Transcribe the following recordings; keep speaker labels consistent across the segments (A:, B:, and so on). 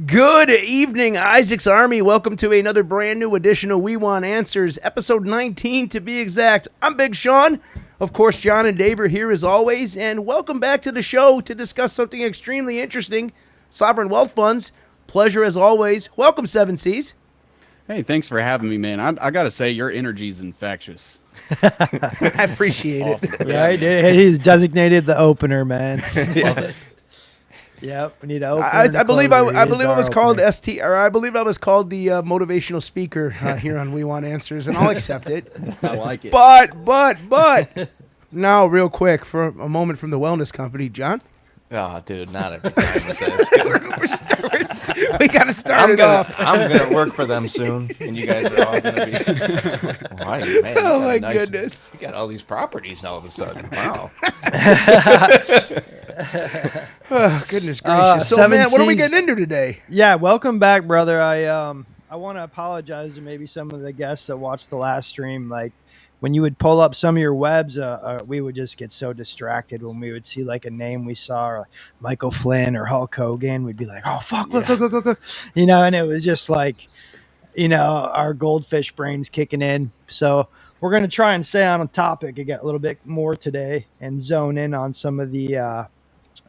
A: Good evening, Isaac's Army. Welcome to another brand new edition of We Want Answers, episode 19 to be exact. I'm Big Sean. Of course, John and Dave are here as always, and welcome back to the show to discuss something extremely interesting, sovereign wealth funds. Pleasure as always. Welcome, Seven Seas.
B: Hey, thanks for having me, man. I got to say, your energy is infectious.
A: I appreciate
B: Awesome.
A: it.
C: Right? He's designated the opener, man.
B: Love it.
C: Yep, we need to open.
A: I believe I was called ST, or I believe I was called the motivational speaker here on We Want Answers, and I'll accept it.
B: I like it.
A: But now, real quick, for a moment from the wellness company, John.
D: Oh, dude, not every time with this.
A: We got to start it off.
D: I'm gonna work for them soon, and you guys are all gonna be. Why, man,
A: Oh my goodness!
D: You got all these properties all of a sudden. Wow.
A: Oh, goodness gracious! So, man, what are we getting into today?
C: Yeah, welcome back, brother. I want to apologize to maybe some of the guests that watched the last stream. Like when you would pull up some of your webs, we would just get so distracted when we would see like a name we saw, or like Michael Flynn or Hulk Hogan. We'd be like, "Oh fuck, look, look!" You know, and it was just like, you know, our goldfish brains kicking in. So we're gonna try and stay on a topic and get a little bit more today and zone in on some of the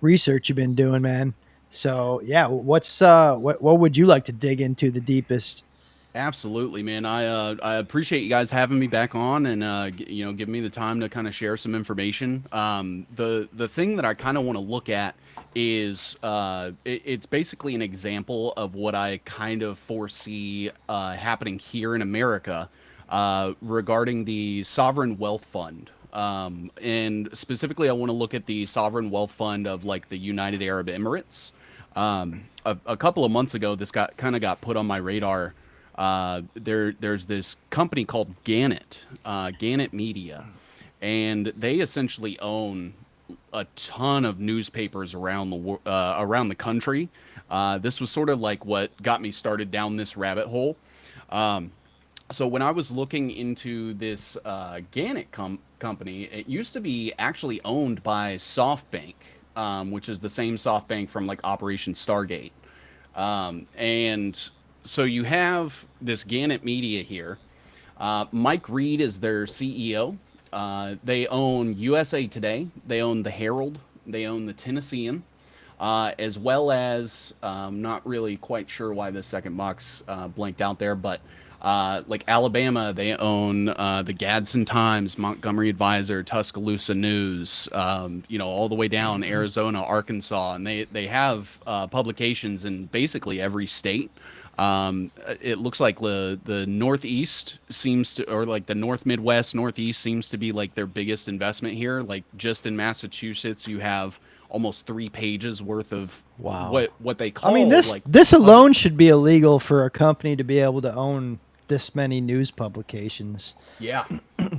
C: research you've been doing, man. So yeah, what would you like to dig into the deepest?
B: Absolutely, man. I appreciate you guys having me back on and giving me the time to kind of share some information. The thing that I kind of want to look at is it's basically an example of what I kind of foresee happening here in America regarding the sovereign wealth fund. And specifically, I want to look at the sovereign wealth fund of like the United Arab Emirates. A couple of months ago, this got put on my radar. There's this company called Gannett Media, and they essentially own a ton of newspapers around the country. This was sort of like what got me started down this rabbit hole. So when I was looking into this Gannett company, it used to be actually owned by SoftBank, which is the same SoftBank from like Operation Stargate. And so you have this Gannett Media here. Mike Reed is their CEO. They own USA Today. They own the Herald. They own the Tennessean, as well as not really quite sure why the second box blanked out there, but like Alabama, they own the Gadsden Times, Montgomery Advisor, Tuscaloosa News, all the way down Arizona, Arkansas, and they have publications in basically every state. It looks like the Northeast seems to, or like the North Midwest, Northeast seems to be like their biggest investment here. Like just in Massachusetts, you have almost 3 pages worth of what they call.
C: I mean, this alone should be illegal for a company to be able to own this many news publications.
B: Yeah,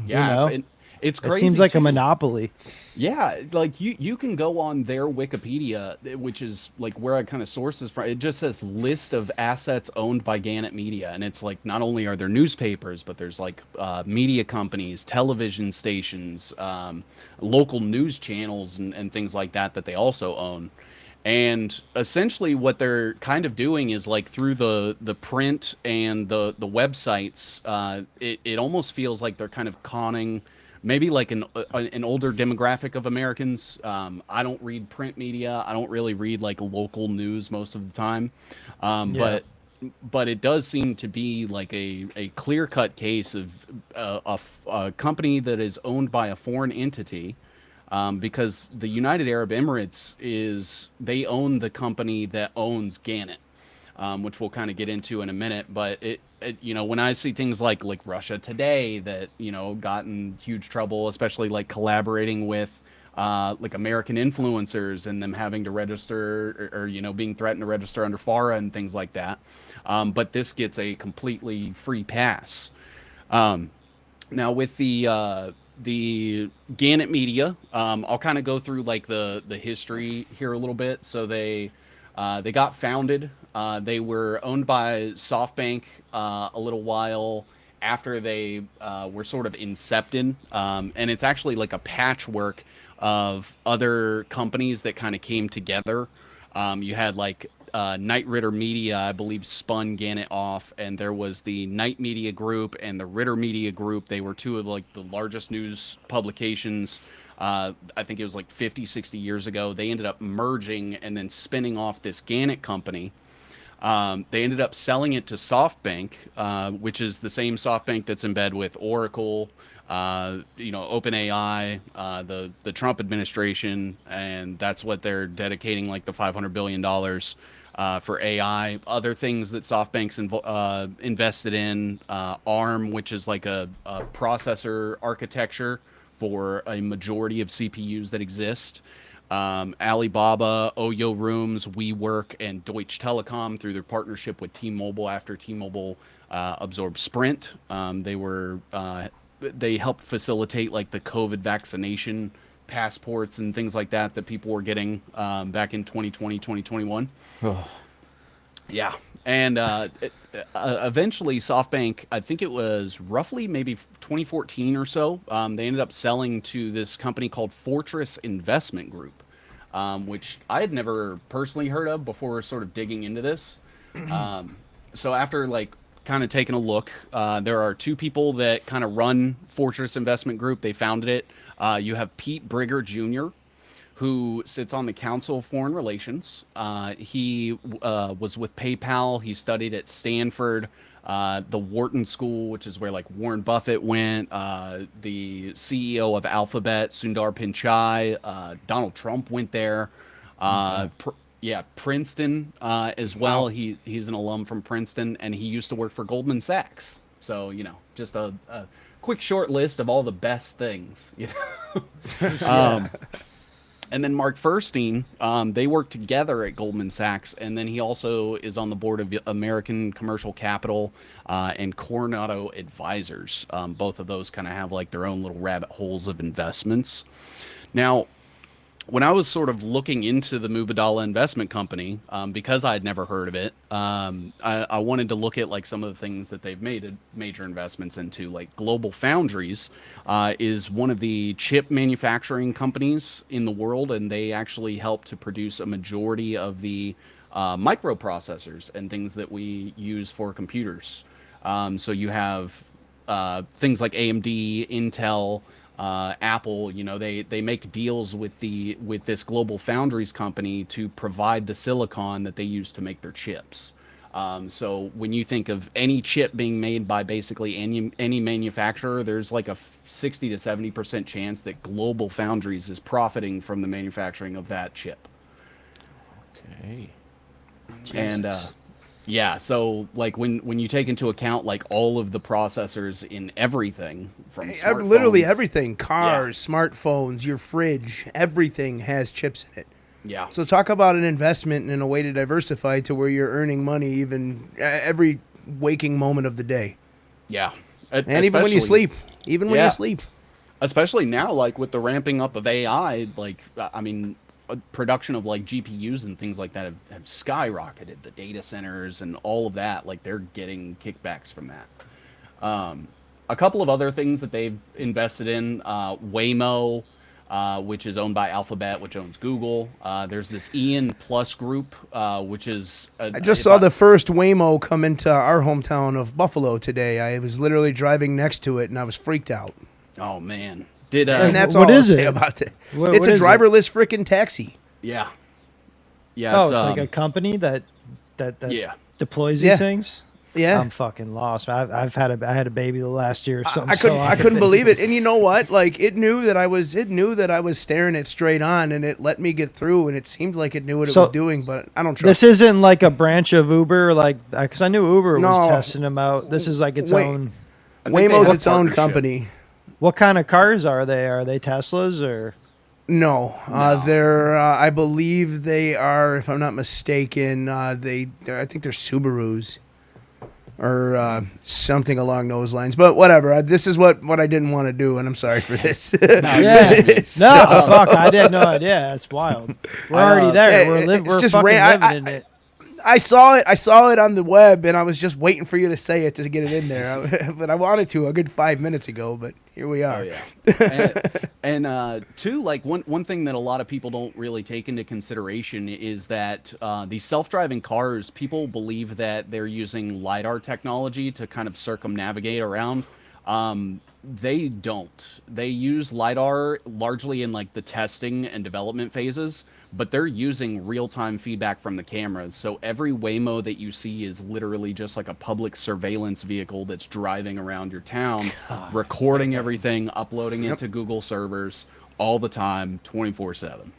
C: yeah,
B: you know? It's crazy.
C: It seems like
B: too.
C: a monopoly.
B: Yeah, like you can go on their Wikipedia, which is like where I kind of source this from. It just says list of assets owned by Gannett Media, and it's like not only are there newspapers, but there's like media companies, television stations, local news channels, and things like that they also own. And essentially what they're kind of doing is like through the print and the websites, it almost feels like they're kind of conning maybe like an older demographic of Americans. I don't read print media. I don't really read like local news most of the time. But it does seem to be like a clear-cut case of a company that is owned by a foreign entity. Because the United Arab Emirates they own the company that owns Gannett, which we'll kind of get into in a minute. But it when I see things like Russia Today that, got in huge trouble, especially like collaborating with like American influencers and them having to register or being threatened to register under FARA and things like that. But this gets a completely free pass. Now with the Gannett Media, I'll kind of go through like the history here a little bit. So they got founded. They were owned by SoftBank a little while after they were sort of incepted, and it's actually like a patchwork of other companies that kind of came together. You had like Knight Ritter Media, I believe, spun Gannett off, and there was the Knight Media Group and the Ritter Media Group. They were two of like the largest news publications. I think it was like 50, 60 years ago. They ended up merging and then spinning off this Gannett company. They ended up selling it to SoftBank, which is the same SoftBank that's in bed with Oracle, OpenAI, the Trump administration, and that's what they're dedicating like the $500 billion for AI. Other things that SoftBank's invested in, ARM, which is like a processor architecture for a majority of CPUs that exist. Alibaba, Oyo Rooms, WeWork, and Deutsche Telekom through their partnership with T-Mobile after T-Mobile absorbed Sprint. They helped facilitate like the COVID vaccination passports and things like that people were getting back in 2020, 2021.
D: Oh.
B: Yeah. And eventually SoftBank, I think it was roughly maybe 2014 or so, they ended up selling to this company called Fortress Investment Group, which I had never personally heard of before sort of digging into this. So after like kind of taking a look, there are two people that kind of run Fortress Investment Group. They founded it. You have Pete Brigger Jr., who sits on the Council of Foreign Relations. He was with PayPal. He studied at Stanford, the Wharton School, which is where like Warren Buffett went, the CEO of Alphabet, Sundar Pichai, Donald Trump went there. Princeton as well. Wow. He's an alum from Princeton, and he used to work for Goldman Sachs. So, just a quick short list of all the best things. And then Mark Furstein, they work together at Goldman Sachs, and then he also is on the board of American Commercial Capital and Coronado Advisors. Both of those kind of have like their own little rabbit holes of investments. Now, when I was sort of looking into the Mubadala Investment Company, because I had never heard of it, I wanted to look at like some of the things that they've made major investments into. Like Global Foundries is one of the chip manufacturing companies in the world, and they actually help to produce a majority of the microprocessors and things that we use for computers. So you have things like AMD, Intel, Apple, they make deals with this Global Foundries company to provide the silicon that they use to make their chips. So when you think of any chip being made by basically any manufacturer, there's like a 60 to 70% chance that Global Foundries is profiting from the manufacturing of that chip.
D: Okay.
B: And so like when you take into account like all of the processors in everything from
A: literally everything, cars, smartphones, your fridge, everything has chips in it.
B: Yeah.
A: So talk about an investment and a way to diversify to where you're earning money even every waking moment of the day.
B: Yeah.
A: And even when you sleep. Even when you sleep.
B: Especially now, like with the ramping up of AI, like, I mean, production of like GPUs and things like that have skyrocketed. The data centers and all of that, like they're getting kickbacks from that. A couple of other things that they've invested in, Waymo, which is owned by Alphabet, which owns Google. There's this Ian Plus Group, which is...
A: I just saw the first Waymo come into our hometown of Buffalo today. I was literally driving next to it, and I was freaked out.
B: Oh, man.
A: And that's all I'll say about it. It's a driverless freaking taxi.
B: Yeah.
C: Yeah. It's like a company that deploys these things.
A: Yeah,
C: I'm fucking lost. I had a baby the last year or something.
A: I couldn't believe it. And you know what? Like it knew that I was staring it straight on, and it let me get through. And it seemed like it knew what it was doing, but I don't trust.
C: This isn't like a branch of Uber, like because I knew Uber was testing them out. This is like its own.
A: Waymo's its own company.
C: What kind of cars are they? Are they Teslas or?
A: No. They're. I believe they are. If I'm not mistaken, I think they're Subarus. Or something along those lines, but whatever. This is what I didn't want to do, and I'm sorry for this.
C: Fuck, I had no idea. That's wild. We're already there. We're just fucking living in it.
A: I saw it on the web, and I was just waiting for you to say it to get it in there. But I wanted to a good 5 minutes ago, but here we are.
B: Oh yeah. And two, like one thing that a lot of people don't really take into consideration is that these self-driving cars, people believe that they're using LiDAR technology to kind of circumnavigate around. They don't. They use LiDAR largely in like the testing and development phases, but they're using real-time feedback from the cameras. So every Waymo that you see is literally just like a public surveillance vehicle that's driving around your town, recording everything, uploading it to Google servers all the time, 24/7.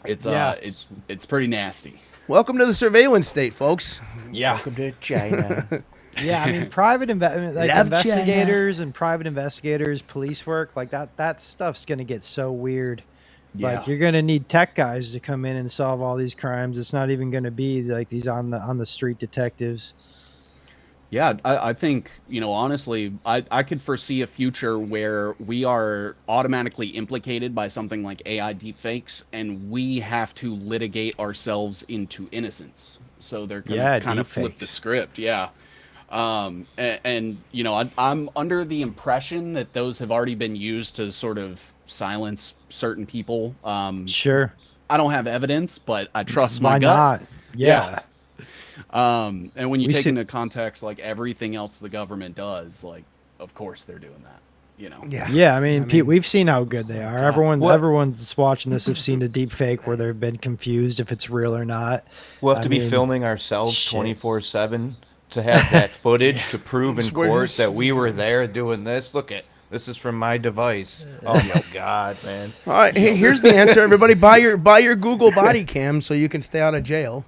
B: It's it's pretty nasty.
A: Welcome to the surveillance state, folks.
B: Yeah.
D: Welcome to China.
C: Yeah, I mean,
A: Love
C: investigators and private investigators, police work, like that stuff's gonna get so weird.
B: Yeah.
C: Like you're gonna need tech guys to come in and solve all these crimes. It's not even gonna be like these on the street detectives.
B: Yeah, I think, honestly, I could foresee a future where we are automatically implicated by something like AI deepfakes, and we have to litigate ourselves into innocence. So they're going to kind of flip the
C: deepfakes.
B: script. Yeah. I'm under the impression that those have already been used to sort of silence certain people.
C: Sure.
B: I don't have evidence, but I trust
C: Why
B: my gut.
C: not? Yeah.
B: And when you
C: We
B: take
C: see-
B: into context like everything else the government does, like of course they're doing that.
A: Yeah.
C: Yeah, I mean, we've seen how good they are.
D: What-
C: Everyone's watching this have seen a deep fake where they've been confused if it's real or not.
D: We'll have
C: I
D: to be
C: mean,
D: filming ourselves
C: shit.
D: 24/7 to have that footage to prove in
A: Swear
D: court
A: to
D: that we were there doing this. Look at this is from my device. Oh my god, man!
A: All right, hey, here's the answer. Everybody, buy your Google body cam so you can stay out of jail.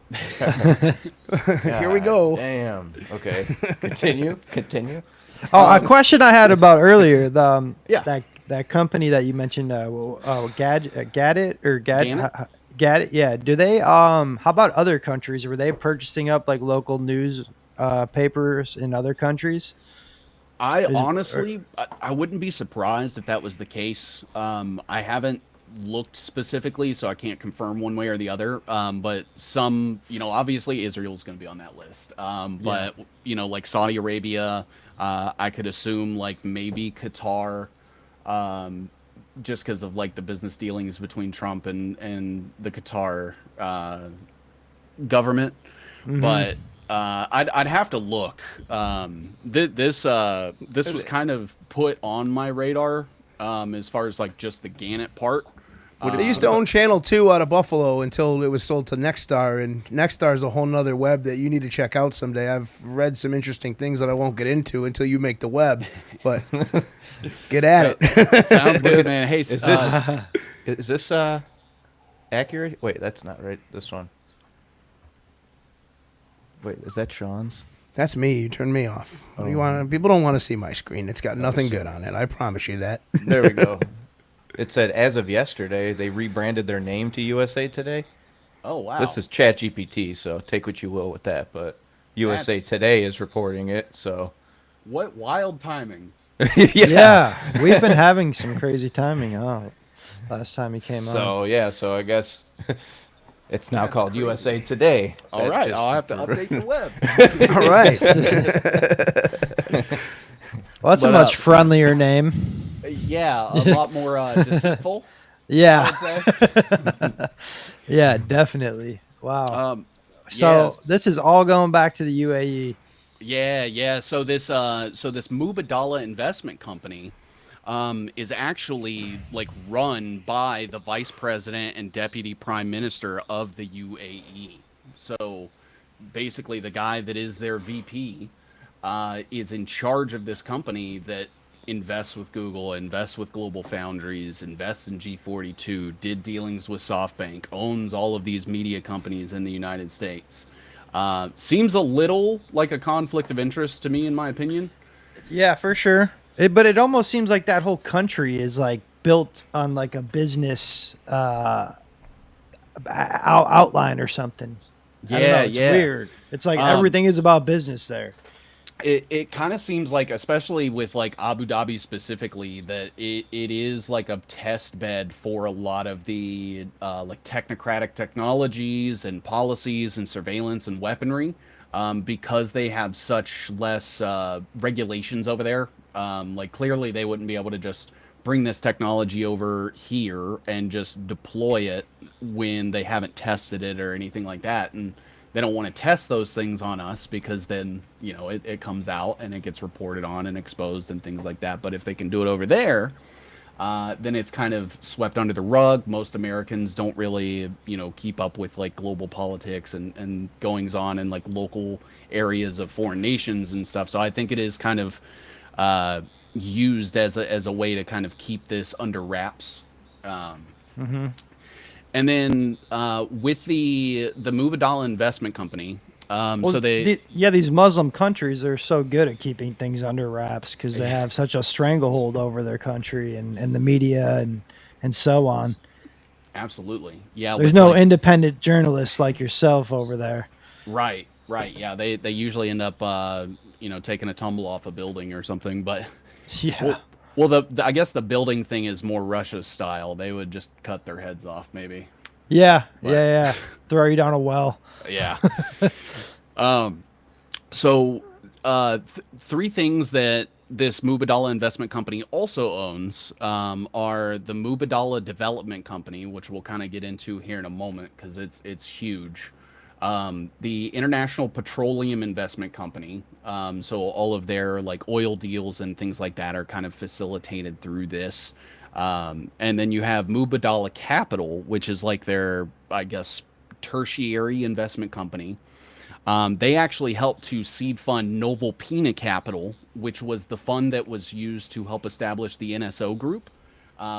A: Here we go.
D: Damn. Okay. Continue.
C: Oh, a question I had about earlier,
B: Yeah.
C: that company that you mentioned, Gadget or
B: Gannett?
C: Gadget, yeah. Do they how about other countries? Were they purchasing up like local news papers in other countries?
B: I
C: Is-
B: honestly, I wouldn't be surprised if that was the case. I haven't looked specifically, so I can't confirm one way or the other. But some, obviously Israel's going to be on that list. But like Saudi Arabia, I could assume like maybe Qatar, just because of like the business dealings between Trump and the Qatar government. But I'd have to look. This was kind of put on my radar as far as like just the Gannett part.
A: They used to own Channel 2 out of Buffalo until it was sold to Nexstar, and Nexstar is a whole nother web that you need to check out someday. I've read some interesting things that I won't get into until you make the web, but get at it.
B: Sounds good, man. Hey,
D: Is this accurate? Wait, that's not right. This one. Wait, is that Sean's?
A: That's me. You turn me off. What do you want? People don't want to see my screen. It's got nothing good on it. I promise you that.
D: There we go. It said as of yesterday they rebranded their name to USA Today.
B: oh wow,
D: This is ChatGPT, so take what you will with that. But USA
B: That's-
D: Today is reporting it, so
B: what wild timing.
C: Yeah, we've been having some crazy timing. Oh, last time he came on.
D: So I guess it's now called USA Today.
B: All
D: That
B: right,
D: just-
B: I'll have to update the web.
A: All right.
C: Well, that's a
B: But,
C: much friendlier name.
B: Yeah, a lot more deceitful.
C: Yeah,
B: I would say.
C: yeah, definitely. Wow. So
B: yes.
C: this is all going back to the UAE.
B: Yeah. So this Mubadala investment company is actually like run by the vice president and deputy prime minister of the UAE. So basically, the guy that is their VP is in charge of this company that invests with Google, invests with Global Foundries, invests in G42, did dealings with SoftBank, owns all of these media companies in the United States. Seems a little like a conflict of interest to me, in my opinion.
C: Yeah, for sure. But it almost seems like that whole country is like built on like a business outline or something. I don't know,
B: Yeah,
C: it's
B: yeah.
C: weird. It's like
B: Um,
C: everything is about business there.
B: It kind of seems like, especially with like Abu Dhabi specifically, that it is like a test bed for a lot of the like technocratic technologies and policies and surveillance and weaponry, because they have such less regulations over there. Like clearly they wouldn't be able to just bring this technology over here and just deploy it when they haven't tested it or anything like that. And they don't want to test those things on us because then, you know, it comes out and it gets reported on and exposed and things like that. But if they can do it over there, then it's kind of swept under the rug. Most Americans don't really, you know, keep up with like global politics and goings on in like local areas of foreign nations and stuff. So I think it is kind of used as a way to kind of keep this under wraps. And then with the Mubadala Investment Company, so
C: these Muslim countries are so good at keeping things under wraps because they have such a stranglehold over their country and the media and so on.
B: Absolutely, yeah.
C: There's no independent journalists like yourself over there.
B: Right. Yeah, they usually end up you know, taking a tumble off a building or something. But
C: yeah.
B: Well, I guess the building thing is more Russia's style. They would just cut their heads off, maybe.
C: Yeah. Throw you down a well.
B: Yeah. So three things that this Mubadala Investment Company also owns are the Mubadala Development Company, which we'll kind of get into here in a moment because it's huge. The International Petroleum Investment Company. So all of their like oil deals and things like that are kind of facilitated through this. And then you have Mubadala Capital, which is like their, I guess, tertiary investment company. They actually helped to seed fund Novel Pina Capital, which was the fund that was used to help establish the NSO Group,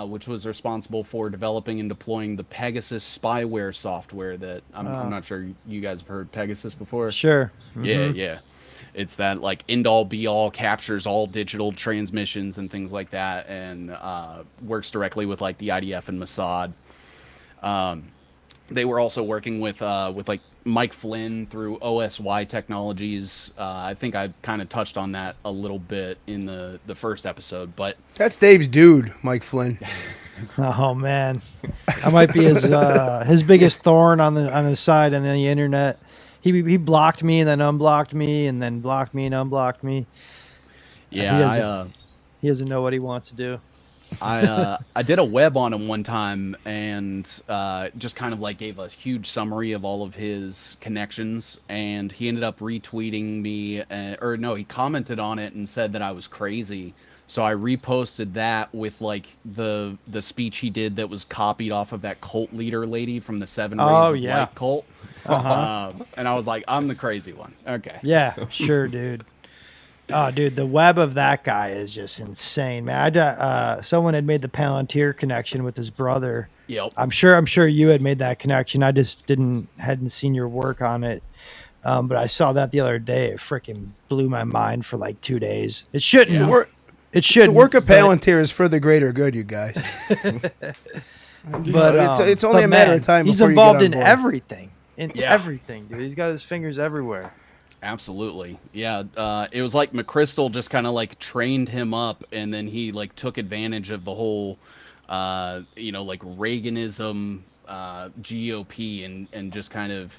B: which was responsible for developing and deploying the Pegasus spyware software that I'm not sure you guys have heard Pegasus before.
C: Sure.
B: Yeah. It's that like end all be all, captures all digital transmissions and things like that, and works directly with like the IDF and Mossad. They were also working with like Mike Flynn through OSY Technologies. I think I kind of touched on that a little bit in the first episode, but
A: That's Dave's dude, Mike Flynn.
C: Oh man, that might be his biggest thorn on his side on the internet. He blocked me and then unblocked me and then blocked me and unblocked me.
B: Yeah,
C: he doesn't know what he wants to do.
B: I did a web on him one time and just kind of like gave a huge summary of all of his connections, and he ended up retweeting me, he commented on it and said that I was crazy. So I reposted that with like the speech he did that was copied off of that cult leader lady from the Seven Rays of Light cult. And I was like, I'm the crazy one. Okay.
C: Yeah, sure, dude. Oh, dude, the web of that guy is just insane, man. Someone had made the Palantir connection with his brother.
B: Yep.
C: I'm sure you had made that connection. I just hadn't seen your work on it. But I saw that the other day. It freaking blew my mind for like 2 days. It shouldn't.
B: Yeah.
C: It shouldn't.
A: The work of Palantir is for the greater good, you guys.
C: But
A: it's only a matter of time.
C: He's
A: before you
C: involved
A: get
C: in
A: on board.
C: everything. Everything, dude. He's got his fingers everywhere.
B: Absolutely. Yeah. It was like McChrystal just kind of like trained him up, and then he like took advantage of the whole, like Reaganism, GOP and just kind of,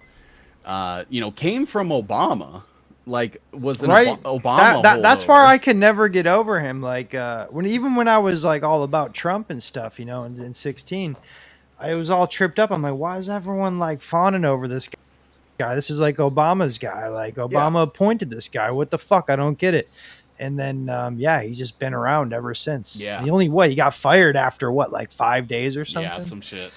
B: came from Obama. Like was an Obama.
C: That's why I can never get over him. Like when I was like all about Trump and stuff, in 2016, I was all tripped up. I'm like, why is everyone like fawning over this guy? This is like Obama's guy. Like Obama appointed this guy. What the fuck? I don't get it. And then he's just been around ever since.
B: Yeah.
C: The only way he got fired after like 5 days or something.
B: Yeah, some shit.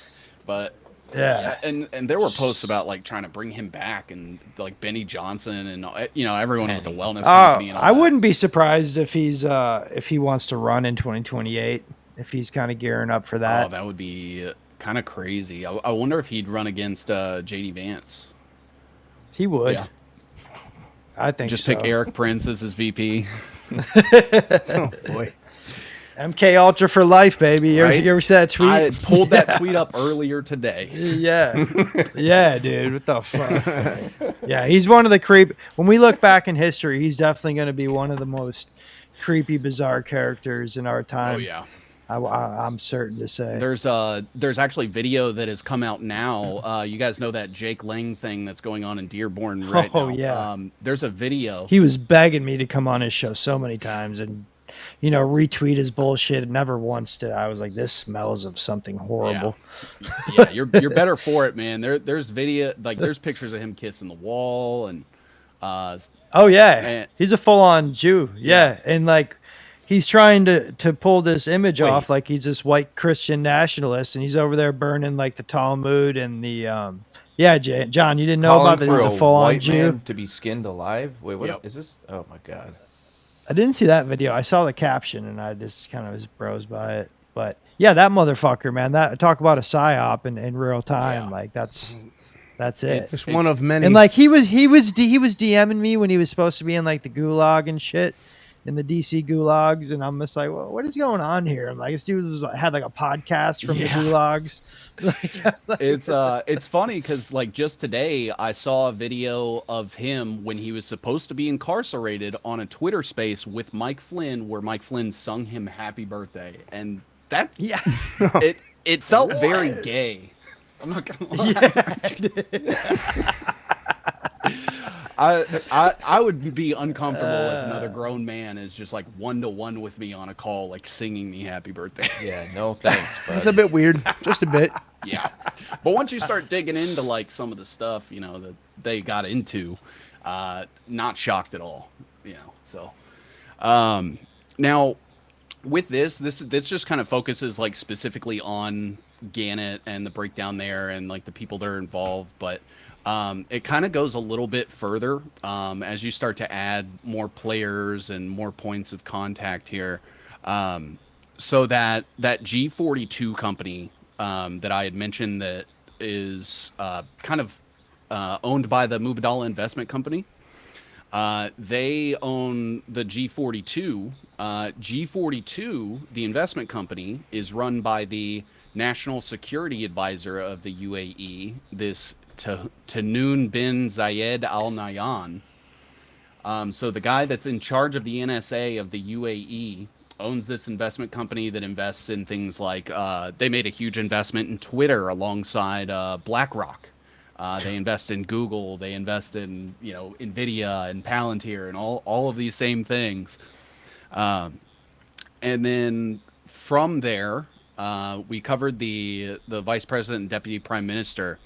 B: But
C: yeah,
B: and there were posts about like trying to bring him back, and like Benny Johnson and everyone with the wellness company. And all
C: I
B: that.
C: wouldn't be surprised if if he wants to run in 2028, if he's kind of gearing up for that.
B: Oh, that would be kind of crazy. I wonder if he'd run against JD Vance.
C: He would.
B: Yeah.
C: I think
B: just
C: so.
B: pick Eric Prince as his VP.
A: Oh boy.
C: MK Ultra for life, baby. You ever see that tweet?
B: I pulled that tweet up earlier today.
C: Yeah. Yeah, dude. What the fuck? Yeah, he's one of the creep. When we look back in history, he's definitely going to be one of the most creepy, bizarre characters in our time.
B: Oh, yeah.
C: I'm certain to say.
B: There's actually video that has come out now. You guys know that Jake Lang thing that's going on in Dearborn right now.
C: Oh, yeah.
B: There's a video.
C: He was begging me to come on his show so many times, and retweet his bullshit. Never once did I was like, this smells of something horrible.
B: Yeah, you're better for it, man. There's video, like there's pictures of him kissing the wall, and
C: Oh yeah,
B: man,
C: he's a full-on Jew. Yeah, and like he's trying to pull this image
B: Wait.
C: off like he's this white Christian nationalist, and he's over there burning like the Talmud and the yeah, John, you didn't know
D: Calling
C: about that?
D: for
C: He's a full-on
D: white
C: Jew.
D: man to be skinned alive. Wait, what
B: Yep.
D: is this? Oh my god.
C: I didn't see that video. I saw the caption, and I just kind of was bros by it. But yeah, that motherfucker, man. That talk about a psyop in real time.
B: Yeah.
C: Like that's it.
A: It's one of many.
C: And like he was DMing me when he was supposed to be in like the gulag and shit, in the DC gulags, and I'm just like, well, what is going on here? I'm like, this dude had like a podcast from the gulags.
B: it's funny because like just today I saw a video of him when he was supposed to be incarcerated on a Twitter space with Mike Flynn, where Mike Flynn sung him happy birthday, and that
C: Yeah.
B: it felt very gay. I'm not gonna lie. I would be uncomfortable if another grown man is just like 1-to-1 with me on a call, like singing me happy birthday.
D: Yeah, no thanks.
A: It's
D: bud.
A: a bit weird, just a bit.
B: Yeah, but once you start digging into like some of the stuff, that they got into, not shocked at all. So now with this just kind of focuses like specifically on Gannett and the breakdown there and like the people that are involved, but it kind of goes a little bit further as you start to add more players and more points of contact here. So that G42 company that I had mentioned that is kind of owned by the Mubadala Investment Company. They own the G42. G42, the investment company, is run by the National Security Advisor of the UAE, this Tanoon bin Zayed Al Nahyan. So the guy that's in charge of the NSA of the UAE owns this investment company that invests in things like they made a huge investment in Twitter alongside BlackRock. They invest in Google. They invest in NVIDIA and Palantir and all of these same things. And then from there, we covered the vice president and deputy prime minister.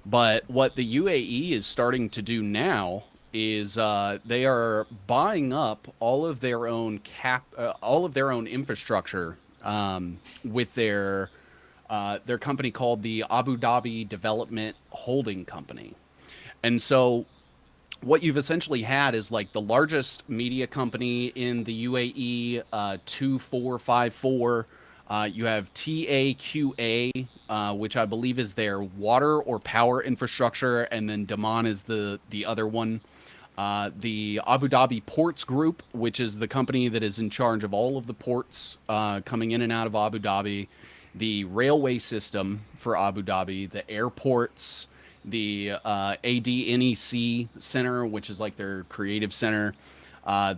B: But what the UAE is starting to do now is they are buying up all of their own infrastructure with their company called the Abu Dhabi Development Holding Company. And so what you've essentially had is like the largest media company in the UAE, 2454. You have TAQA, which I believe is their water or power infrastructure, and then Daman is the other one. The Abu Dhabi Ports Group, which is the company that is in charge of all of the ports coming in and out of Abu Dhabi. The railway system for Abu Dhabi, the airports, the ADNEC Center, which is like their creative center,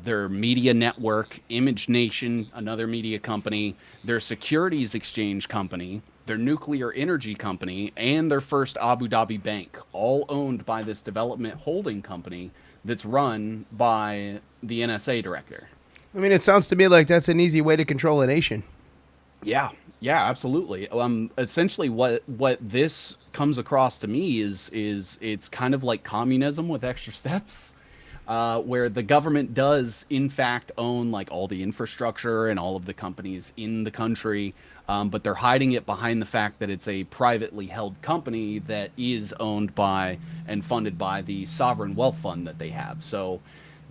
B: their media network, Image Nation, another media company, their securities exchange company, their nuclear energy company, and their first Abu Dhabi bank, all owned by this development holding company that's run by the NSA director.
A: I mean, it sounds to me like that's an easy way to control a nation.
B: Yeah, absolutely. Essentially, what this comes across to me is it's kind of like communism with extra steps, where the government does in fact own like all the infrastructure and all of the companies in the country, but they're hiding it behind the fact that it's a privately held company that is owned by and funded by the sovereign wealth fund that they have. So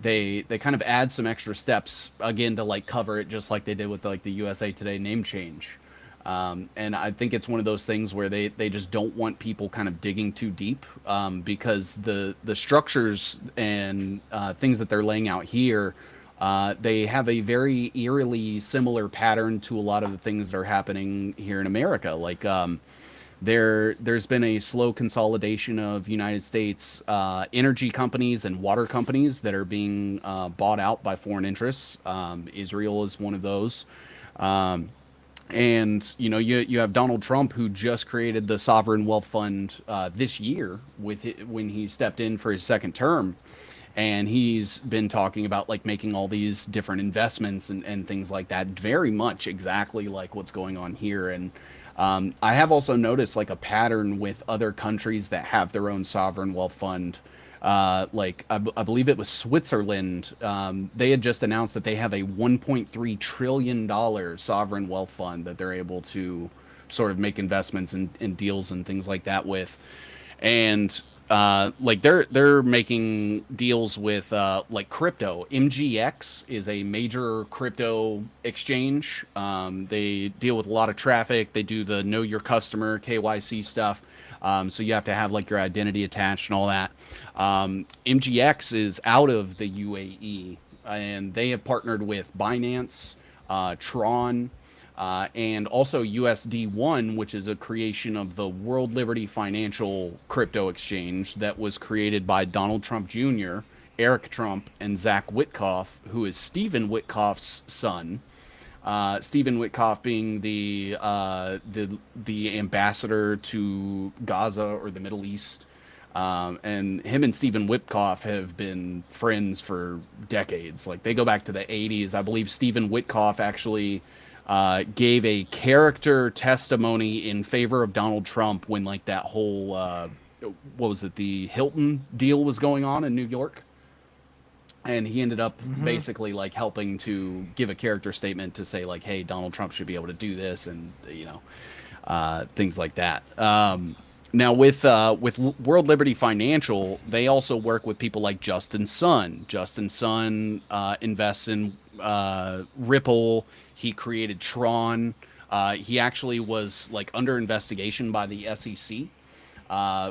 B: they kind of add some extra steps again to like cover it, just like they did with like the USA Today name change. And I think it's one of those things where they just don't want people kind of digging too deep, because the structures and things that they're laying out here, they have a very eerily similar pattern to a lot of the things that are happening here in America. Like there's been a slow consolidation of United States energy companies and water companies that are being bought out by foreign interests. Israel is one of those. And you have Donald Trump, who just created the Sovereign Wealth Fund this year when he stepped in for his second term. and he's been talking about like making all these different investments and things like that, very much exactly like what's going on here. And I have also noticed like a pattern with other countries that have their own sovereign wealth fund. Like I believe it was Switzerland. They had just announced that they have a $1.3 trillion sovereign wealth fund that they're able to sort of make investments in deals and things like that with. And like they're making deals with like crypto. MGX is a major crypto exchange. They deal with a lot of traffic. They do the know your customer KYC stuff. So you have to have like your identity attached and all that. MGX is out of the UAE, and they have partnered with Binance, Tron, and also USD1, which is a creation of the World Liberty Financial crypto exchange that was created by Donald Trump Jr., Eric Trump, and Zach Witkoff, who is Stephen Witkoff's son. Stephen Witkoff being the ambassador to Gaza or the Middle East. And him and Stephen Witkoff have been friends for decades. Like they go back to the 80s. I believe Stephen Witkoff actually gave a character testimony in favor of Donald Trump when like that whole what was it, the Hilton deal was going on in New York. And he ended up basically like helping to give a character statement to say like, hey, Donald Trump should be able to do this, and you know, things like that. Now with World Liberty Financial, they also work with people like Justin Sun. Justin Sun invests in Ripple. He created Tron. He actually was like under investigation by the SEC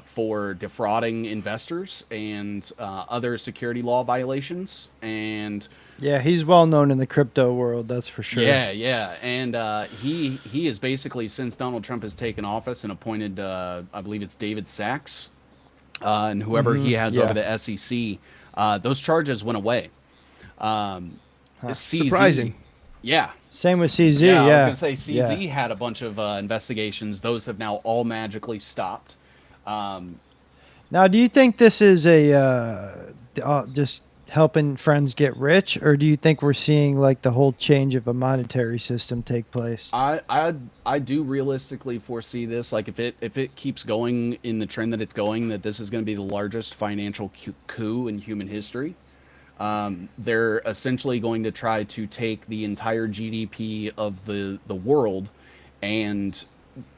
B: for defrauding investors and other security law violations. And
C: Yeah, he's well known in the crypto world, that's for sure.
B: yeah. And he is basically, since Donald Trump has taken office and appointed, I believe it's David Sachs, and whoever he has over the SEC, those charges went away. CZ,
A: Surprising.
B: Yeah.
C: Same with CZ,
B: Yeah,
C: yeah.
B: I was going to say CZ had a bunch of investigations. Those have now all magically stopped.
C: Now, do you think this is a just helping friends get rich, or do you think we're seeing like the whole change of a monetary system take place?
B: I do realistically foresee this. Like if it keeps going in the trend that it's going, that this is going to be the largest financial coup in human history. They're essentially going to try to take the entire GDP of the world and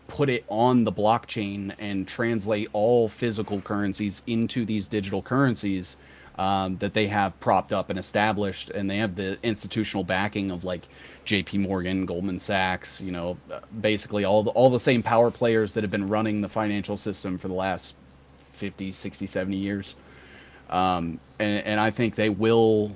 B: put it on the blockchain and translate all physical currencies into these digital currencies that they have propped up and established. And they have the institutional backing of like JP Morgan, Goldman Sachs, you know, basically all the same power players that have been running the financial system for the last 50, 60, 70 years. And I think they will.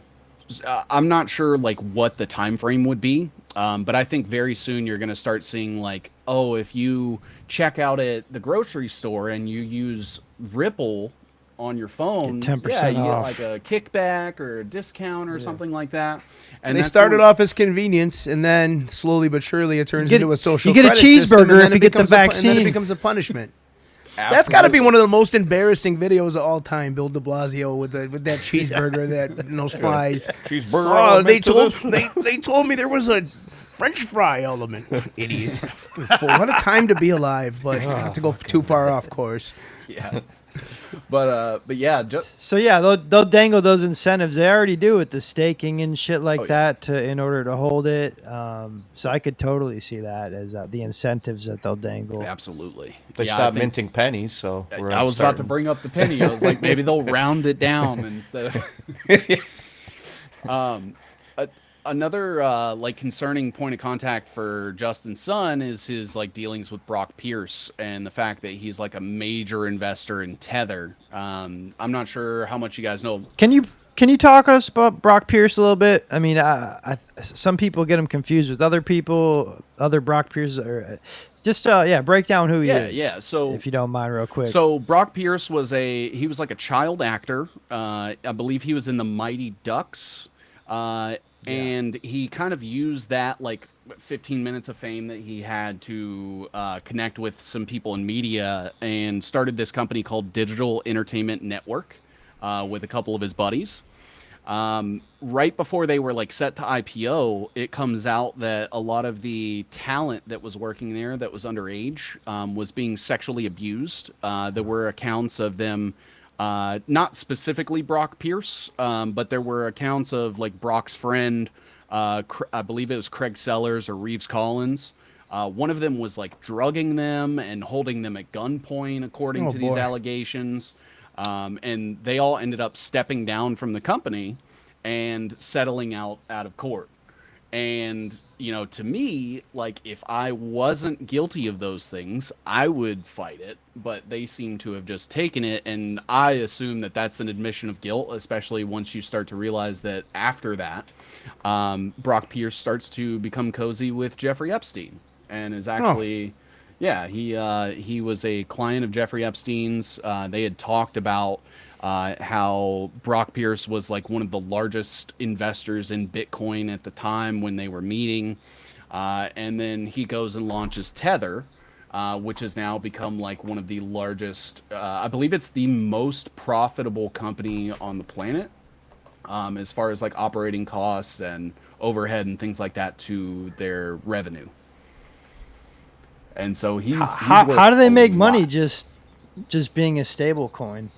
B: I'm not sure like what the time frame would be, but I think very soon you're going to start seeing like, oh, if you check out at the grocery store and you use Ripple on your phone,
C: Get 10%
B: yeah, you
C: off.
B: get like a kickback or a discount or something like that.
A: And they
B: that's
A: started
B: where-
A: off as convenience, and then slowly but surely it turns
C: You get-
A: into a social.
C: you get a
A: credit system, and
C: cheeseburger
A: then
C: if
A: it
C: you get the
A: becomes a and then
C: vaccine.
A: it becomes a punishment. That's got to be one of the most embarrassing videos of all time. Bill De Blasio with that cheeseburger, and those fries.
D: Cheeseburger.
A: Oh,
D: element
A: they
D: to
A: told
D: this?
A: they told me there was a French fry element. Idiot. What a time to be alive, but not to go too far off course.
B: Yeah. But yeah, just
C: So yeah, they'll dangle those incentives. They already do with the staking and shit like
B: Oh, yeah.
C: that to in order to hold it. So I could totally see that as the incentives that they'll dangle.
B: absolutely.
D: They
B: Yeah, I
D: stopped
B: think-
D: minting pennies, so
B: I was about to bring up the penny. I was like, maybe they'll round it down instead of. Another like concerning point of contact for Justin Sun is his like dealings with Brock Pierce and the fact that he's like a major investor in Tether. I'm not sure how much you guys know.
C: Can you talk us about Brock Pierce a little bit? I mean, some people get him confused with other people, other Brock Pierce, or just break down who he is.
B: Yeah. So
C: if you don't mind, real quick.
B: So Brock Pierce was like a child actor. I believe he was in the Mighty Ducks. And he kind of used that like 15 minutes of fame that he had to connect with some people in media and started this company called Digital Entertainment Network. with a couple of his buddies. Right before they were like set to IPO, it comes out that a lot of the talent that was working there that was underage was being sexually abused. There were accounts of them, not specifically Brock Pierce, but there were accounts of like Brock's friend, I believe it was Craig Sellers or Reeves Collins. One of them was like drugging them and holding them at gunpoint, according to these allegations. And they all ended up stepping down from the company and settling out of court. And, you know, to me, like, if I wasn't guilty of those things, I would fight it. But they seem to have just taken it. And I assume that that's an admission of guilt, especially once you start to realize that after that, Brock Pierce starts to become cozy with Jeffrey Epstein and is actually... Yeah, he was a client of Jeffrey Epstein's. They had talked about how Brock Pierce was like one of the largest investors in Bitcoin at the time when they were meeting. And then he goes and launches Tether, which has now become like one of the largest, I believe it's the most profitable company on the planet, as far as like operating costs and overhead and things like that to their revenue. And so he's
C: how do they make money just being a stable coin?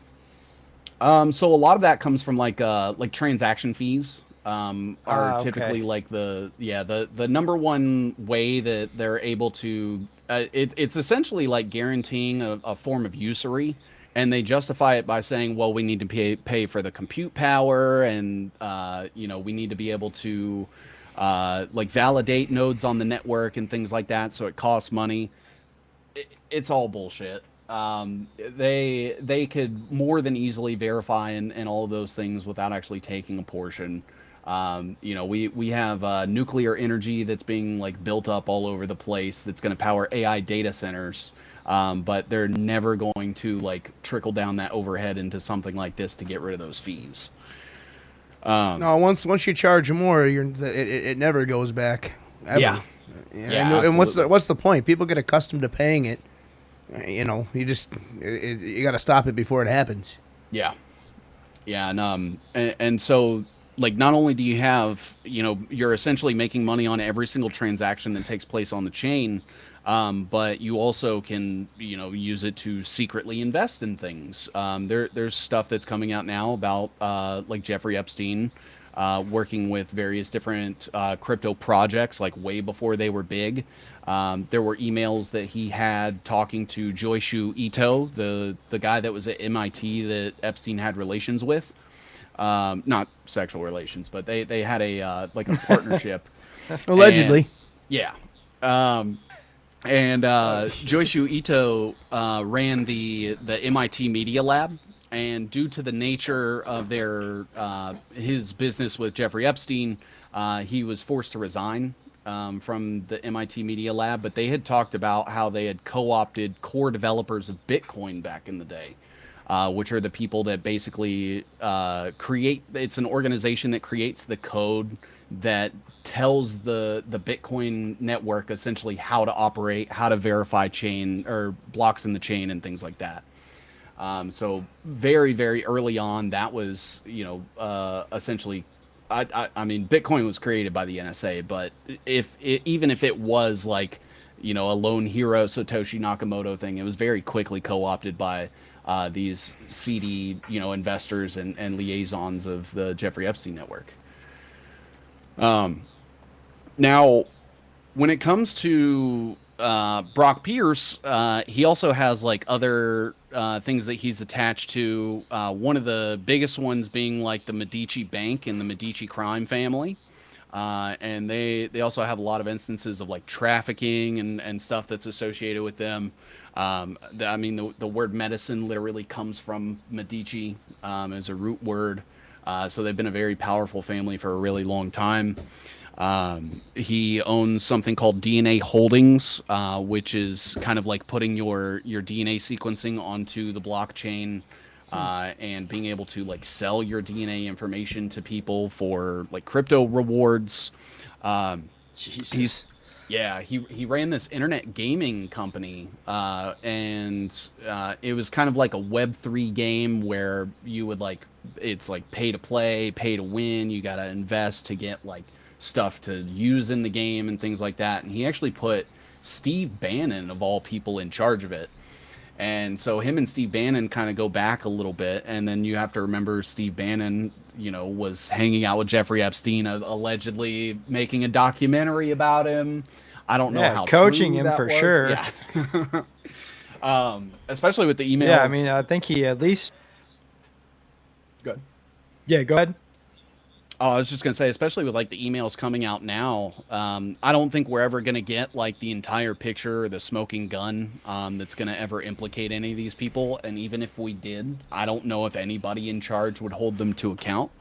B: So a lot of that comes from like transaction fees are typically like the number one way that they're able to it's essentially like guaranteeing a form of usury, and they justify it by saying, well, we need to pay for the compute power, and we need to be able to like validate nodes on the network and things like that, so it costs money. It's all bullshit. They could more than easily verify and all of those things without actually taking a portion. We have nuclear energy that's being like built up all over the place that's going to power AI data centers, but they're never going to like trickle down that overhead into something like this to get rid of those fees.
A: No, once you charge more, it never goes back. Ever.
B: Yeah.
A: And what's the point? People get accustomed to paying it. You know, you got to stop it before it happens.
B: Yeah, and so like not only do you have, you're essentially making money on every single transaction that takes place on the chain, but you also can use it to secretly invest in things. There's stuff that's coming out now about like Jeffrey Epstein working with various different crypto projects like way before they were big. There were emails that he had talking to Joishu Ito, the guy that was at MIT that Epstein had relations with. Not sexual relations, but they had a like a partnership.
A: Allegedly.
B: Joishu Ito ran the MIT Media Lab, and due to the nature of his business with Jeffrey Epstein, he was forced to resign from the MIT Media Lab. But they had talked about how they had co-opted core developers of Bitcoin back in the day, which are the people that basically it's an organization that creates the code that tells the Bitcoin network essentially how to operate, how to verify chain or blocks in the chain and things like that. So very, very early on, that was, essentially, I mean, Bitcoin was created by the NSA, but even if it was like, a lone hero Satoshi Nakamoto thing, it was very quickly co-opted by these seedy, investors and liaisons of the Jeffrey Epstein network. Now, when it comes to Brock Pierce, he also has like other things that he's attached to. One of the biggest ones being like the Medici Bank and the Medici crime family. And they also have a lot of instances of like trafficking and stuff that's associated with them. The word medicine literally comes from Medici as a root word. So they've been a very powerful family for a really long time. He owns something called DNA Holdings, which is kind of like putting your DNA sequencing onto the blockchain, and being able to like sell your DNA information to people for like crypto rewards.
C: Jesus.
B: He ran this internet gaming company, and it was kind of like a Web3 game where you would like it's like pay to play, pay to win. You got to invest to get like stuff to use in the game and things like that. And he actually put Steve Bannon, of all people, in charge of it. And so him and Steve Bannon kind of go back a little bit. And then you have to remember Steve Bannon, you know, was hanging out with Jeffrey Epstein, allegedly making a documentary about him. I don't know how
C: coaching
B: true
C: him
B: that
C: for
B: was.
C: sure.
B: Yeah. Especially with the emails.
C: Yeah, I mean, I think he at least.
B: Good.
C: Yeah, go ahead.
B: Oh, I was just gonna say, especially with like the emails coming out now, I don't think we're ever gonna get like the entire picture or the smoking gun that's gonna ever implicate any of these people. And even if we did, I don't know if anybody in charge would hold them to account.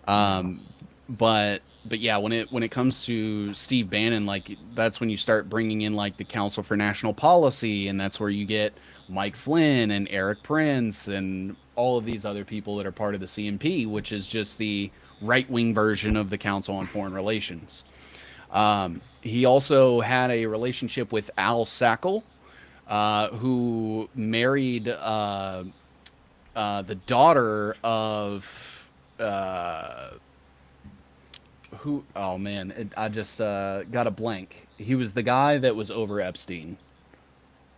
B: But yeah, when it comes to Steve Bannon, like that's when you start bringing in like the Council for National Policy, and that's where you get Mike Flynn and Eric Prince and all of these other people that are part of the CNP, which is just the right-wing version of the Council on Foreign Relations. He also had a relationship with Al Sackle, who married the daughter of who? Oh man, I just got a blank. He was the guy that was over Epstein.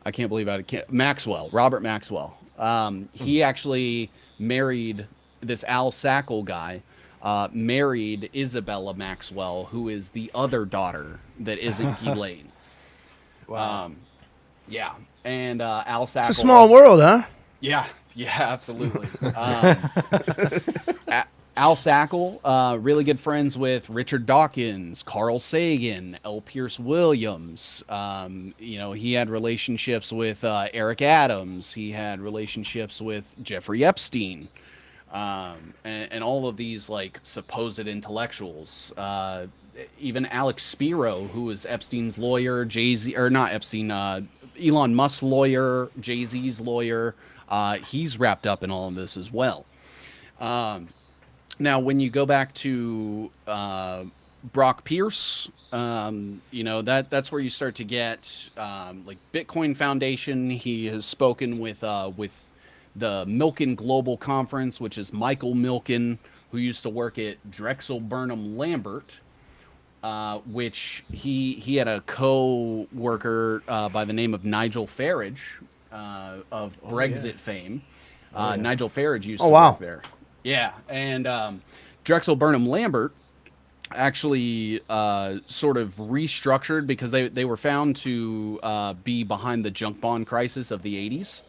B: I can't believe Maxwell, Robert Maxwell. He actually married this Al Sackle guy. Married Isabella Maxwell, who is the other daughter that isn't Ghislaine.
C: Wow.
B: Yeah, and Al Sackle.
A: It's a small world, huh?
B: Yeah, absolutely. Al Sackle, really good friends with Richard Dawkins, Carl Sagan, L. Pierce Williams. You know, he had relationships with Eric Adams. He had relationships with Jeffrey Epstein. And all of these like supposed intellectuals, even Alex Spiro, who was Epstein's lawyer, Jay-Z, or not Epstein, Elon Musk's lawyer, Jay-Z's lawyer, he's wrapped up in all of this as well. Now, when you go back to Brock Pierce, you know, that's where you start to get like Bitcoin Foundation. He has spoken with the Milken Global Conference, which is Michael Milken, who used to work at Drexel Burnham Lambert, which he had a co-worker by the name of Nigel Farage of Brexit fame. Nigel Farage used to work there. Yeah, and Drexel Burnham Lambert actually sort of restructured because they were found to be behind the junk bond crisis of the 80s.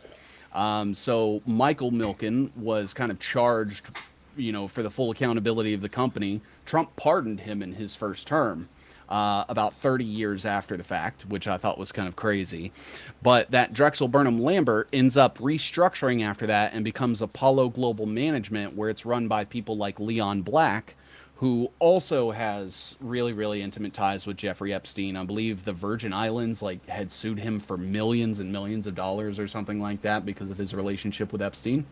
B: So Michael Milken was kind of charged, you know, for the full accountability of the company. Trump pardoned him in his first term, about 30 years after the fact, which I thought was kind of crazy. But that Drexel Burnham Lambert ends up restructuring after that and becomes Apollo Global Management, where it's run by people like Leon Black, who also has really, really intimate ties with Jeffrey Epstein. I believe the Virgin Islands like had sued him for millions and millions of dollars or something like that because of his relationship with Epstein.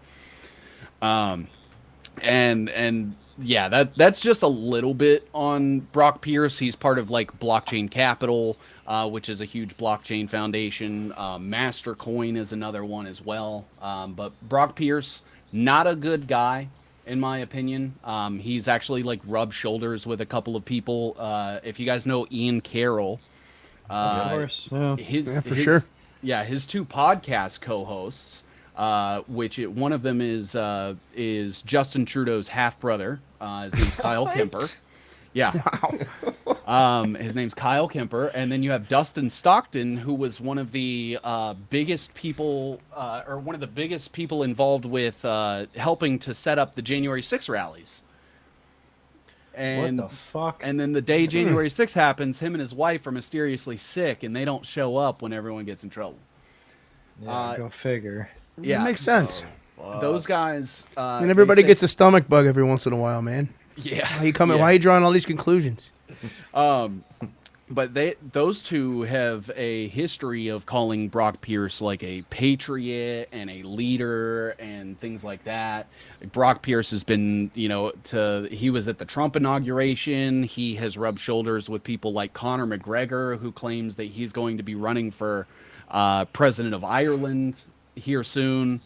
B: And yeah, that's just a little bit on Brock Pierce. He's part of like Blockchain Capital, which is a huge blockchain foundation. Mastercoin is another one as well. But Brock Pierce, not a good guy, in my opinion. He's actually like rubbed shoulders with a couple of people. If you guys know Ian Carroll,
C: Of course. Yeah.
A: Sure.
B: Yeah, his two podcast co-hosts, which one of them is Justin Trudeau's half brother. His name's Kyle Kemper. Yeah. Wow. His name's Kyle Kemper, and then you have Dustin Stockton, who was one of the biggest people, or one of the biggest people involved with helping to set up the January 6 rallies. And
C: what the fuck?
B: And then the day January 6 happens, him and his wife are mysteriously sick, and they don't show up when everyone gets in trouble.
C: Yeah, go figure.
A: Yeah, makes sense.
B: Those guys.
A: And everybody gets a stomach bug every once in a while, man.
B: Yeah.
A: Why are you drawing all these conclusions?
B: But those two have a history of calling Brock Pierce like a patriot and a leader and things like that. Brock Pierce has been, you know, he was at the Trump inauguration. He has rubbed shoulders with people like Conor McGregor, who claims that he's going to be running for president of Ireland here soon.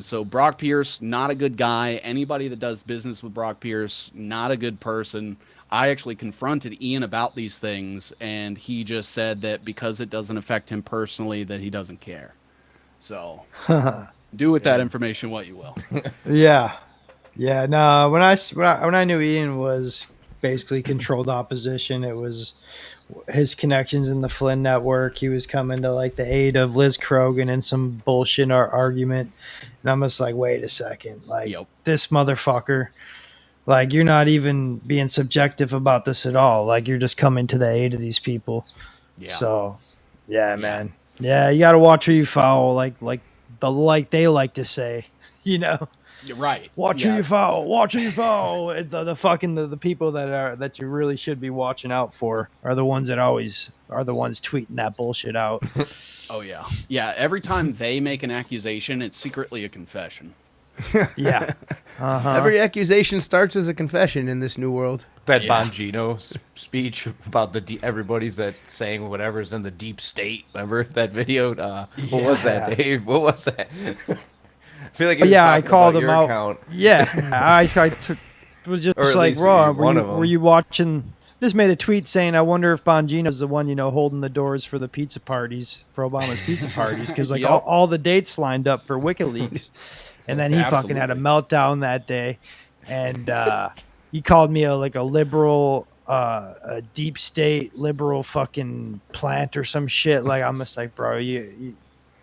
B: So Brock Pierce, not a good guy. Anybody that does business with Brock Pierce, not a good person. I actually confronted Ian about these things, and he just said that because it doesn't affect him personally, that he doesn't care. So do with that information what you will.
C: Yeah. Yeah. No, when I knew Ian was basically controlled opposition, it was his connections in the Flynn network. He was coming to like the aid of Liz Krogan in some bullshit argument. And I'm just like, wait a second. Like,
B: Yep.
C: this motherfucker, like, you're not even being subjective about this at all. Like, you're just coming to the aid of these people.
B: Yeah.
C: So, yeah, man. Yeah, you got to watch who you follow, like they like to say, you know.
B: You're right.
C: Watch who you follow. Watch who you follow. The people that you really should be watching out for are the ones that always are the ones tweeting that bullshit out.
B: Oh yeah, yeah. Every time they make an accusation, it's secretly a confession.
C: Yeah. Uh-huh.
A: Every accusation starts as a confession in this new world.
D: That
B: Yeah.
D: Bongino speech about everybody's that saying whatever's in the deep state. Remember that video? What was that, Dave? What was that? I feel like he was
C: Yeah, I
D: talking
C: called
D: about
C: him
D: your
C: out.
D: account.
C: Yeah, was just
D: Or at
C: like,
D: least
C: Raw,
D: one of them.
C: were you watching? Just made a tweet saying, I wonder if Bongino's the one, holding the doors for the pizza parties, for Obama's pizza parties, because like
B: Yep.
C: all the dates lined up for WikiLeaks, and then he fucking had a meltdown that day, and he called me a liberal, a deep state liberal fucking plant or some shit. Like, I'm just like, bro, you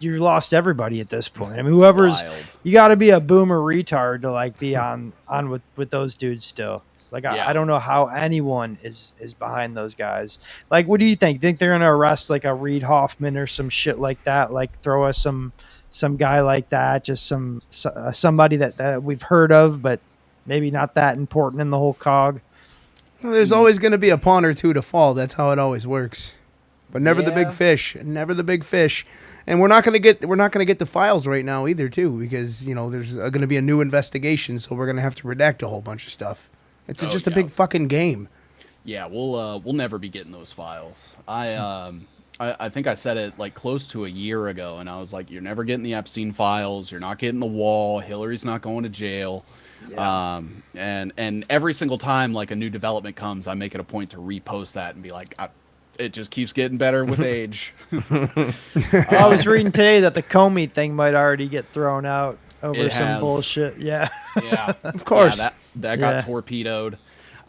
C: lost everybody at this point. I mean, whoever's
B: Wild.
C: you got to be a boomer retard to like be on with those dudes still. Like,
B: Yeah.
C: I don't know how anyone is behind those guys. Like, what do you think? Think they're gonna arrest like a Reed Hoffman or some shit like that? Like, throw us some guy like that, just somebody that we've heard of, but maybe not that important in the whole cog.
A: Well, there's always going to be a pawn or two to fall. That's how it always works. But never the big
C: Yeah.
A: fish. Never the big fish. And we're not going to get the files right now either, too, because there's going to be a new investigation, so we're going to have to redact a whole bunch of stuff. It's
B: Oh,
A: just a
B: yeah.
A: big fucking game.
B: Yeah, we'll never be getting those files. I think I said it like close to a year ago, and I was like, you're never getting the Epstein files. You're not getting the wall. Hillary's not going to jail.
C: Yeah.
B: And every single time like a new development comes, I make it a point to repost that and be like, it just keeps getting better with age.
C: I was reading today that the Comey thing might already get thrown out over
B: It
C: some
B: has.
C: bullshit. Yeah.
B: Yeah,
A: Of course.
B: Yeah, that
C: Yeah.
B: got torpedoed.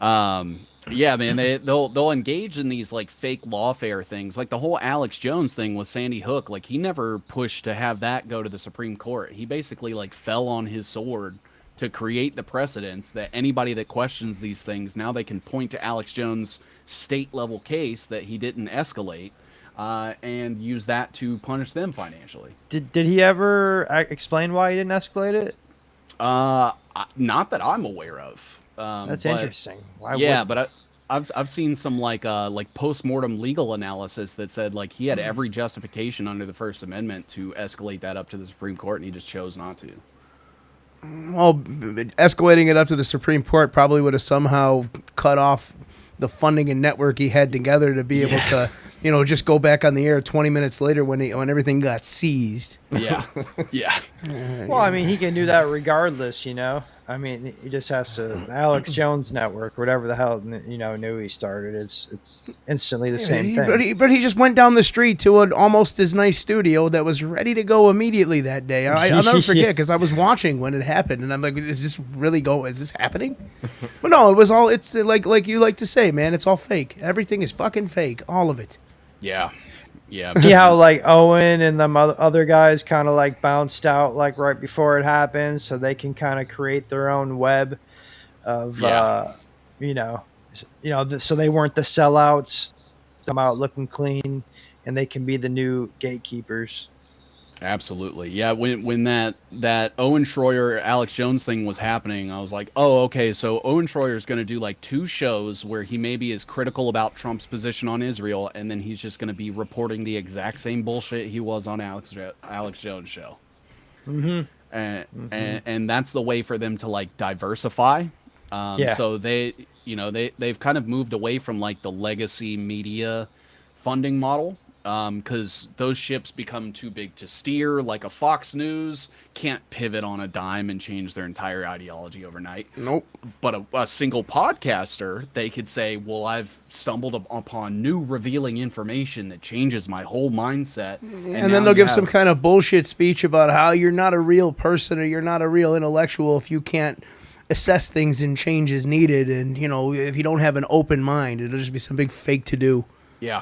B: Yeah, man, they'll engage in these like fake lawfare things, like the whole Alex Jones thing with Sandy Hook. Like, he never pushed to have that go to the Supreme Court. He basically like fell on his sword to create the precedents that anybody that questions these things, now they can point to Alex Jones' state level case that he didn't escalate, and use that to punish them financially.
C: Did he ever explain why he didn't escalate it?
B: Not that I'm aware of.
C: That's
B: but-
C: interesting. Why
B: Yeah,
C: would
B: but I've seen some like post-mortem legal analysis that said like he had every justification under the First Amendment to escalate that up to the Supreme Court, and he just chose not to.
A: Well, escalating it up to the Supreme Court probably would have somehow cut off the funding and network he had together to be able to, just go back on the air 20 minutes later when everything got seized.
B: Yeah, yeah,
C: Well, I mean, he can do that regardless, I mean, he just has to. Alex Jones Network, whatever the hell, knew he started. It's instantly the same thing.
A: But he just went down the street to an almost as nice studio that was ready to go immediately that day. I'll never forget because I was watching when it happened, and I'm like, "Is this really go? Is this happening?" But no, it was all. It's like you like to say, man. It's all fake. Everything is fucking fake. All of it.
B: yeah, yeah.
C: See how like Owen and the other guys kind of like bounced out like right before it happened, so they can kind of create their own web of
B: Yeah.
C: so they weren't the sellouts, come out looking clean, and they can be the new gatekeepers.
B: Absolutely. Yeah, when that Owen Schroyer Alex Jones thing was happening, I was like, "Oh, okay, so Owen Schroyer is going to do like 2 shows where he maybe is critical about Trump's position on Israel, and then he's just going to be reporting the exact same bullshit he was on Alex Jones show."
C: Mm-hmm.
B: And that's the way for them to like diversify.
C: Yeah.
B: So they've kind of moved away from like the legacy media funding model. because those ships become too big to steer. Like a Fox News can't pivot on a dime and change their entire ideology overnight.
A: Nope.
B: But a single podcaster, they could say, well, I've stumbled upon new revealing information that changes my whole mindset.
A: And
B: now
A: then they'll
B: you
A: give
B: have-
A: some kind of bullshit speech about how you're not a real person or you're not a real intellectual if you can't assess things and change is needed. And, you know, if you don't have an open mind, it'll just be some big fake to do.
B: Yeah.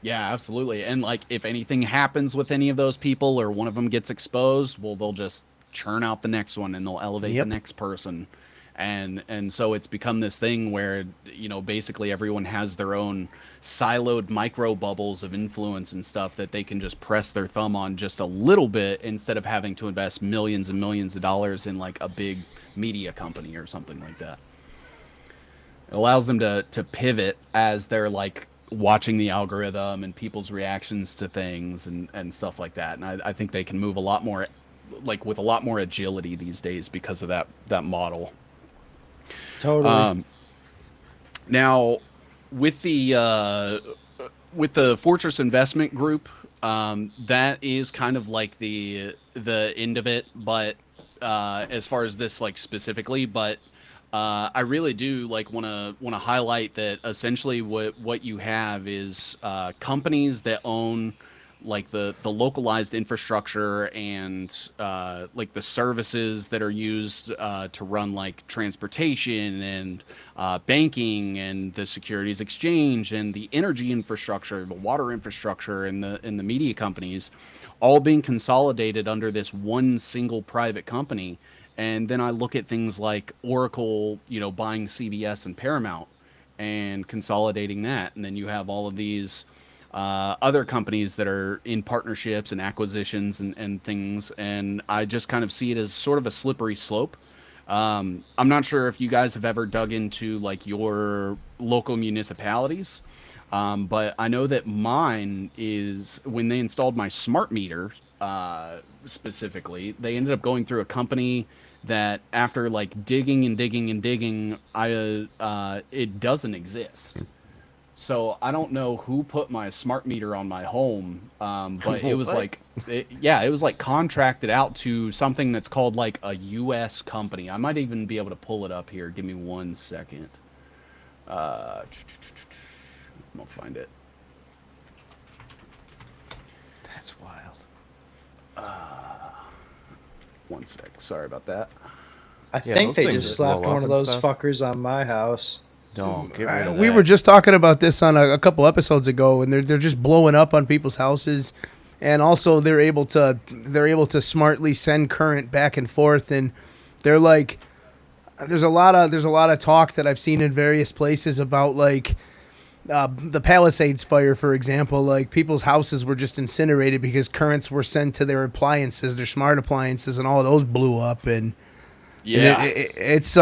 B: Yeah, absolutely. And like if anything happens with any of those people or one of them gets exposed, well, they'll just churn out the next one and they'll elevate
A: Yep.
B: the next person. And so it's become this thing where, you know, basically everyone has their own siloed micro bubbles of influence and stuff that they can just press their thumb on just a little bit instead of having to invest millions and millions of dollars in like a big media company or something like that. It allows them to pivot as they're like watching the algorithm and people's reactions to things and stuff like that. And I think they can move a lot more, like with a lot more agility these days because of that model.
C: Totally.
B: Now, with the Fortress Investment Group, that is kind of like the end of it. But as far as this like specifically, but I really do like want to highlight that essentially what you have is companies that own like the localized infrastructure and like the services that are used to run like transportation and banking and the securities exchange and the energy infrastructure, the water infrastructure, and the media companies, all being consolidated under this one single private company. And then I look at things like Oracle, you know, buying CBS and Paramount and consolidating that, and then you have all of these other companies that are in partnerships and acquisitions and things, and I just kind of see it as sort of a slippery slope. I'm not sure if you guys have ever dug into like your local municipalities, but I know that mine is when they installed my smart meter specifically, they ended up going through a company that after like digging and digging and digging, it doesn't exist. So I don't know who put my smart meter on my home, but it was
D: What?
B: it was like contracted out to something that's called like a U.S. company. I might even be able to pull it up here. Give me 1 second. I'm gonna find it.
D: That's wild.
B: 1 sec. Sorry about that.
C: I
D: Yeah,
C: think
D: those
C: they
D: things
C: just
D: that blow
C: slapped one
D: up
C: of
D: and
C: those
D: stuff.
C: fuckers on my house.
D: Don't get rid of
A: We
D: that.
A: were just talking about this on a couple episodes ago, and they're just blowing up on people's houses, and also they're able to smartly send current back and forth, and they're like, there's a lot of talk that I've seen in various places about like the Palisades fire, for example. Like people's houses were just incinerated because currents were sent to their appliances, their smart appliances, and all of those blew up, and
B: Yeah,
A: it's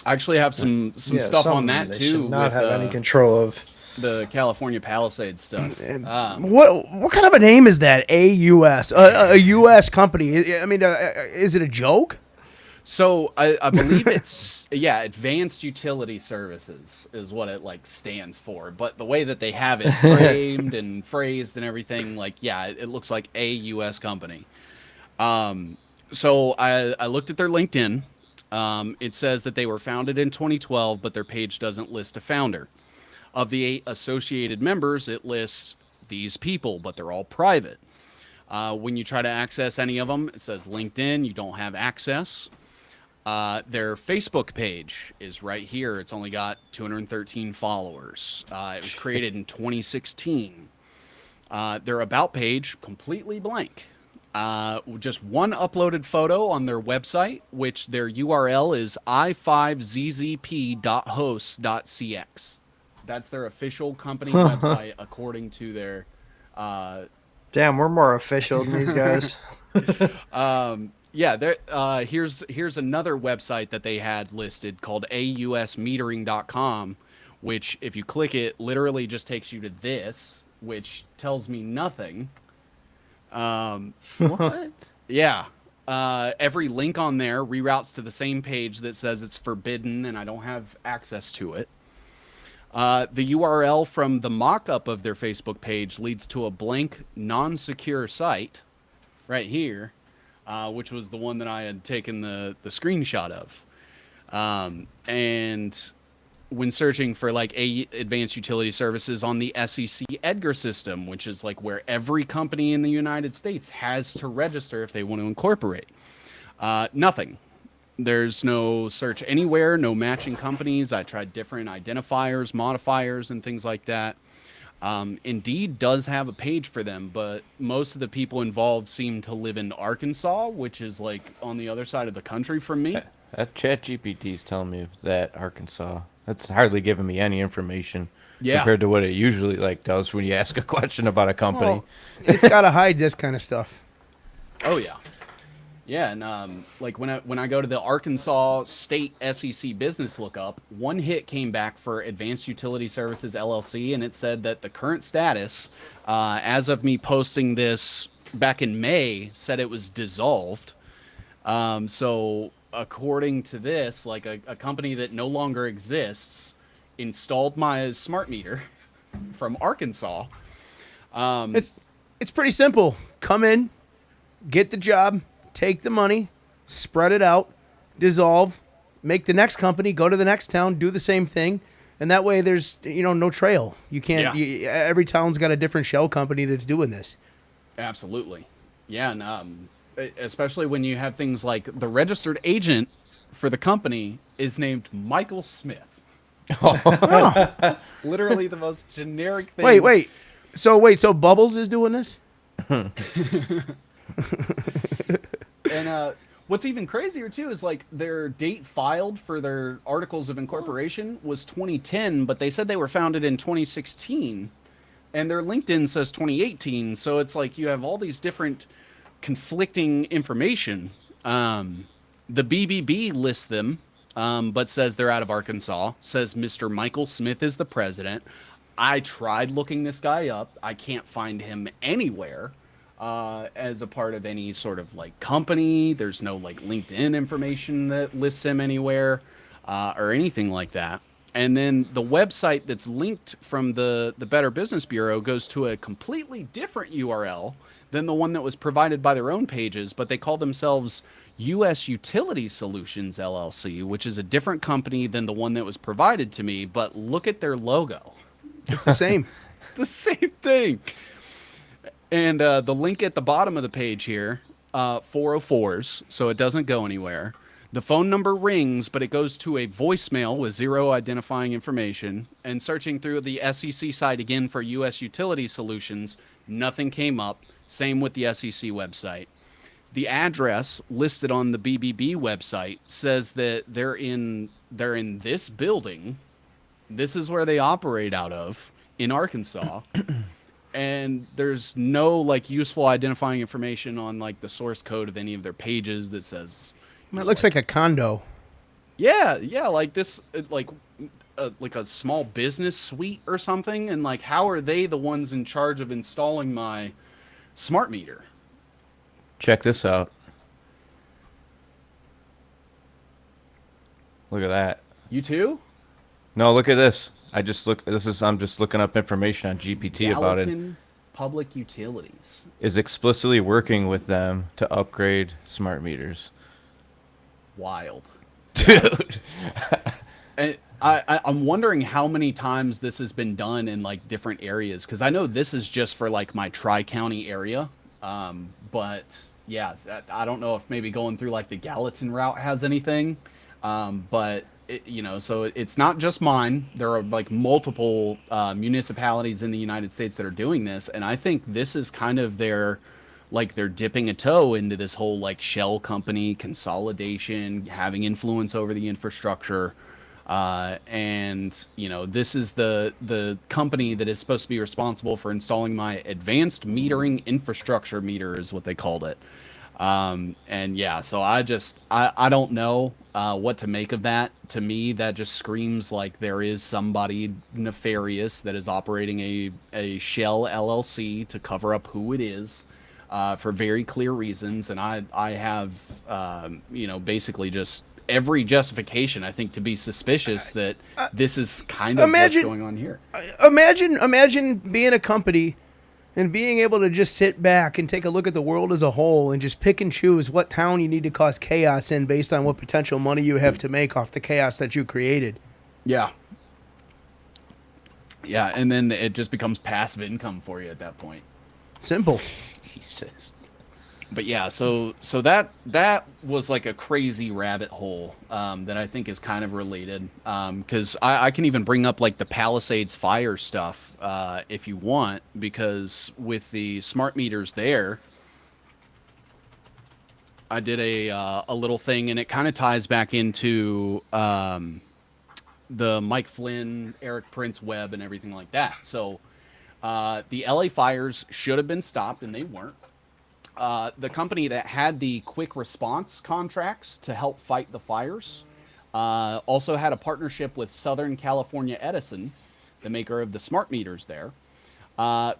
B: I actually have some
C: Yeah,
B: stuff on
C: something
B: that
C: they
B: too.
C: should not
B: with,
C: have any control of.
B: the California Palisades stuff.
A: what kind of a name is that? AUS, a U.S. company. I mean, is it a joke?
B: So I believe it's Advanced Utility Services is what it like stands for. But the way that they have it framed and phrased and everything, like it looks like a U.S. company. So I looked at their LinkedIn. It says that they were founded in 2012, but their page doesn't list a founder. Of the 8 associated members, it lists these people, but they're all private. When you try to access any of them, it says LinkedIn, you don't have access. Their Facebook page is right here. It's only got 213 followers. It was created in 2016. Their About page, completely blank. Just one uploaded photo on their website, which their URL is i5zzp.hosts.cx. That's their official company website, according to their
C: Damn, we're more official than these guys.
B: here's another website that they had listed called ausmetering.com, which if you click it, literally just takes you to this, which tells me nothing.
D: What?
B: Yeah. Every link on there reroutes to the same page that says it's forbidden and I don't have access to it. The URL from the mock-up of their Facebook page leads to a blank, non-secure site right here, which was the one that I had taken the screenshot of. And when searching for like advanced utility services on the SEC Edgar system, which is like where every company in the United States has to register if they want to incorporate, nothing. There's no search anywhere, no matching companies. I tried different identifiers, modifiers, and things like that. Indeed does have a page for them, but most of the people involved seem to live in Arkansas, which is like on the other side of the country from me.
D: That ChatGPT is telling me that Arkansas. That's hardly giving me any information compared to what it usually like does when you ask a question about a company.
A: Well, it's got to hide this kind of stuff.
B: Oh yeah. Yeah, and like when I go to the Arkansas State SEC business lookup, one hit came back for Advanced Utility Services LLC, and it said that the current status, as of me posting this back in May, said it was dissolved. So according to this, like a company that no longer exists installed my smart meter from Arkansas.
A: It's pretty simple. Come in, get the job, take the money, spread it out, dissolve, make the next company go to the next town, do the same thing, and that way there's no trail. You can't. Every town's got a different shell company that's doing this.
B: Absolutely, yeah, and especially when you have things like the registered agent for the company is named Michael Smith.
A: Oh.
B: Literally the most generic thing.
A: Wait. So Bubbles is doing this?
B: And what's even crazier too is like their date filed for their articles of incorporation was 2010, but they said they were founded in 2016, and their LinkedIn says 2018. So it's like you have all these different conflicting information. The BBB lists them, but says they're out of Arkansas. Says Mr. Michael Smith is the president. I tried looking this guy up. I can't find him anywhere. As a part of any sort of like company. There's no like LinkedIn information that lists him anywhere, or anything like that. And then the website that's linked from the Better Business Bureau goes to a completely different URL than the one that was provided by their own pages, but they call themselves US Utility Solutions LLC, which is a different company than the one that was provided to me. But look at their logo.
A: It's the same.
B: The same thing. And the link at the bottom of the page here, 404s, so it doesn't go anywhere. The phone number rings, but it goes to a voicemail with zero identifying information. And searching through the SEC site again for U.S. Utility Solutions, nothing came up. Same with the SEC website. The address listed on the BBB website says that they're in this building. This is where they operate out of in Arkansas. And there's no like useful identifying information on like the source code of any of their pages that says.
A: It looks like a condo.
B: Yeah, like this, like a small business suite or something. And like, how are they the ones in charge of installing my smart meter?
D: Check this out. Look at that.
B: You too?
D: No, look at this. I'm just looking up information on GPT about it.
B: Gallatin Public Utilities
D: Is explicitly working with them to upgrade smart meters.
B: Wild,
D: Dude.
B: and I'm wondering how many times this has been done in like different areas, because I know this is just for like my Tri-County area, but yeah, I don't know if maybe going through like the Gallatin route has anything, but so it's not just mine. There are like multiple municipalities in the United States that are doing this, and I think this is kind of they're dipping a toe into this whole like shell company consolidation, having influence over the infrastructure, and this is the company that is supposed to be responsible for installing my advanced metering infrastructure meter is what they called it. And yeah, so I don't know what to make of that. To me, that just screams like there is somebody nefarious that is operating a shell LLC to cover up who it is, for very clear reasons. And I have, basically just every justification, I think, to be suspicious that this is kind of
A: imagine-
B: what's going on here.
A: Imagine being a company and being able to just sit back and take a look at the world as a whole and just pick and choose what town you need to cause chaos in based on what potential money you have to make off the chaos that you created.
B: Yeah. Yeah, and then it just becomes passive income for you at that point.
A: Simple.
D: Jesus.
B: But yeah, so that was like a crazy rabbit hole that I think is kind of related, because I can even bring up like the Palisades fire stuff if you want, because with the smart meters there, I did a little thing, and it kind of ties back into the Mike Flynn, Eric Prince web, and everything like that. So the LA fires should have been stopped, and they weren't. The company that had the quick response contracts to help fight the fires also had a partnership with Southern California Edison, the maker of the smart meters there.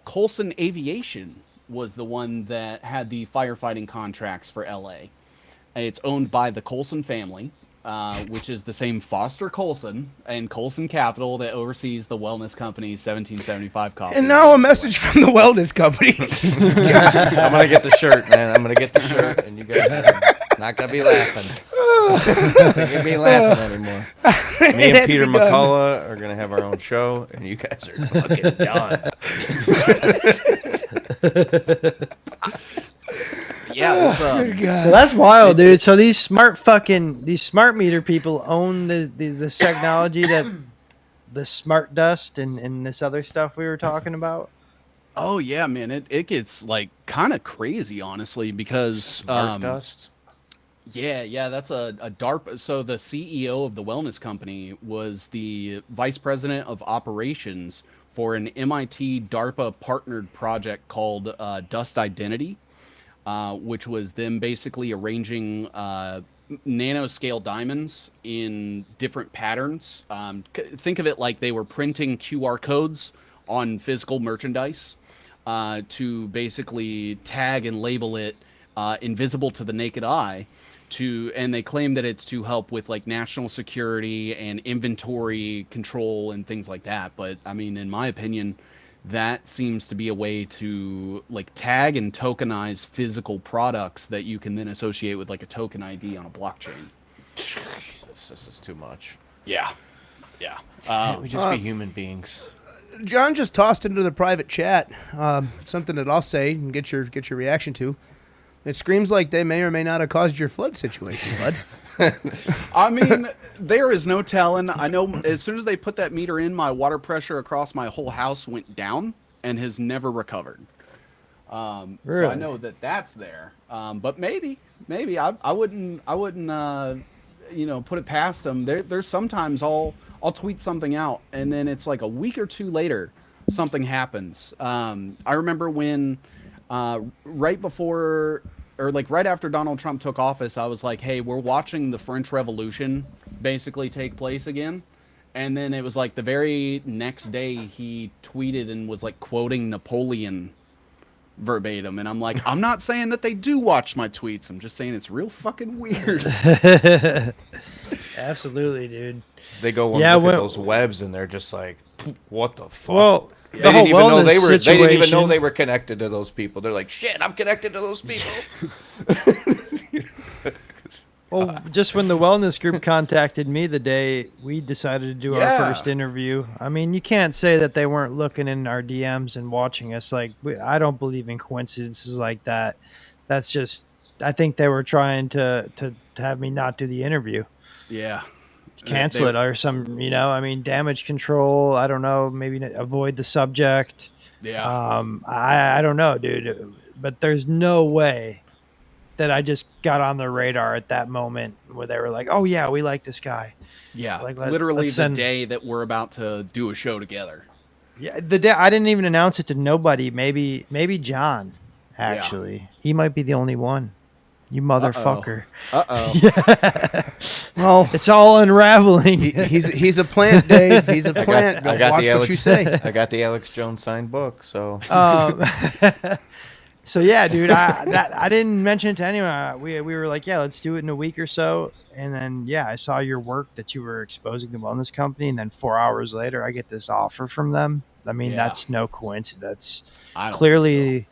B: Colson Aviation was the one that had the firefighting contracts for LA. It's owned by the Colson family, which is the same Foster Colson and Colson Capital that oversees the wellness company's 1775 coffee.
A: And now a message from the wellness company.
D: I'm gonna get the shirt, man. I'm gonna get the shirt, and you guys are not gonna be laughing. Not gonna be laughing anymore. Me
A: It
D: and
A: had to
D: Peter
A: be done.
D: McCullough are gonna have our own show, and you guys are fucking done.
B: Yeah, it's,
A: Good God.
C: So that's wild, dude. So these smart meter people own this technology that the smart dust and this other stuff we were talking about.
B: oh yeah, man, it gets like kind of crazy, honestly, because
D: Smart dust.
B: yeah, that's a DARPA. So the CEO of the wellness company was the vice president of operations for an MIT DARPA partnered project called Dust Identity, which was them basically arranging nanoscale diamonds in different patterns. Think of it like they were printing QR codes on physical merchandise to basically tag and label it invisible to the naked eye. And they claim that it's to help with like national security and inventory control and things like that. But I mean, in my opinion, that seems to be a way to like tag and tokenize physical products that you can then associate with like a token ID on a blockchain.
D: This is too much.
B: Yeah. Yeah.
D: Can't we just be human beings?
A: John just tossed into the private chat something that I'll say and get your reaction to. It screams like they may or may not have caused your flood situation, bud.
B: I mean, there is no telling. I know as soon as they put that meter in, my water pressure across my whole house went down and has never recovered. So I
C: Really?
B: know that that's there. But maybe I wouldn't put it past them. There's sometimes I'll tweet something out and then it's like a week or two later something happens. I remember when right before or like right after Donald Trump took office, I was like, hey, we're watching the French Revolution basically take place again. And then it was like the very next day he tweeted and was like quoting Napoleon verbatim. And I'm like, I'm not saying that they do watch my tweets. I'm just saying it's real fucking weird.
C: Absolutely, dude.
D: They go and
C: Yeah,
D: look at
C: well-
D: those webs, and they're just like, "What the fuck?"
C: Well,
D: They
C: the
D: didn't
C: whole
D: even know
C: wellness
D: they were. They didn't even know
C: situation-
D: they were connected to those people. They're like, "Shit, I'm connected to those people."
C: Well, just when the wellness group contacted me the day we decided to do our
B: Yeah.
C: first interview, I mean, you can't say that they weren't looking in our DMs and watching us. Like, I don't believe in coincidences like that. That's just, I think they were trying to have me not do the interview,
B: Yeah.
C: cancel it or some, I mean, damage control. I don't know, maybe avoid the subject.
B: Yeah.
C: I don't know, dude, but there's no way that I just got on their radar at that moment where they were like, "Oh yeah, we like this guy."
B: Yeah.
C: like,
B: Literally
C: let's
B: the
C: send-
B: day that we're about to do a show together.
C: Yeah, the day I didn't even announce it to nobody. Maybe John. Actually, he might be the only one. You motherfucker!
B: Uh-oh.
A: Well,
C: It's all unraveling.
A: he's a plant, Dave. He's a plant.
D: I got
A: Watch
D: the
A: what
D: Alex.
A: you say.
D: I got the Alex Jones signed book. So
C: um, So yeah, dude, I didn't mention it to anyone. We were like, yeah, let's do it in a week or so. And then yeah, I saw your work that you were exposing the wellness company, and then 4 hours later, I get this offer from them. I mean,
B: Yeah.
C: that's no coincidence.
B: I don't think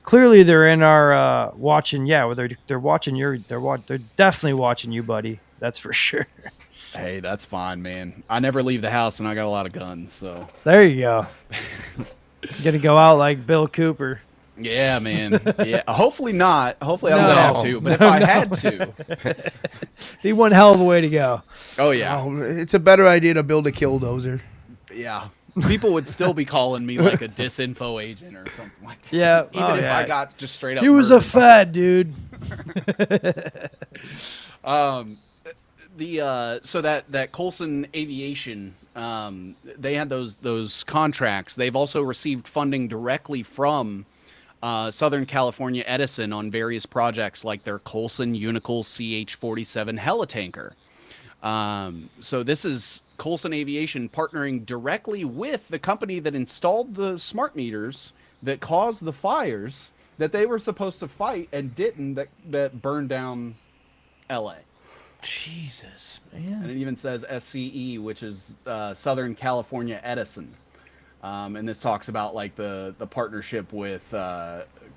C: Clearly, they're in our watching. Yeah, well, they're watching your. They're definitely watching you, buddy. That's for sure.
B: so. Hey, that's fine, man. I never leave the house, and I got a lot of guns, so
C: There you go. Gonna go out like Bill Cooper.
B: yeah, man. Yeah, hopefully not. Hopefully I
C: No.
B: don't have to. But if I had to,
C: Be one hell of a way to go.
B: oh yeah,
A: It's a better idea to build a killdozer.
B: yeah. People would still be calling me like a disinfo agent or something like that.
C: Yeah.
B: Even if I got just straight up.
C: He was a
B: murdered.
C: fed dude.
B: So that Colson Aviation, they had those contracts. They've also received funding directly from Southern California Edison on various projects like their Colson Unicol CH-47 helitanker. So this is Colson Aviation partnering directly with the company that installed the smart meters that caused the fires that they were supposed to fight and didn't, that burned down LA.
D: Jesus,
B: And
D: man.
B: it even says SCE, which is Southern California Edison. And this talks about like the partnership with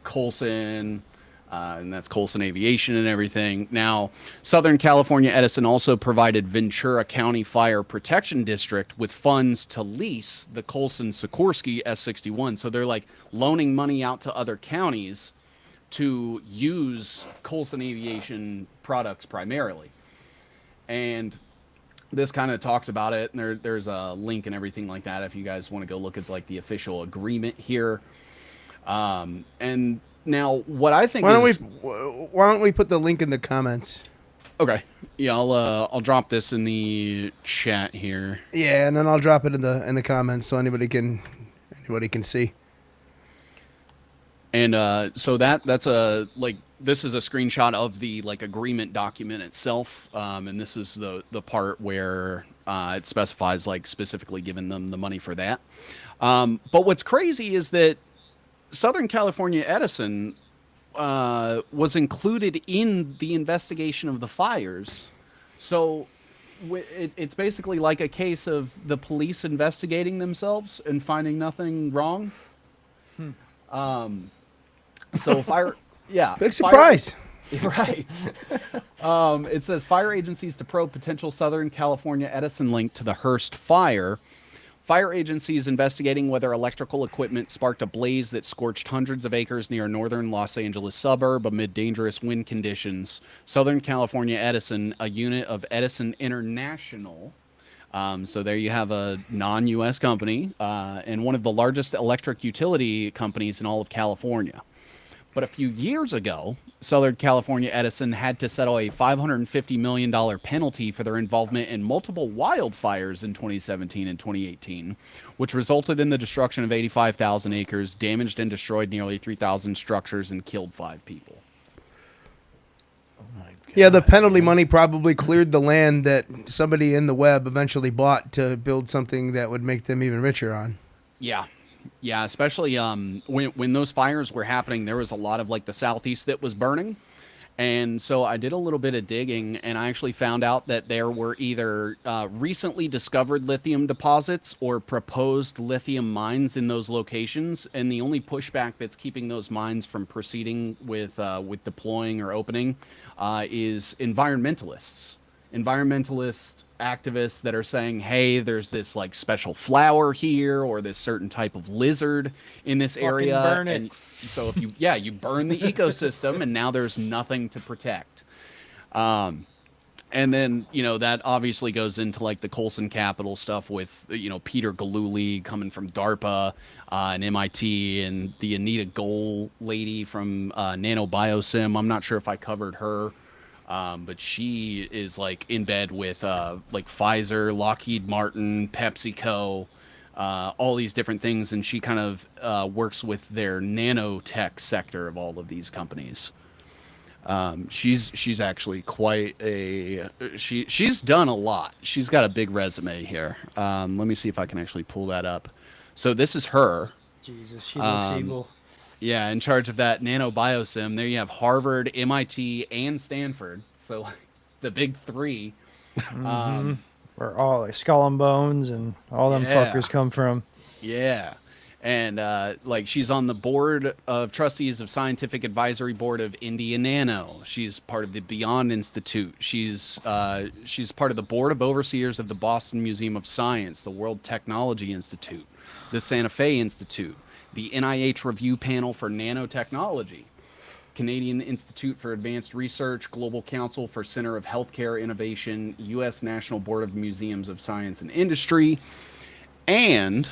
B: Colson, and that's Colson Aviation and everything. Now, Southern California Edison also provided Ventura County Fire Protection District with funds to lease the Colson Sikorsky S-61. So they're like loaning money out to other counties to use Colson Aviation products primarily. And this kind of talks about it, and there's a link and everything like that if you guys want to go look at like the official agreement here. And now what I think
A: Why don't we put the link in the comments?
B: okay, yeah, I'll drop this in the chat here.
A: Yeah, and then I'll drop it in the comments so anybody can see.
B: And so that's this is a screenshot of the like agreement document itself, and this is the part where it specifies like specifically giving them the money for that. But what's crazy is that Southern California Edison was included in the investigation of the fires, so it's basically like a case of the police investigating themselves and finding nothing wrong. So fire, yeah,
A: Big surprise.
B: Right. It says fire agencies to probe potential Southern California Edison link to the Hearst fire. Fire agencies investigating whether electrical equipment sparked a blaze that scorched hundreds of acres near a northern Los Angeles suburb amid dangerous wind conditions. Southern California Edison, a unit of Edison International. So there you have a non-U.S. company and one of the largest electric utility companies in all of California. But a few years ago, Southern California Edison had to settle a $550 million penalty for their involvement in multiple wildfires in 2017 and 2018, which resulted in the destruction of 85,000 acres, damaged and destroyed nearly 3,000 structures, and killed 5 people.
D: Oh my God.
A: Yeah, the penalty money probably cleared the land that somebody in the web eventually bought to build something that would make them even richer on.
B: Yeah. Yeah, especially when those fires were happening, there was a lot of like the southeast that was burning. And so I did a little bit of digging, and I actually found out that there were either recently discovered lithium deposits or proposed lithium mines in those locations. And the only pushback that's keeping those mines from proceeding with deploying or opening is environmentalists. Environmentalist activists that are saying, hey, there's this like special flower here or this certain type of lizard in this area.
C: burn it.
B: And so if you burn the ecosystem and now there's nothing to protect. And then, that obviously goes into like the Colson Capital stuff with, Peter Gallulli coming from DARPA and MIT, and the Anita Goel lady from NanoBioSim. I'm not sure if I covered her. But she is like in bed with like Pfizer, Lockheed Martin, PepsiCo, all these different things, and she kind of works with their nanotech sector of all of these companies. She's actually quite she's done a lot. She's got a big resume here. Let me see if I can actually pull that up. So this is her.
C: Jesus, she looks evil.
B: Yeah, in charge of that nanobiosim. There you have Harvard, MIT, and Stanford. So the big three. Um,
C: Where all like Skull and Bones and all them
B: Yeah.
C: fuckers come from.
B: yeah. And like she's on the board of trustees of Scientific Advisory Board of India Nano. She's part of the Beyond Institute. She's part of the board of overseers of the Boston Museum of Science, the World Technology Institute, the Santa Fe Institute, the NIH Review Panel for Nanotechnology, Canadian Institute for Advanced Research, Global Council for Center of Healthcare Innovation, U.S. National Board of Museums of Science and Industry, and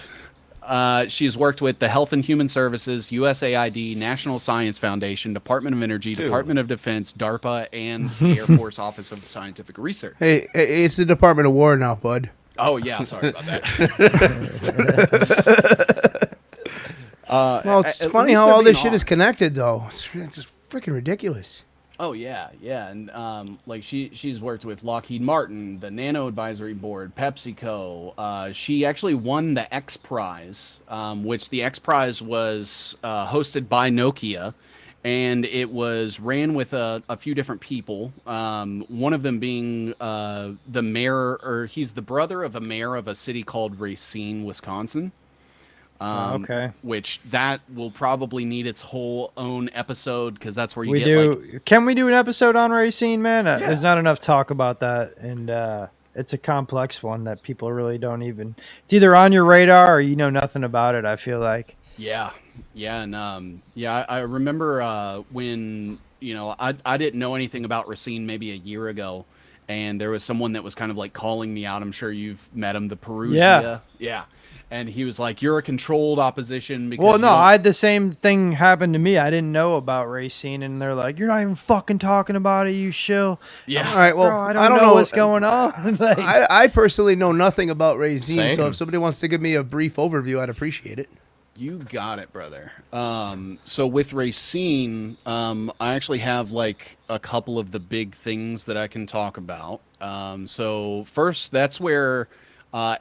B: she's worked with the Health and Human Services, USAID, National Science Foundation, Department of Energy,
D: Dude.
B: Department of Defense, DARPA, and the Air Force Office of Scientific Research.
A: Hey, it's the Department of War now, bud.
B: Oh, yeah, sorry about that.
A: Well, it's
B: At
A: funny
B: least
A: how
B: they're
A: all this
B: being
A: shit is
B: honest.
A: connected, though. It's just freaking ridiculous.
B: Oh yeah, yeah, and like she's worked with Lockheed Martin, the Nano Advisory Board, PepsiCo. She actually won the X Prize, which the X Prize was hosted by Nokia, and it was ran with a few different people. One of them being the mayor, or he's the brother of a mayor of a city called Racine, Wisconsin.
C: Okay.
B: Which that will probably need its whole own episode because that's where you
C: We
B: get
C: do.
B: like
C: Can we do an episode on Racine, man?
B: Yeah.
C: There's not enough talk about that, and it's a complex one that people really don't even. It's either on your radar or you know nothing about it. I feel like.
B: Yeah, yeah, and I remember when I didn't know anything about Racine maybe a year ago, and there was someone that was kind of like calling me out. I'm sure you've met him, the Perugia. Yeah, and he was like, "You're a controlled opposition." Because
C: Well,
B: you
C: no,
B: don't-"
C: I had the same thing happen to me. I didn't know about Racine, and they're like, "You're not even fucking talking about it, you shill."
B: Yeah,
A: All right, well,
C: Bro, I don't know what's going on. Like,
A: I personally know nothing about Racine, so
D: Same.
A: if somebody wants to give me a brief overview, I'd appreciate it.
B: you got it, brother. So with Racine, I actually have like a couple of the big things that I can talk about. So first, that's where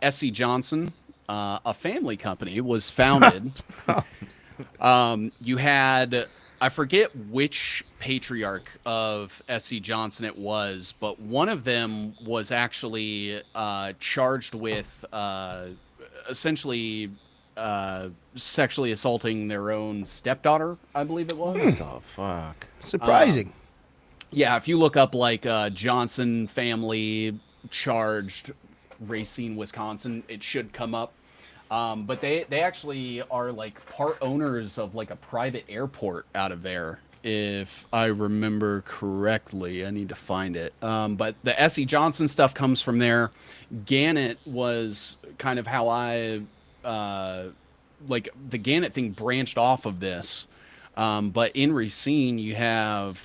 B: SC Johnson, a family company, was founded. You had, I forget which patriarch of SC Johnson it was, but one of them was actually charged with essentially sexually assaulting their own stepdaughter, I believe it was.
D: What the fuck?
A: Surprising.
B: Yeah, if you look up like Johnson family charged Racine, Wisconsin, it should come up. But they actually are like part owners of like a private airport out of there, if I remember correctly. I need to find it. But the SE Johnson stuff comes from there. Gannett was kind of how I like the Gannett thing branched off of this. But in Racine, you have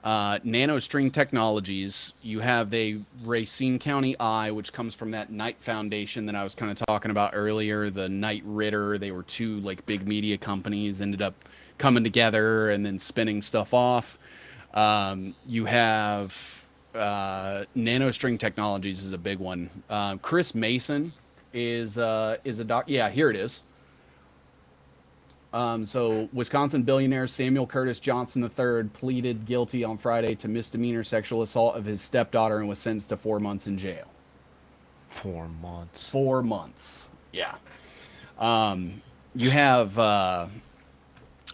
B: NanoString Technologies. You have the Racine County Eye, which comes from that Knight Foundation that I was kind of talking about earlier. The Knight Ritter. They were two like big media companies, ended up coming together and then spinning stuff off. You have NanoString Technologies is a big one. Chris Mason is a doc. Yeah, here it is. So Wisconsin billionaire Samuel Curtis Johnson III pleaded guilty on Friday to misdemeanor sexual assault of his stepdaughter and was sentenced to 4 months in jail.
D: 4 months.
B: 4 months. Yeah. You have, I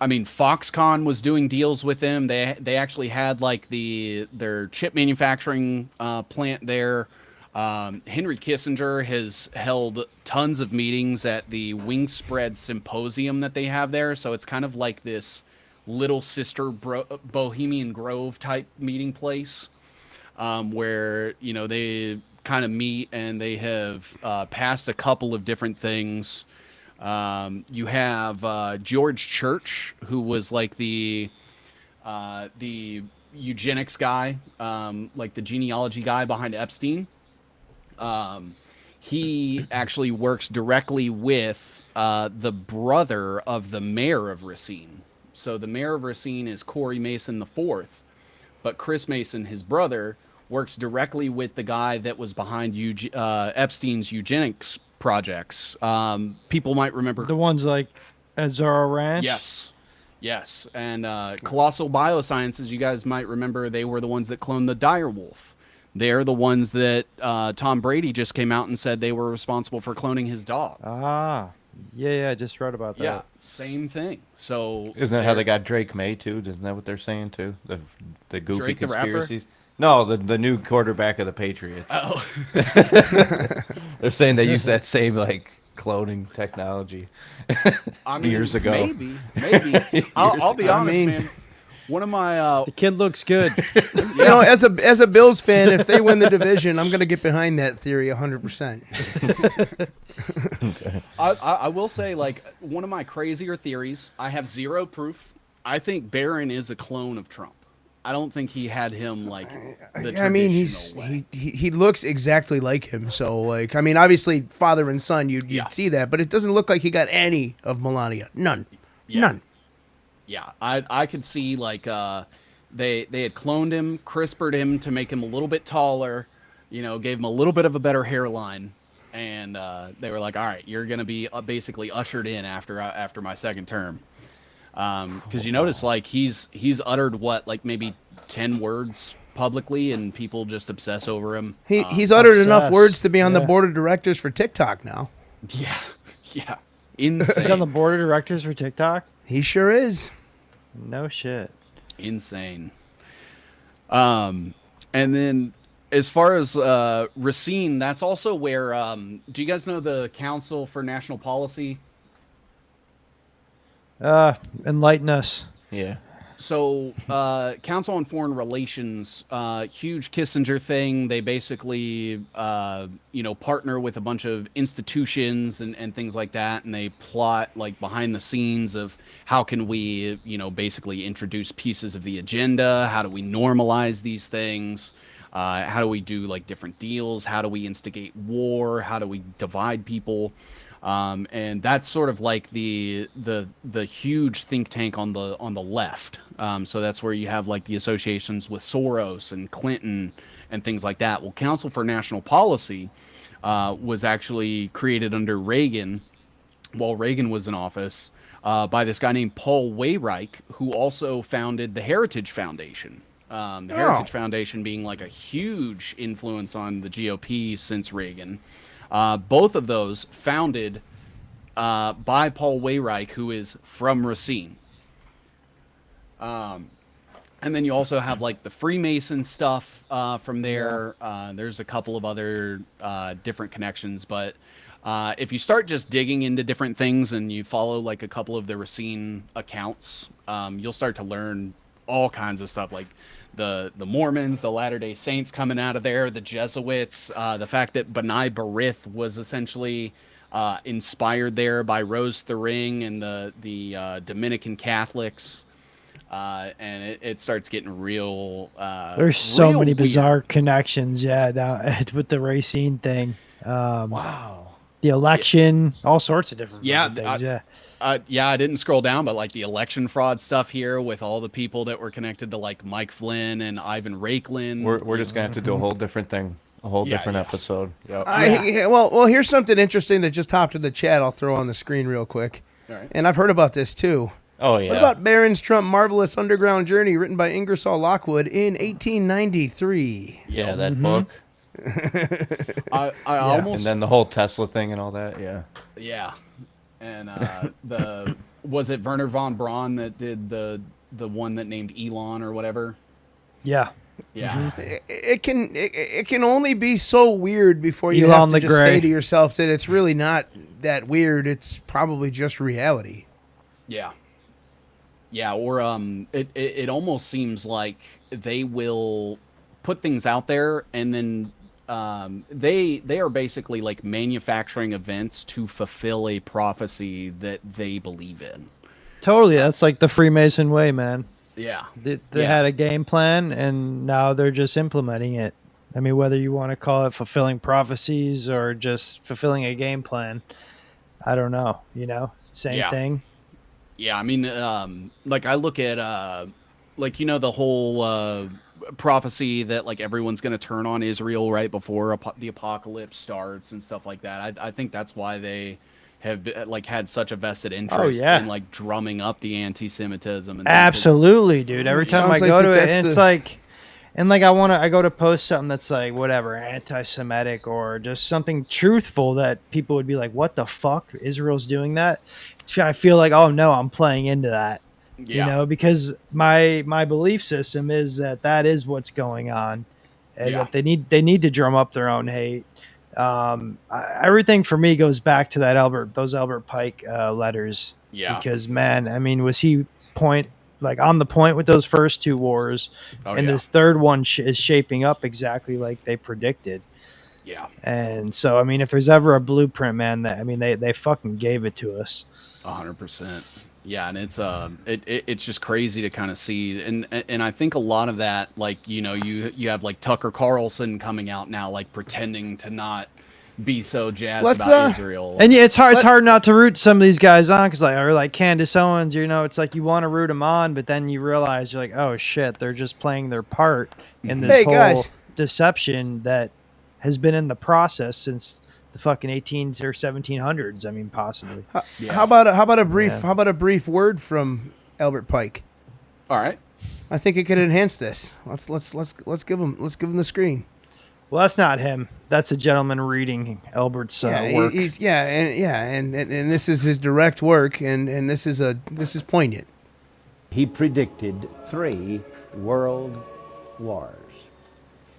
B: mean, Foxconn was doing deals with them. They actually had like their chip manufacturing plant there. Henry Kissinger has held tons of meetings at the Wing Spread Symposium that they have there. So it's kind of like this little sister Bohemian Grove type meeting place where, you know, they kind of meet and they have passed a couple of different things. You have George Church, who was like the eugenics guy, like the genealogy guy behind Epstein. He actually works directly with the brother of the mayor of Racine. So the mayor of Racine is Corey Mason IV, but Chris Mason, his brother, works directly with the guy that was behind Epstein's eugenics projects. People might remember
C: the ones like Azara Ranch.
B: Yes. Yes, and Colossal Biosciences, you guys might remember, they were the ones that cloned the dire wolf. They're the ones that Tom Brady just came out and said they were responsible for cloning his dog.
C: Ah, yeah, I just read about that.
B: Yeah, same thing. So
D: Isn't that how they got Drake May too? Isn't that what they're saying too? The goofy
B: Drake the rapper?
D: conspiracies. No, the new quarterback of the Patriots.
B: Oh.
D: They're saying they use that same like cloning technology
B: I mean,
D: years ago.
B: Maybe. I'll be honest, man. One of my
C: The kid looks good.
A: You know, as a Bills fan, if they win the division, I'm going to get behind that theory 100%.
B: I will say, like, one of my crazier theories, I have zero proof. I think Barron is a clone of Trump. I don't think he had him like the
A: I mean,
B: traditional way.
A: he looks exactly like him. So, like, I mean, obviously, father and son, you'd
B: Yeah.
A: see that, but it doesn't look like he got any of Melania. None.
B: Yeah.
A: None.
B: Yeah, I could see like they had cloned him, CRISPR'd him to make him a little bit taller, you know, gave him a little bit of a better hairline, and they were like, all right, you're gonna be basically ushered in after my second term, because you notice like he's uttered what, like maybe 10 words publicly, and people just obsess over him.
A: He's uttered enough
C: obsessed.
A: words to be on the
C: Yeah.
A: board of directors for TikTok now.
B: Yeah, yeah,
C: He's on the
B: insane,
C: board of directors for TikTok.
A: He sure is.
C: No shit.
B: insane. And then as far as Racine, that's also where do you guys know the Council for National Policy?
C: Enlighten us.
D: Yeah.
B: So Council on Foreign Relations, huge Kissinger thing. They basically partner with a bunch of institutions and things like that, and they plot like behind the scenes of how can we basically introduce pieces of the agenda, how do we normalize these things, how do we do like different deals, how do we instigate war, how do we divide people. And that's sort of like the huge think tank on the left. So that's where you have like the associations with Soros and Clinton and things like that. Well, Council for National Policy was actually created under Reagan, while Reagan was in office, by this guy named Paul Weyrich, who also founded the Heritage Foundation. The Heritage Foundation being like a huge influence on the GOP since Reagan. Both of those founded by Paul Weyrich, who is from Racine. And then you also have like the Freemason stuff from there. There's a couple of other different connections, but if you start just digging into different things and you follow like a couple of the Racine accounts, you'll start to learn all kinds of stuff, like the Mormons, the Latter-day Saints coming out of there, the Jesuits, the fact that B'nai B'rith was essentially inspired there by Rose Thering and the Dominican Catholics. And it starts getting real.
C: There's so
B: real
C: many
B: weird.
C: bizarre connections. Yeah, now, with the Racine thing.
B: Wow.
C: The election, all sorts of different
B: Yeah,
C: fucking things. Yeah.
B: Yeah, I didn't scroll down, but like the election fraud stuff here with all the people that were connected to like Mike Flynn and Ivan Raiklin.
D: We're just gonna have to do a whole different thing, a whole
B: Yeah,
D: different
B: yeah.
D: episode. Yep.
A: Well, here's something interesting that just hopped in the chat. I'll throw on the screen real quick.
B: All right.
A: And I've heard about this too.
D: Oh yeah.
A: What about Barron's Trump Marvelous Underground Journey, written by Ingersoll Lockwood in 1893?
D: Yeah, that book,
B: I
D: and
B: almost
D: then the whole Tesla thing and all that. Yeah.
B: yeah, and was it Werner von Braun that did the one that named Elon or whatever?
C: Yeah.
B: Yeah.
A: It can only be so weird before you
C: Elon
A: have to
C: the
A: just say
C: Gray.
A: to yourself that it's really not that weird. It's probably just reality.
B: Yeah. Yeah, or it almost seems like they will put things out there and then they are basically like manufacturing events to fulfill a prophecy that they believe in.
C: Totally. That's like the Freemason way, man.
B: Yeah.
C: They
B: Yeah.
C: had a game plan and now they're just implementing it. I mean, whether you want to call it fulfilling prophecies or just fulfilling a game plan, I don't know. Same
B: Yeah.
C: thing.
B: Yeah, I mean, like I look at, like, the whole prophecy that like everyone's going to turn on Israel right before the apocalypse starts and stuff like that. I think that's why they like had such a vested interest
C: yeah.
B: in like drumming up the anti-Semitism. And
C: Absolutely, dude. Every time I
A: Sounds like
C: go to it,
A: that's
C: and it's
A: the-
C: like, and like I go to post something that's like whatever anti-Semitic or just something truthful that people would be like, "What the fuck? Israel's doing that?" I feel like, oh no, I'm playing into that, you know, because my belief system is that is what's going on, and that they need to drum up their own hate. Everything for me goes back to those Albert Pike letters.
B: Yeah.
C: Because man, I mean, was he on the point with those first two wars, and this third one is shaping up exactly like they predicted.
B: Yeah.
C: And so, I mean, if there's ever a blueprint, man, they fucking gave it to us.
B: 100%. Yeah, and it's just crazy to kind of see, and I think a lot of that, like, you know, you have like Tucker Carlson coming out now, like pretending to not be so jazzed about Israel.
C: And yeah, it's hard not to root some of these guys on, because like Candace Owens, you know, it's like you want to root them on, but then you realize you're like, oh shit, they're just playing their part in this whole deception that has been in the process since the fucking 18s or 1700s. I mean, possibly.
A: How about a brief word from Albert Pike?
B: All right.
A: I think it could enhance this. Let's give him the screen.
C: Well, that's not him. That's a gentleman reading Albert's work.
A: And this is his direct work, and this is poignant.
E: He predicted 3 world wars.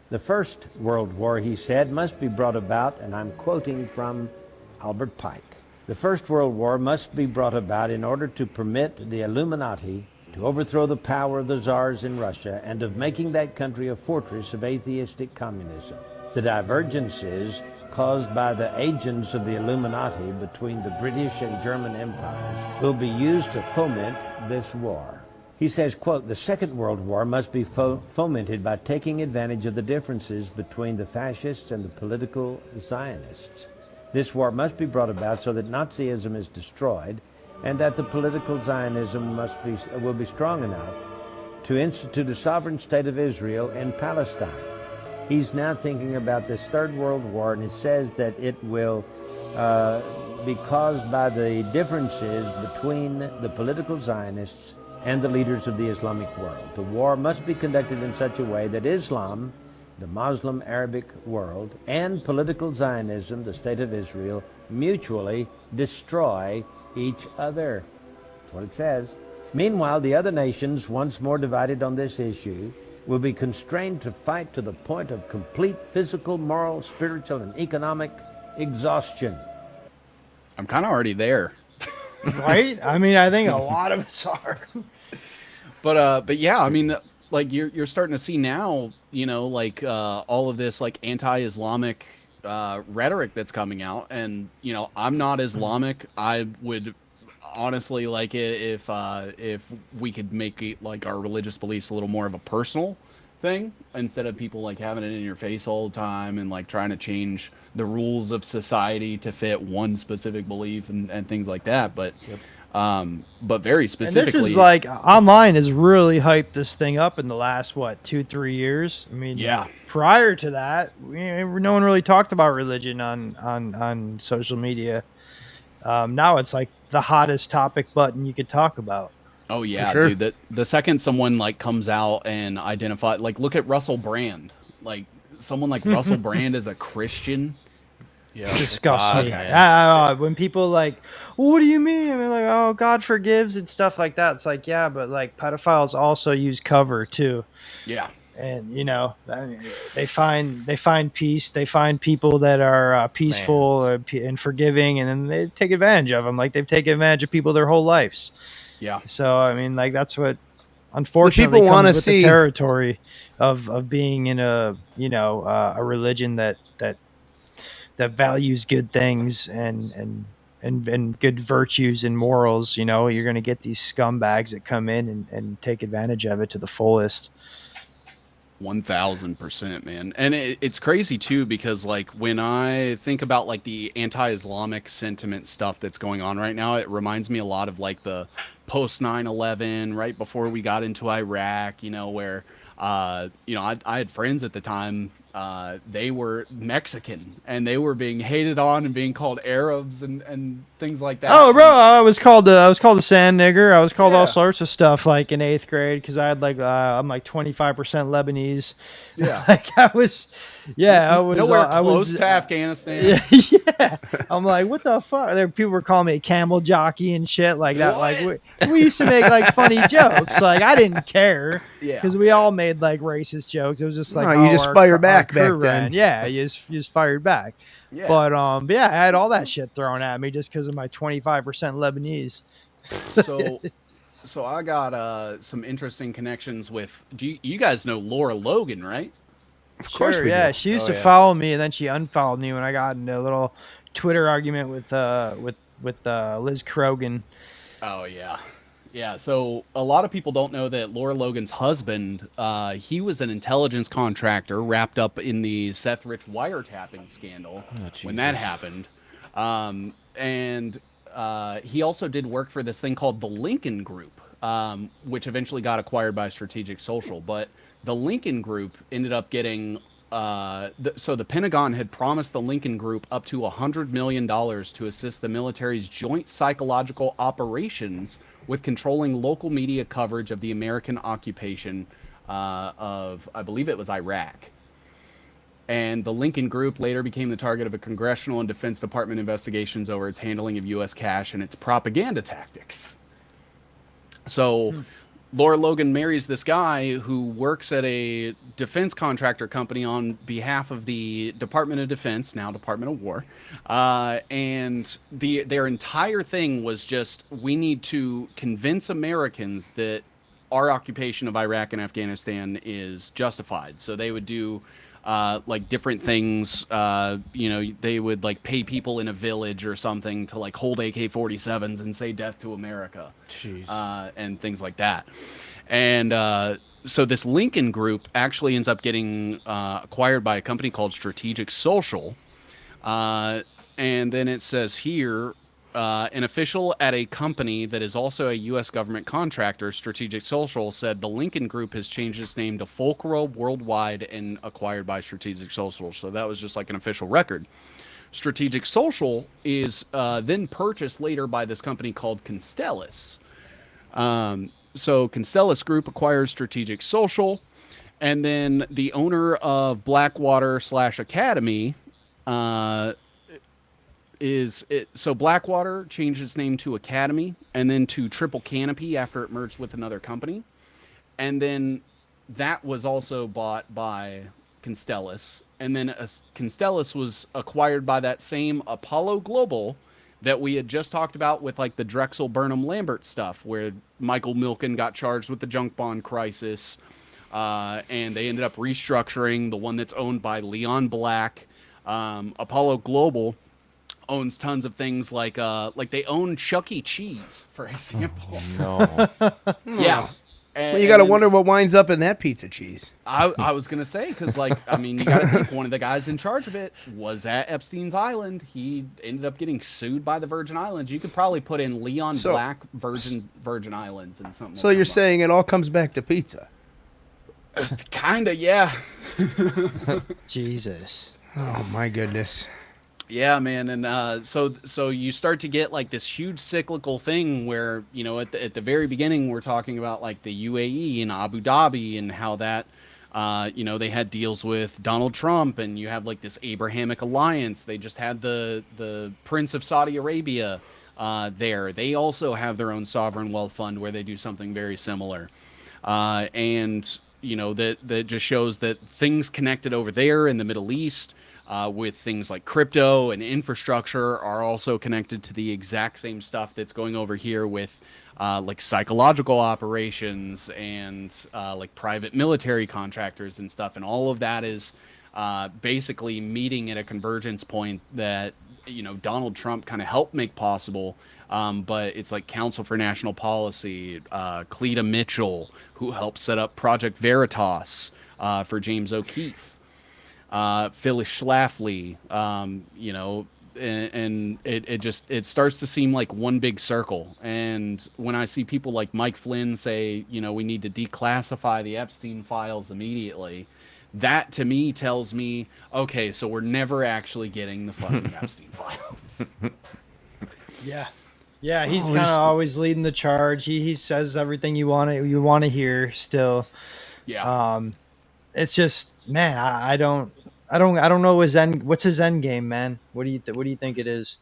E: The First World War, he said, must be brought about, and I'm quoting from Albert Pike. The First World War must be brought about in order to permit the Illuminati to overthrow the power of the czars in Russia and of making that country a fortress of atheistic communism. The divergences caused by the agents of the Illuminati between the British and German empires will be used to foment this war. He says, quote, the Second World War must be fomented by taking advantage of the differences between the fascists and the political Zionists. This war must be brought about so that Nazism is destroyed and that the political Zionism will be strong enough to institute a sovereign state of Israel in Palestine. He's now thinking about this Third World War, and it says that it will be caused by the differences between the political Zionists and the leaders of the Islamic world. The war must be conducted in such a way that Islam, the Muslim Arabic world, and political Zionism, the State of Israel, mutually destroy each other. That's what it says. Meanwhile, the other nations, once more divided on this issue, will be constrained to fight to the point of complete physical, moral, spiritual, and economic exhaustion.
B: I'm kind of already there.
C: Right? I mean, I think a lot of us are.
B: But yeah, I mean, like you're starting to see now, you know, like all of this like anti-Islamic rhetoric that's coming out, and you know, I'm not Islamic. I would honestly like it if we could make it, like, our religious beliefs a little more of a personal thing instead of people like having it in your face all the time and like trying to change the rules of society to fit one specific belief and things like that. But very specifically,
C: And this is like online has really hyped this thing up in the last 2-3 years. I mean,
B: yeah.
C: Prior to that, no one really talked about religion on social media. Now it's like the hottest topic button you could talk about.
B: Oh yeah,
A: sure.
B: dude. The second someone like comes out and identify, like, look at Russell Brand. Like, someone like Russell Brand is a Christian.
D: Yeah,
C: Disgusts me.
B: okay.
C: When people like, what do you mean? I mean, like, oh, God forgives and stuff like that. It's like, yeah, but like pedophiles also use cover too.
B: Yeah.
C: And you know, I mean, they find peace. They find people that are peaceful and forgiving, and then they take advantage of them, like they've taken advantage of people their whole lives.
B: Yeah.
C: So I mean, like, that's what unfortunately
A: people
C: comes
A: wanna
C: with
A: see-
C: the territory of being in a a religion that values good things and good virtues and morals. You know, you're going to get these scumbags that come in and take advantage of it to the fullest.
B: 1000%, man. And it's crazy too, because like when I think about like the anti-Islamic sentiment stuff that's going on right now, it reminds me a lot of like the post 9/11, right before we got into Iraq, you know, where I had friends at the time they were Mexican and they were being hated on and being called Arabs and things like that.
C: Oh, bro, I was called a sand nigger. I was called all
B: Yeah.
C: sorts of stuff like in 8th grade because I had I'm like 25% Lebanese.
B: Yeah.
C: Like I was
B: Nowhere
C: I
B: close
C: was
B: to Afghanistan.
C: yeah. I'm like, what the fuck? There, people were calling me a camel jockey and shit like that. Like we used to make like funny jokes. Like I didn't care
B: Yeah.
C: because we all made like racist jokes. It was just like
A: No, you just
C: our
A: fire
C: our
A: back
C: crew
A: then.
C: ran. Yeah, you just fired back.
B: Yeah.
C: But yeah, I had all that shit thrown at me just because of my 25% Lebanese.
B: So I got some interesting connections with. You guys know Laura Logan, right?
A: Of course
C: Sure,
A: we
C: yeah.
A: do.
C: She used
D: Oh,
C: to
D: yeah.
C: follow me, and then she unfollowed me when I got into a little Twitter argument with Liz Krogan.
B: Oh yeah, yeah. So a lot of people don't know that Laura Logan's husband, he was an intelligence contractor wrapped up in the Seth Rich wiretapping scandal when that
D: Jesus.
B: happened, and he also did work for this thing called the Lincoln Group, which eventually got acquired by Strategic Social. But the Lincoln Group ended up getting. So the Pentagon had promised the Lincoln Group up to $100 million to assist the military's joint psychological operations with controlling local media coverage of the American occupation of, I believe it was Iraq. And the Lincoln Group later became the target of a congressional and Defense Department investigations over its handling of U.S. cash and its propaganda tactics. So Laura Logan marries this guy who works at a defense contractor company on behalf of the Department of Defense, now Department of War. And their entire thing was just, we need to convince Americans that our occupation of Iraq and Afghanistan is justified. So they would do like different things, they would like pay people in a village or something to like hold AK-47s and say death to America.
D: Jeez.
B: And things like that. And so this Lincoln Group actually ends up getting acquired by a company called Strategic Social. And then it says here, an official at a company that is also a U.S. government contractor, Strategic Social, said the Lincoln Group has changed its name to Fulcro Worldwide and acquired by Strategic Social. So that was just like an official record. Strategic Social is then purchased later by this company called Constellus. So Constellus Group acquires Strategic Social, and then the owner of Blackwater/Academy so Blackwater changed its name to Academy and then to Triple Canopy after it merged with another company. And then that was also bought by Constellus. And then Constellus was acquired by that same Apollo Global that we had just talked about with like the Drexel Burnham Lambert stuff, where Michael Milken got charged with the junk bond crisis. And they ended up restructuring the one that's owned by Leon Black. Apollo Global owns tons of things like they own Chuck E. Cheese, for example.
D: No.
B: Yeah.
A: Well, you got to wonder what winds up in that pizza cheese.
B: I was going to say, because, like, I mean, you got to think one of the guys in charge of it was at Epstein's Island. He ended up getting sued by the Virgin Islands. You could probably put in Leon Black Virgin Islands and something.
A: So you're saying it all comes back to pizza?
B: Kind of, yeah.
C: Jesus.
A: Oh, my goodness.
B: Yeah, man, and so you start to get like this huge cyclical thing where, you know, at the very beginning we're talking about like the UAE and Abu Dhabi and how that, they had deals with Donald Trump, and you have like this Abrahamic alliance. They just had the Prince of Saudi Arabia there. They also have their own sovereign wealth fund where they do something very similar, and that just shows that things connected over there in the Middle East. With things like crypto and infrastructure are also connected to the exact same stuff that's going over here with like psychological operations and like private military contractors and stuff. And all of that is basically meeting at a convergence point that, Donald Trump kind of helped make possible. But it's like Council for National Policy, Cleta Mitchell, who helped set up Project Veritas for James O'Keefe. Phyllis Schlafly, and it starts to seem like one big circle. And when I see people like Mike Flynn say, we need to declassify the Epstein files immediately, that to me tells me, okay, so we're never actually getting the fucking Epstein files.
C: Yeah, he's kind of always leading the charge. He says everything you want to hear still.
B: Yeah.
C: It's just, man, I don't know what's his end game, man. What do you think it is?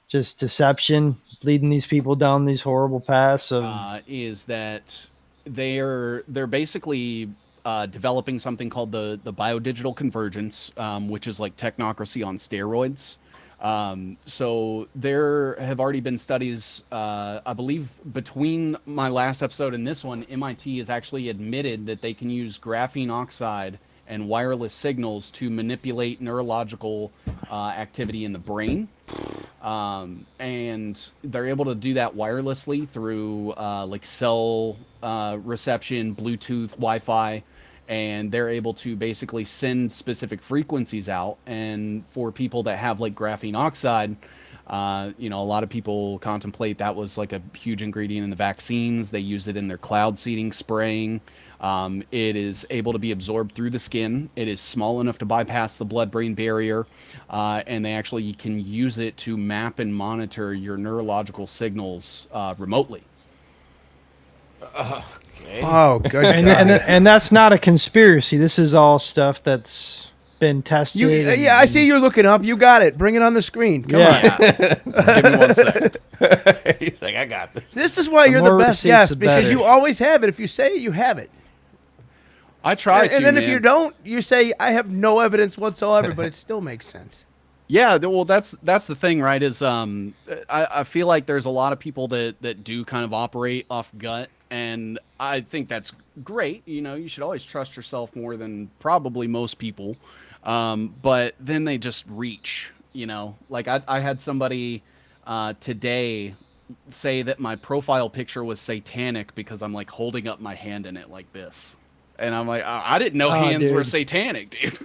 C: Just deception, leading these people down these horrible paths of
B: Is that they're basically developing something called the biodigital convergence, which is like technocracy on steroids. So there have already been studies, I believe between my last episode and this one, MIT has actually admitted that they can use graphene oxide and wireless signals to manipulate neurological activity in the brain. And they're able to do that wirelessly through like cell reception, Bluetooth, Wi-Fi, and they're able to basically send specific frequencies out. And for people that have like graphene oxide, a lot of people contemplate that was like a huge ingredient in the vaccines. They use it in their cloud seeding spraying. It is able to be absorbed through the skin. It is small enough to bypass the blood-brain barrier, and they actually can use it to map and monitor your neurological signals remotely.
A: Oh, good.
C: and that's not a conspiracy. This is all stuff that's been tested.
A: I see you're looking up. You got it. Bring it on the screen. Come on.
B: Give me 1 second.
D: He's like, I got this.
A: This is why
C: The
A: you're the
C: more
A: best
C: receipts,
A: guest,
C: the
A: because
C: better.
A: you always have it. If you say it, you have it.
B: I try to,
A: And then if
B: man.
A: you don't, you say, I have no evidence whatsoever, but it still makes sense.
B: Yeah, well, that's the thing, right? Is I feel like there's a lot of people that do kind of operate off gut, and I think that's great. You should always trust yourself more than probably most people. But then they just reach. Like I had somebody today say that my profile picture was satanic because I'm like holding up my hand in it like this, and I'm like, I didn't know hands were
C: dude.
B: satanic, dude.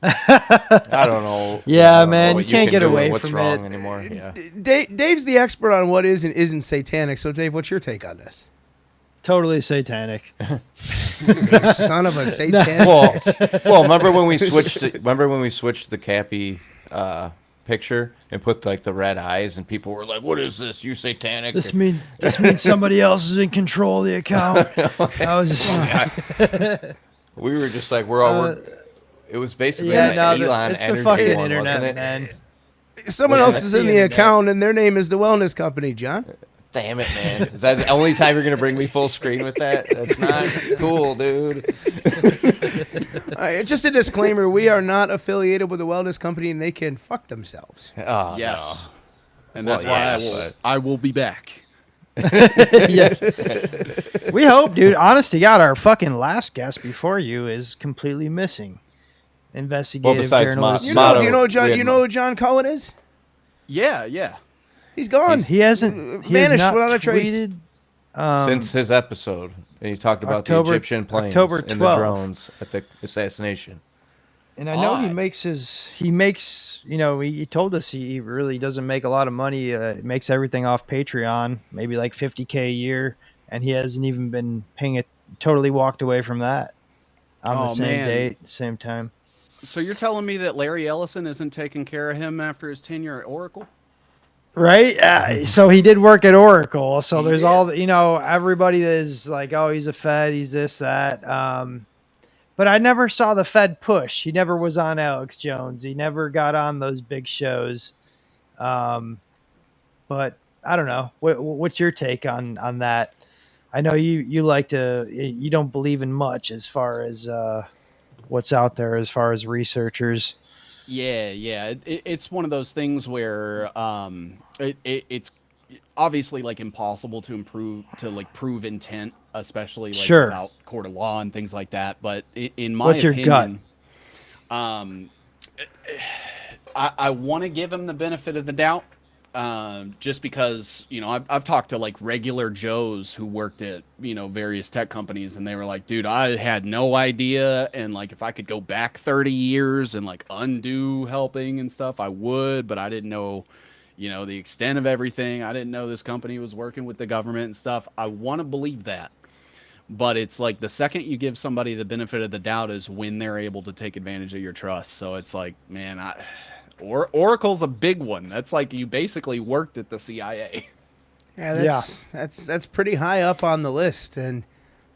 D: I don't know.
C: Yeah,
D: I don't know
C: man,
D: what
C: you can't
D: can
C: get
D: do or
C: away
D: what's
C: from
D: wrong
C: it.
D: anymore. Yeah.
A: Dave's the expert on what is and isn't satanic. So, Dave, what's your take on this?
C: Totally satanic.
A: You son of a satanic.
D: Well, remember when we switched? Remember when we switched the Cappy picture and put like the red eyes, and people were like, "What is this? You satanic?"
C: This means somebody else is in control of the account. I was just,
D: We were just like, we're all. It was basically
C: yeah,
D: like
C: no,
D: Elon
C: it's
D: Energy
C: the fucking
D: one,
C: internet,
D: wasn't it?
C: man.
A: Someone
D: Well,
A: else
D: that's
A: is in
C: the
A: the
C: internet.
A: account, and their name is the Wellness Company, John.
D: Damn it, man! Is that the only time you're gonna bring me full screen with that? That's not cool, dude.
A: All right, just a disclaimer: we are not affiliated with the Wellness Company, and they can fuck themselves.
D: Oh,
B: Yes, and
D: Well,
B: that's why
D: yes,
B: I will be back.
C: Yes. We hope, dude. Honest to God, our fucking last guest before you is completely missing. Investigative
D: besides
C: journalist.
A: You
D: Motto,
A: know, do you know John?
D: we had
A: You know who John Cullen is?
B: Yeah.
A: He's gone.
C: He hasn't he
A: vanished
C: has not
A: without a trace.
C: tweeted,
D: since his episode, and he talked about
C: October-
D: the Egyptian planes
C: October
D: and the
C: 12th.
D: drones at the assassination.
C: And I know he
B: Odd.
C: makes he told us he really doesn't make a lot of money. Makes everything off Patreon, maybe like $50K a year, and he hasn't even been paying it. Totally walked away from that on the
B: Oh,
C: same
B: man.
C: date, same time.
B: So you're telling me that Larry Ellison isn't taking care of him after his tenure at Oracle?
C: Right. So he did work at Oracle. So there's all everybody that is like, oh, he's a Fed, he's this, that. But I never saw the Fed push. He never was on Alex Jones. He never got on those big shows. But I don't know. What's your take on that? I know you like to. You don't believe in much as far as what's out there as far as researchers.
B: Yeah. It's one of those things where it's obviously like impossible to prove intent, especially like
C: Sure.
B: without court of law and things like that. But in my
C: What's your
B: opinion,
C: gut?
B: I want to give him the benefit of the doubt, just because I've talked to like regular Joes who worked at various tech companies, and they were like, dude, I had no idea, and like if I could go back 30 years and like undo helping and stuff, I would, but I didn't know the extent of everything. I didn't know this company was working with the government and stuff. I want to believe that, But it's like the second you give somebody the benefit of the doubt is when they're able to take advantage of your trust. So it's like, man, Oracle's a big one. That's like you basically worked at the CIA.
A: Yeah, that's pretty high up on the list, and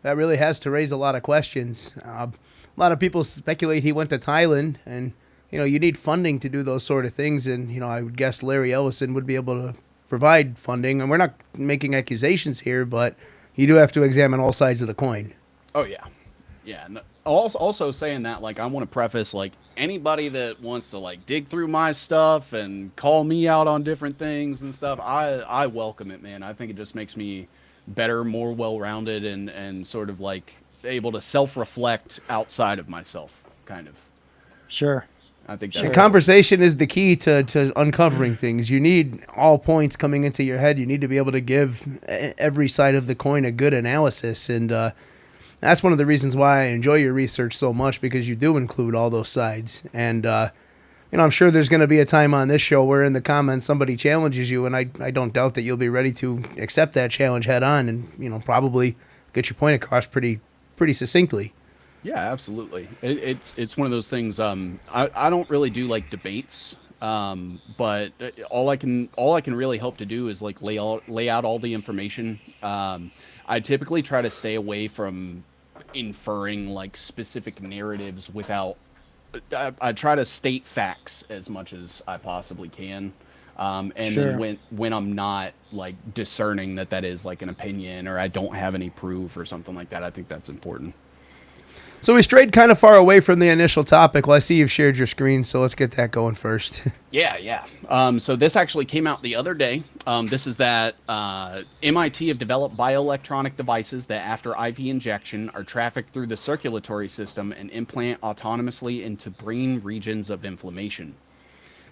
A: that really has to raise a lot of questions. A lot of people speculate he went to Thailand, and you need funding to do those sort of things, and I would guess Larry Ellison would be able to provide funding. And we're not making accusations here, but you do have to examine all sides of the coin.
B: Oh yeah, yeah. And also saying that, like, I want to preface, like, anybody that wants to like dig through my stuff and call me out on different things and stuff, I welcome it, man. I think it just makes me better, more well-rounded, and sort of like able to self-reflect outside of myself, kind of.
C: Sure.
B: I think
A: The
B: that's
A: conversation is the key to uncovering things. You need all points coming into your head. You need to be able to give every side of the coin a good analysis, and that's one of the reasons why I enjoy your research so much, because you do include all those sides. And I'm sure there's going to be a time on this show where in the comments somebody challenges you, and I don't doubt that you'll be ready to accept that challenge head on, and probably get your point across pretty succinctly.
B: Yeah, absolutely. It's one of those things. I don't really do like debates, but all I can really hope to do is like lay out all the information. I typically try to stay away from inferring like specific narratives without. I try to state facts as much as I possibly can, and
C: Sure.
B: then when I'm not like discerning that is like an opinion, or I don't have any proof or something like that, I think that's important.
A: So we strayed kind of far away from the initial topic. Well, I see you've shared your screen, so let's get that going first.
B: Yeah. So this actually came out the other day. This is that MIT have developed bioelectronic devices that, after IV injection, are trafficked through the circulatory system and implant autonomously into brain regions of inflammation.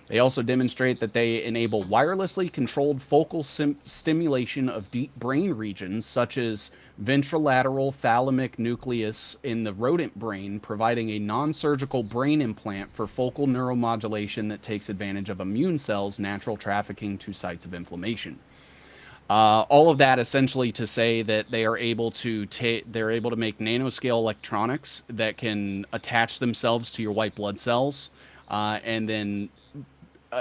B: They also demonstrate that they enable wirelessly controlled focal stimulation of deep brain regions, such as ventrolateral thalamic nucleus in the rodent brain, providing a non-surgical brain implant for focal neuromodulation that takes advantage of immune cells' natural trafficking to sites of inflammation. All of that essentially to say that they are able to make nanoscale electronics that can attach themselves to your white blood cells, and then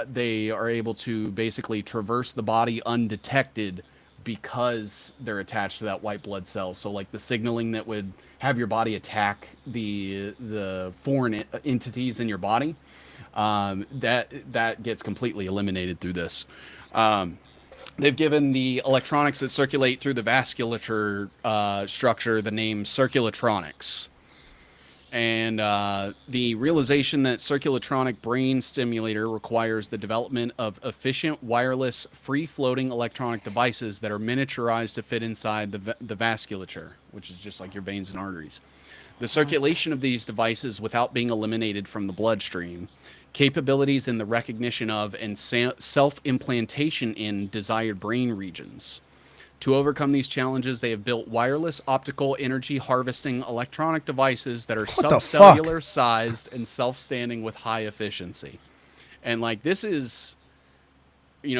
B: they are able to basically traverse the body undetected because they're attached to that white blood cell. So like the signaling that would have your body attack the foreign entities in your body, that gets completely eliminated through this. They've given the electronics that circulate through the vasculature structure the name circulatronics. And the realization that circulatronic brain stimulator requires the development of efficient wireless free-floating electronic devices that are miniaturized to fit inside the vasculature, which is just like your veins and arteries. The circulation of these devices without being eliminated from the bloodstream, capabilities in the recognition of and self-implantation in desired brain regions. To overcome these challenges, they have built wireless optical energy harvesting electronic devices that are subcellular sized and self-standing with high efficiency. And like this is,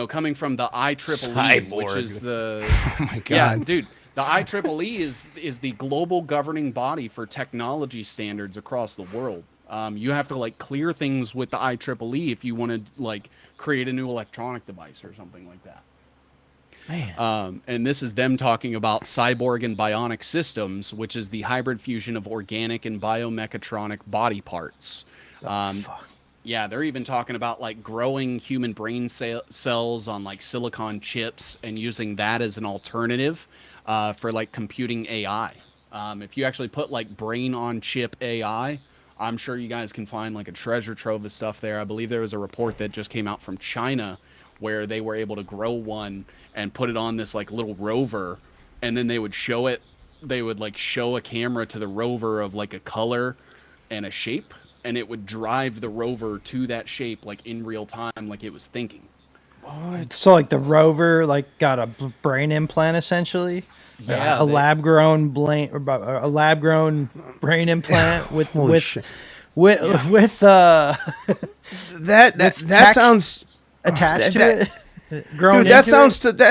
B: coming from the IEEE, which is the
A: Oh my God.
B: yeah, dude. The IEEE is the global governing body for technology standards across the world. You have to like clear things with the IEEE if you want to like create a new electronic device or something like that.
D: Man.
B: And this is them talking about cyborg and bionic systems, which is the hybrid fusion of organic and biomechatronic body parts. Yeah, they're even talking about like growing human brain cells on like silicon chips and using that as an alternative for like computing AI. If you actually put like brain on chip AI, I'm sure you guys can find like a treasure trove of stuff there. I believe there was a report that just came out from China where they were able to grow one and put it on this like little rover, and then they would show it. They would like show a camera to the rover of like a color and a shape, and it would drive the rover to that shape like in real time, like it was thinking.
C: So like the rover like got a brain implant essentially.
B: Yeah,
C: a lab grown brain implant with
A: Holy shit.
C: that
A: That sounds
C: attached to
A: that-
C: it. Grown
A: dude. That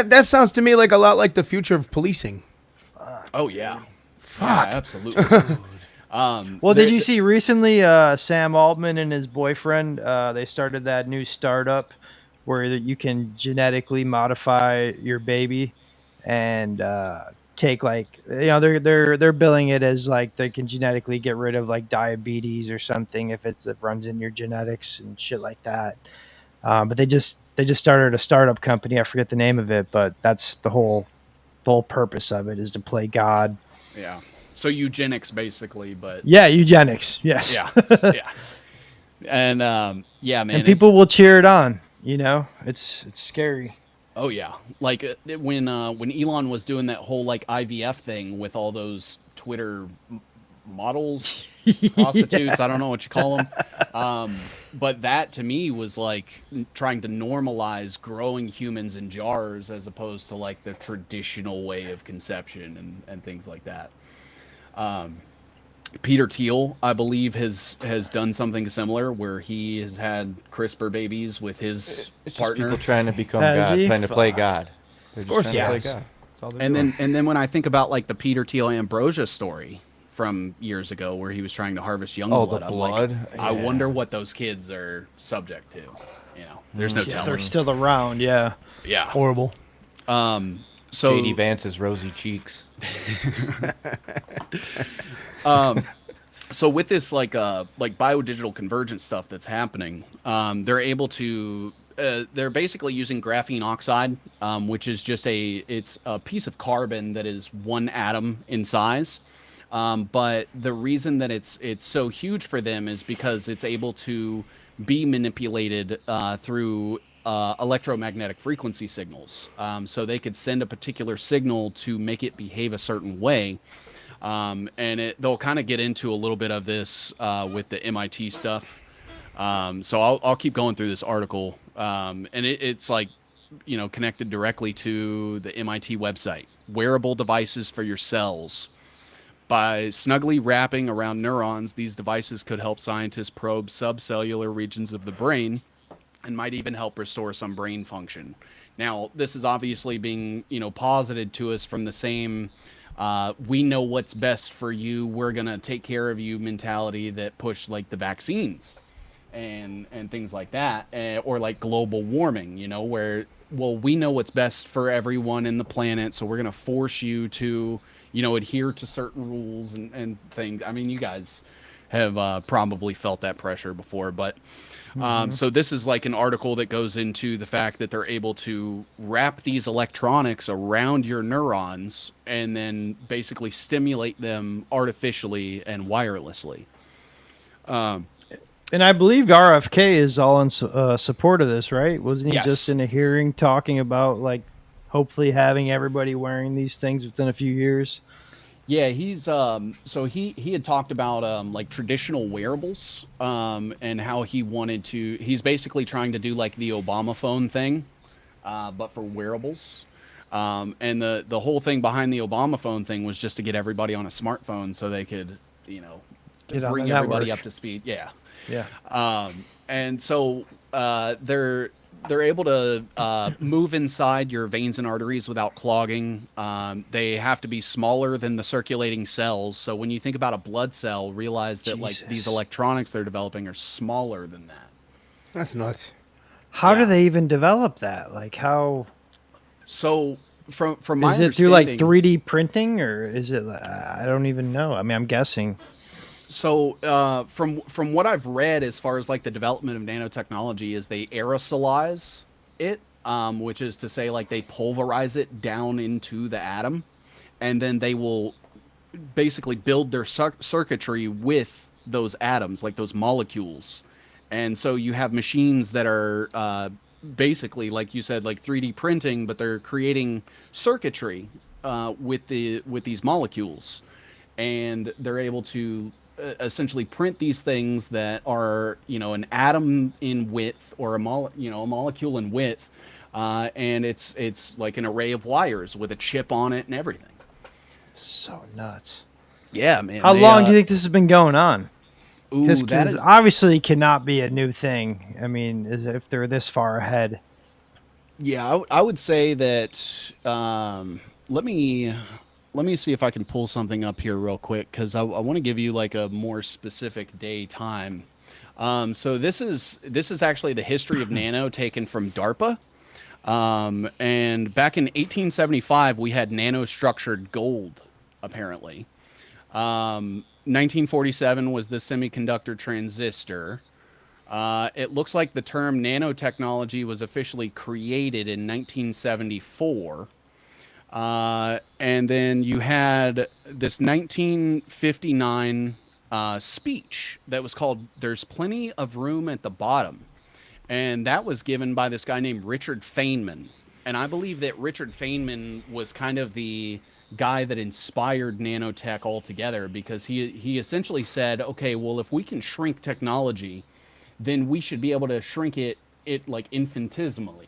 C: into
A: sounds to me like a lot like the future of policing.
B: Oh yeah.
A: Fuck.
B: absolutely.
C: Well, did you see recently Sam Altman and his boyfriend? They started that new startup where you can genetically modify your baby and take like they're billing it as like they can genetically get rid of like diabetes or something if it runs in your genetics and shit like that. But they just started a startup company. I forget the name of it, but that's the whole purpose of it is to play God.
B: Yeah. So eugenics, basically, but
C: Yeah, eugenics. Yes.
B: yeah, yeah, and yeah, man.
C: And people will cheer it on. You know, it's scary.
B: Oh yeah, like when Elon was doing that whole like IVF thing with all those Twitter models, prostitutes, I don't know what you call them, but that to me was like trying to normalize growing humans in jars as opposed to like the traditional way of conception and things like that. Peter Thiel, I believe, has done something similar where he has had CRISPR babies with his
D: It's just
B: partner.
D: people trying to become
C: Has
D: God,
C: he?
D: trying to play God. They're just
A: course
D: trying
A: he
D: to play
A: has.
D: God. That's all they're
B: And
D: doing.
B: then when I think about like the Peter Thiel Ambrosia story from years ago where he was trying to harvest young
D: Oh,
B: blood,
D: the
B: I'm like,
D: blood?
B: I
D: Yeah.
B: wonder what those kids are subject to. You know, there's no
C: If they're
B: telling.
C: still around, yeah.
B: Yeah.
A: Horrible.
B: So
D: JD Vance's rosy cheeks.
B: so with this like biodigital convergence stuff that's happening, they're able to they're basically using graphene oxide, which is just it's a piece of carbon that is one atom in size. But the reason that it's so huge for them is because it's able to be manipulated through electromagnetic frequency signals. So they could send a particular signal to make it behave a certain way. And they'll kind of get into a little bit of this with the MIT stuff. So I'll keep going through this article, and it's like, you know, connected directly to the MIT website. Wearable devices for your cells. By snugly wrapping around neurons, these devices could help scientists probe subcellular regions of the brain and might even help restore some brain function. Now, this is obviously being, you know, posited to us from the same we know what's best for you, we're going to take care of you mentality that pushed like the vaccines and things like that, or like global warming, you know, where, well, we know what's best for everyone in the planet, so we're going to force you to, you know, adhere to certain rules and things. I mean, you guys have probably felt that pressure before, but so this is like an article that goes into the fact that they're able to wrap these electronics around your neurons and then basically stimulate them artificially and wirelessly.
C: And I believe RFK is all in support of this, right? Wasn't he
B: Yes.
C: just in a hearing talking about like hopefully having everybody wearing these things within a few years?
B: Yeah, he's so he had talked about like traditional wearables and how he wanted to, he's basically trying to do like the Obama phone thing, but for wearables. And the whole thing behind the Obama phone thing was just to get everybody on a smartphone so they could, you know,
C: Get on
B: bring
C: the
B: everybody
C: network.
B: up to speed. Yeah.
C: Yeah.
B: And so they're able to move inside your veins and arteries without clogging. They have to be smaller than the circulating cells. So when you think about a blood cell, realize that like these
C: Jesus.
B: electronics they're developing are smaller than that.
A: That's nuts.
C: How
B: Yeah.
C: do they even develop that? Like how
B: So from my
C: is it through like
B: understanding-
C: 3D printing or is it I don't even know. I mean, I'm guessing.
B: So from what I've read, as far as like the development of nanotechnology, is they aerosolize it, which is to say like they pulverize it down into the atom, and then they will basically build their circuitry with those atoms, like those molecules. And so you have machines that are basically, like you said, like 3D printing, but they're creating circuitry with these molecules, and they're able to essentially print these things that are, you know, an atom in width or a molecule in width, and it's like an array of wires with a chip on it and everything.
C: So nuts.
B: Yeah, man.
C: How long do you think this has been going on?
B: Ooh,
C: This
B: that is,
C: obviously cannot be a new thing. I mean, if they're this far ahead.
B: yeah, I would say that. Let me let me see if I can pull something up here real quick, because I want to give you like a more specific day time. So this is actually the history of nano taken from DARPA. And back in 1875, we had nanostructured gold, apparently. 1947 was the semiconductor transistor. It looks like the term nanotechnology was officially created in 1974. And then you had this 1959 speech that was called "There's Plenty of Room at the Bottom." And that was given by this guy named Richard Feynman. And I believe that Richard Feynman was kind of the guy that inspired nanotech altogether, because he essentially said, okay, well, if we can shrink technology, then we should be able to shrink it like infinitesimally.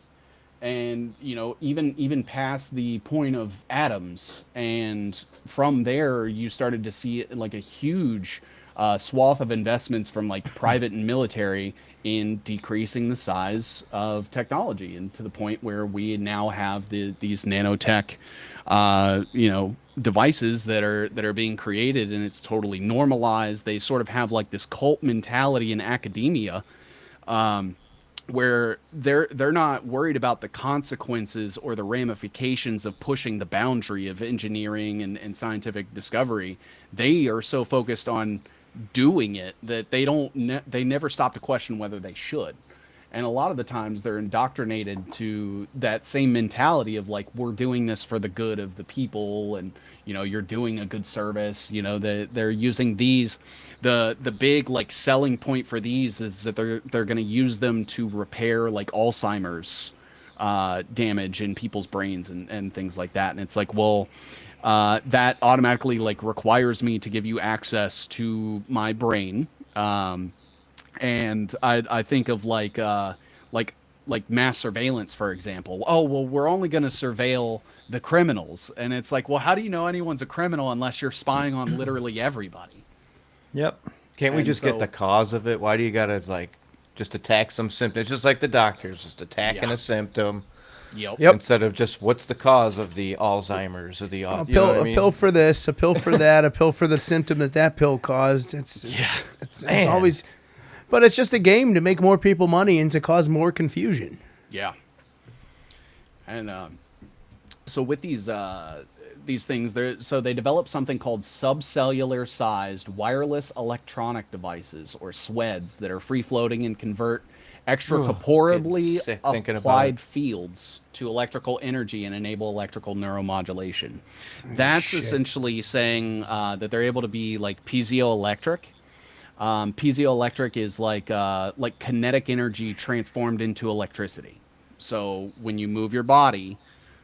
B: And, you know, even past the point of atoms. And from there, you started to see like a huge swath of investments from like private and military in decreasing the size of technology, and to the point where we now have these nanotech, devices that are being created, and it's totally normalized. They sort of have like this cult mentality in academia, where they're not worried about the consequences or the ramifications of pushing the boundary of engineering and scientific discovery. They are so focused on doing it that they never stop to question whether they should. And a lot of the times they're indoctrinated to that same mentality of like, we're doing this for the good of the people, and you're doing a good service. They're using these, the big like selling point for these is that they're going to use them to repair like Alzheimer's damage in people's brains and things like that. And it's like, well, that automatically like requires me to give you access to my brain. And I think of like mass surveillance, for example. Oh, well, we're only going to surveil the criminals. And it's like, well, how do you know anyone's a criminal unless you're spying on literally everybody?
C: Yep.
D: Can't we
B: And
D: just get the cause of it? Why do you gotta like just attack some symptom? It's just like the doctors, just attacking
B: Yeah.
D: a symptom.
B: Yep.
D: Instead of just what's the cause of the Alzheimer's or the
A: A
D: you know what I
A: pill,
D: mean?
A: a pill for this, a pill for that, a pill for the symptom that pill caused. It's
D: Man.
A: always, but it's just a game to make more people money and to cause more confusion.
B: Yeah. And so with these things, they developed something called subcellular sized wireless electronic devices, or SWEDs, that are free floating and convert extracorporeally
D: getting sick thinking about
B: applied
D: it.
B: fields to electrical energy and enable electrical neuromodulation. That's essentially saying that they're able to be like piezoelectric. Piezoelectric is like kinetic energy transformed into electricity. So when you move your body,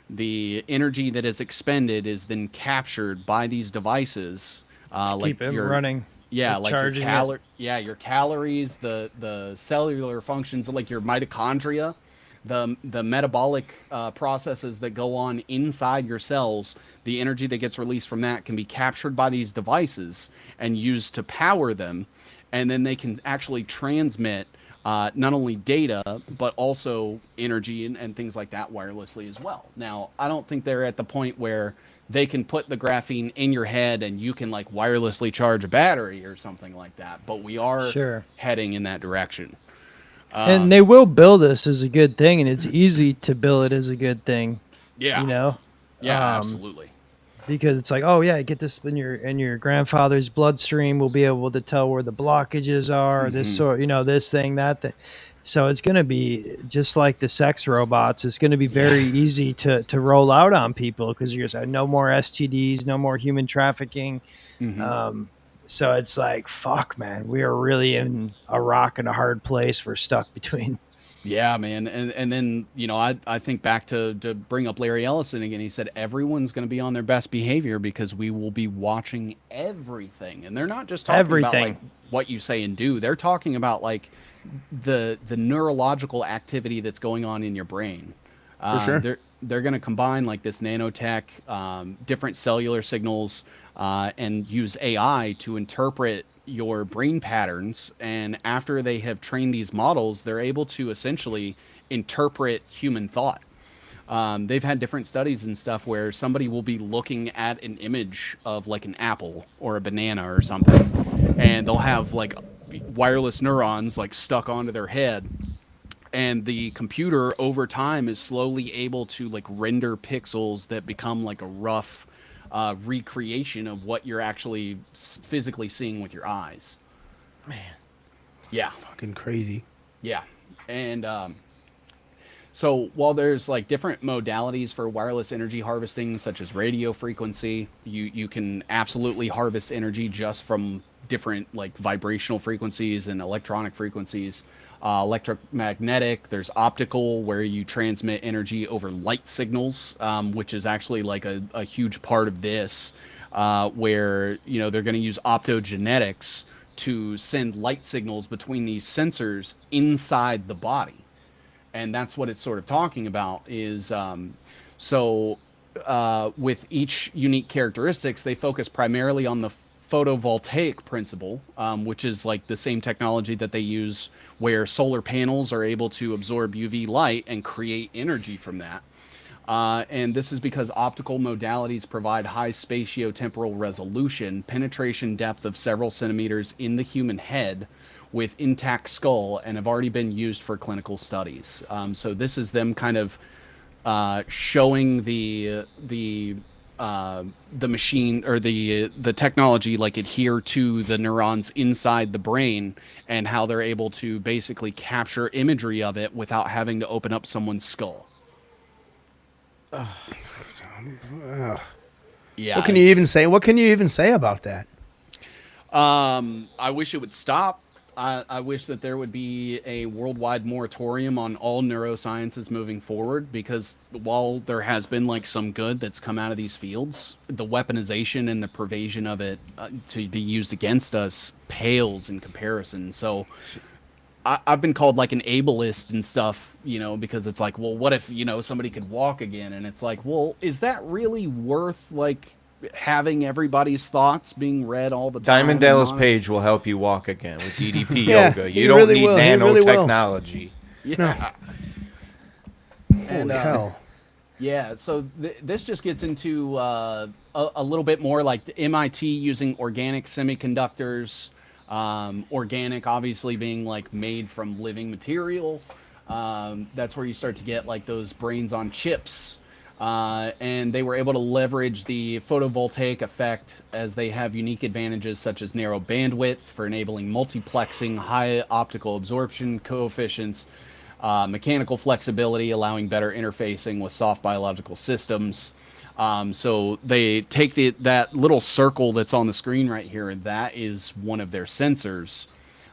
B: the energy that is expended is then captured by these devices.
C: Keep it running.
B: Yeah,
C: like
B: like
C: charging
B: your calories, the cellular functions, like your mitochondria, the metabolic processes that go on inside your cells. The energy that gets released from that can be captured by these devices and used to power them, and then they can actually transmit not only data, but also energy and things like that wirelessly as well. Now, I don't think they're at the point where they can put the graphene in your head and you can like wirelessly charge a battery or something like that, but we are
C: Sure.
B: heading in that direction.
C: And they will bill this as a good thing, and it's easy to bill it as a good thing.
B: Yeah.
C: You know?
B: Yeah, absolutely.
C: Because it's like, oh yeah, get this in your grandfather's bloodstream. We'll be able to tell where the blockages are. This sort, this thing, that thing. So it's going to be just like the sex robots. It's going to be very easy to roll out on people, because you're saying no more STDs, no more human trafficking. So it's like, fuck, man, we are really in a rock and a hard place. We're stuck between.
B: Yeah, man. And then, I think back to bring up Larry Ellison again. He said everyone's going to be on their best behavior because we will be watching everything. And they're not just talking about like what you say and do. They're talking about like the neurological activity that's going on in your brain.
A: For sure.
B: They're going to combine like this nanotech, different cellular signals, and use AI to interpret your brain patterns. And after they have trained these models, they're able to essentially interpret human thought. they've had different studies and stuff where somebody will be looking at an image of like an apple or a banana or something, and they'll have like wireless neurons like stuck onto their head, and the computer over time is slowly able to like render pixels that become like a rough recreation of what you're actually physically seeing with your eyes.
D: Man.
B: Yeah.
A: Fucking crazy.
B: Yeah. And so while there's like different modalities for wireless energy harvesting, such as radio frequency, you can absolutely harvest energy just from different like vibrational frequencies and electronic frequencies. Electromagnetic, there's optical, where you transmit energy over light signals, which is actually like a huge part of this, where, you know, they're going to use optogenetics to send light signals between these sensors inside the body. And that's what it's sort of talking about is, with each unique characteristics, they focus primarily on the photovoltaic principle, which is like the same technology that they use where solar panels are able to absorb UV light and create energy from that. And this is because optical modalities provide high spatiotemporal resolution, penetration depth of several centimeters in the human head with intact skull, and have already been used for clinical studies. So this is them kind of showing the machine or the technology like adhere to the neurons inside the brain, and how they're able to basically capture imagery of it without having to open up someone's skull. Yeah.
A: What can you even say? What can you even say about that?
B: I wish it would stop. I wish that there would be a worldwide moratorium on all neurosciences moving forward, because while there has been like some good that's come out of these fields, the weaponization and the pervasion of it to be used against us pales in comparison. So I've been called like an ableist and stuff, you know, because it's like, well, what if, you know, somebody could walk again? And it's like, well, is that really worth like having everybody's thoughts being read all the time?
D: Diamond Dallas Page will help you walk again with DDP
A: Yeah,
D: yoga.
A: he
D: You don't
A: really
D: need
A: will. He really will.
D: nanotechnology.
B: Yeah.
A: Holy hell.
B: Yeah, so this just gets into a little bit more like the MIT using organic semiconductors, organic obviously being like made from living material. That's where you start to get like those brains on chips. And they were able to leverage the photovoltaic effect, as they have unique advantages such as narrow bandwidth for enabling multiplexing, high optical absorption coefficients, mechanical flexibility, allowing better interfacing with soft biological systems. So they take that little circle that's on the screen right here, and that is one of their sensors.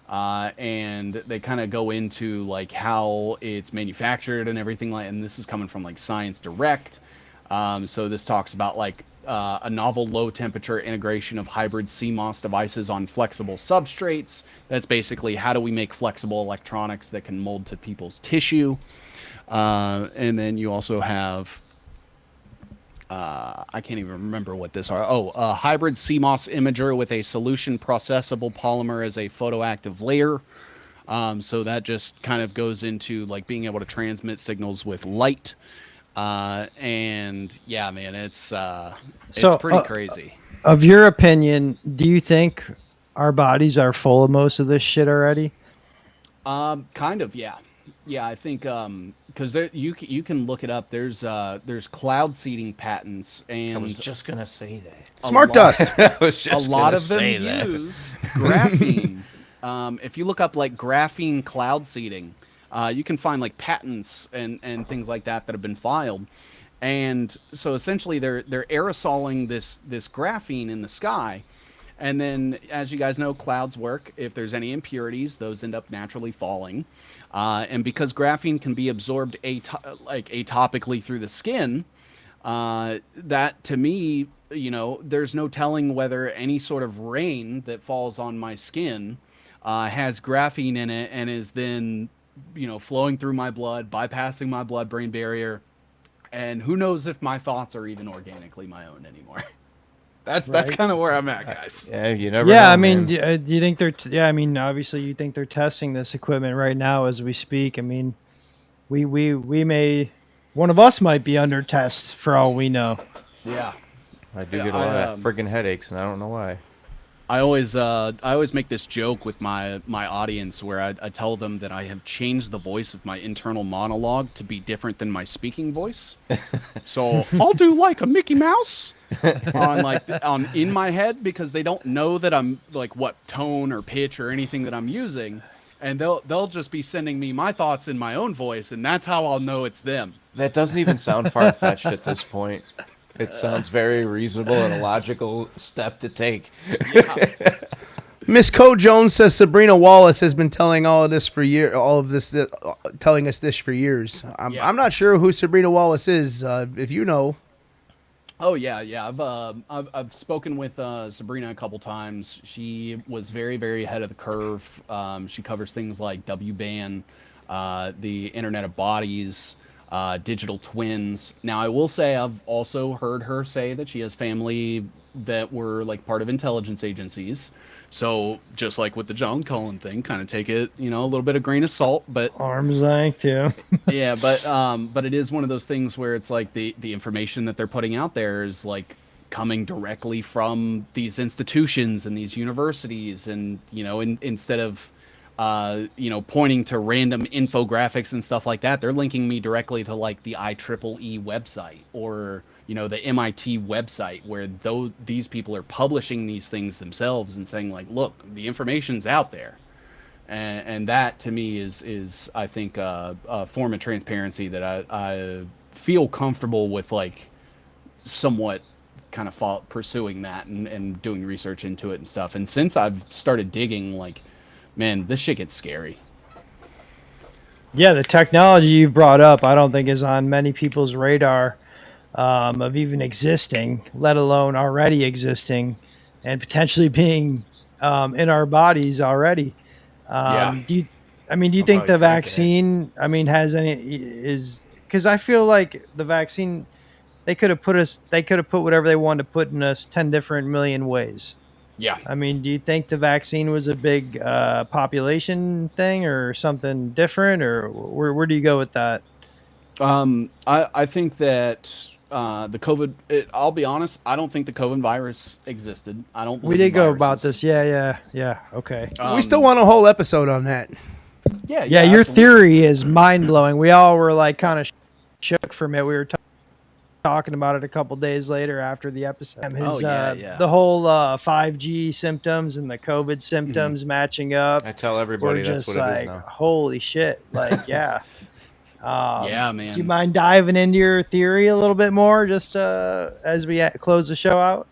B: And they kind of go into like how it's manufactured and everything like, and this is coming from like Science Direct. So this talks about like a novel low temperature integration of hybrid CMOS devices on flexible substrates. That's basically how do we make flexible electronics that can mold to people's tissue. And then you also have I can't even remember what this are. Oh, a hybrid CMOS imager with a solution processable polymer as a photoactive layer. So that just kind of goes into like being able to transmit signals with light. And yeah, man, it's pretty crazy.
C: Of your opinion, do you think our bodies are full of most of this shit already?
B: Kind of, yeah. Yeah, I think because you can look it up. There's cloud seeding patents, and
D: I was just gonna say that.
A: Smart dust.
D: I was just
B: a lot
D: gonna
B: of them
D: say that.
B: use graphene. If you look up like graphene cloud seeding, you can find like patents and things like that have been filed. And so essentially they're aerosoling this graphene in the sky. And then, as you guys know, clouds work. If there's any impurities, those end up naturally falling. And because graphene can be absorbed atopically through the skin, that to me, you know, there's no telling whether any sort of rain that falls on my skin has graphene in it and is then, you know, flowing through my blood, bypassing my blood-brain barrier. And who knows if my thoughts are even organically my own anymore. That's kind of where I'm at, guys.
D: Yeah, you never know,
C: I mean,
D: man.
C: do you think they're? I mean, obviously, you think they're testing this equipment right now as we speak. I mean, we may One of us might be under test for all we know.
B: Yeah.
D: I do
B: Yeah,
D: get a lot of friggin' headaches, and I don't know why.
B: I always make this joke with my audience where I tell them that I have changed the voice of my internal monologue to be different than my speaking voice. So I'll do like a Mickey Mouse on in my head, because they don't know that I'm like what tone or pitch or anything that I'm using, and they'll just be sending me my thoughts in my own voice, and that's how I'll know it's them.
D: That doesn't even sound far-fetched at this point. It sounds very reasonable and a logical step to take.
A: Miss Co Jones says Sabrina Wallace has been telling telling us this for years. I'm not sure who Sabrina Wallace is. If you know.
B: Oh yeah. I've spoken with Sabrina a couple times. She was very, very ahead of the curve. She covers things like WBAN, the Internet of Bodies, digital twins. Now, I will say I've also heard her say that she has family that were like part of intelligence agencies. So just like with the John Cullen thing, kind of take it, a little bit of grain of salt, but
C: Arm's length, yeah.
B: yeah, but it is one of those things where it's like the information that they're putting out there is like coming directly from these institutions and these universities, and instead of pointing to random infographics and stuff like that, they're linking me directly to like the IEEE website or the MIT website, where these people are publishing these things themselves and saying like, look, the information's out there. And that to me is I think a form of transparency that I feel comfortable with, like somewhat kind of pursuing that and doing research into it and stuff. And since I've started digging, like, man, this shit gets scary.
C: Yeah, the technology you've brought up, I don't think is on many people's radar of even existing, let alone already existing and potentially being in our bodies already. Do you think the vaccine, has because I feel like the vaccine, they could have put whatever they wanted to put in us 10 different million ways.
B: Yeah.
C: Do you think the vaccine was a big population thing or something different, or where do you go with that?
B: I think that the COVID, I'll be honest, I don't think the COVID virus existed. I don't believe
C: we did
B: in
C: go
B: viruses.
C: about this. Yeah. Okay.
A: We still want a whole episode on that.
B: Yeah,
C: Your
B: absolutely.
C: theory is mind blowing. We all were like kind of shook from it. We were talking about it a couple days later after the episode. The whole 5G symptoms and the COVID symptoms matching up.
D: I tell everybody
C: we're
D: that's
C: just
D: what it
C: like,
D: is now.
C: holy shit. Like, yeah.
B: Yeah, man.
C: Do you mind diving into your theory a little bit more, just as we close the show out?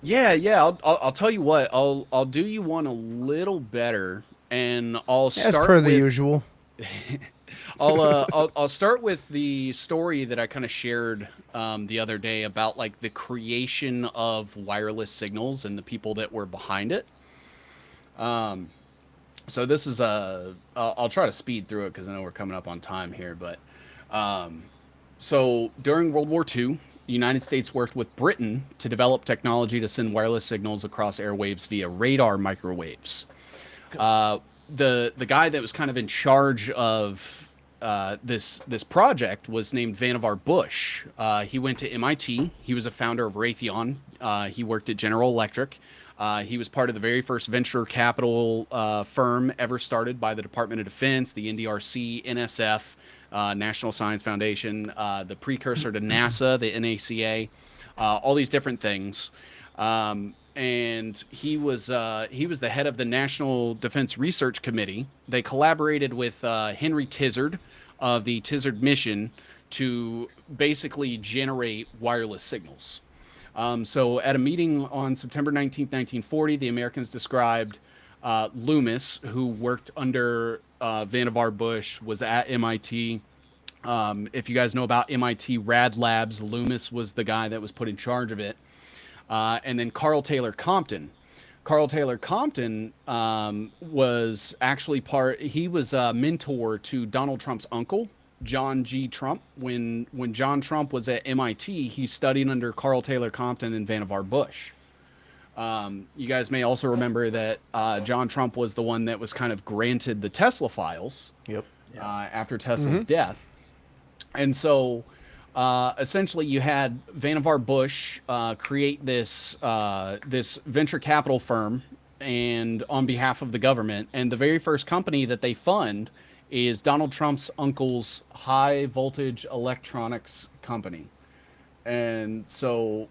B: Yeah. I'll tell you what. I'll do you one a little better, and I'll start
A: As per the
B: with,
A: usual.
B: I'll start with the story that I kind of shared the other day about like the creation of wireless signals and the people that were behind it. So this is I'll try to speed through it because I know we're coming up on time here, but so during World War II, the United States worked with Britain to develop technology to send wireless signals across airwaves via radar microwaves. The guy that was kind of in charge of this project was named Vannevar Bush. He went to MIT. He was a founder of Raytheon. He worked at General Electric. He was part of the very first venture capital firm ever started by the Department of Defense, the NDRC, NSF, National Science Foundation, the precursor to NASA, the NACA, all these different things. And he was the head of the National Defense Research Committee. They collaborated with Henry Tizard of the Tizard Mission to basically generate wireless signals. So at a meeting on September 19th, 1940, the Americans described Loomis, who worked under Vannevar Bush, was at MIT. If you guys know about MIT Rad Labs, Loomis was the guy that was put in charge of it. And then Carl Taylor Compton. Carl Taylor Compton was actually he was a mentor to Donald Trump's uncle, John G. Trump. When John Trump was at MIT, he studied under Carl Taylor Compton and Vannevar Bush. You guys may also remember that John Trump was the one that was kind of granted the Tesla files.
D: Yep.
B: After Tesla's death. And so essentially you had Vannevar Bush create this this venture capital firm and on behalf of the government. And the very first company that they fund is Donald Trump's uncle's high voltage electronics company. And so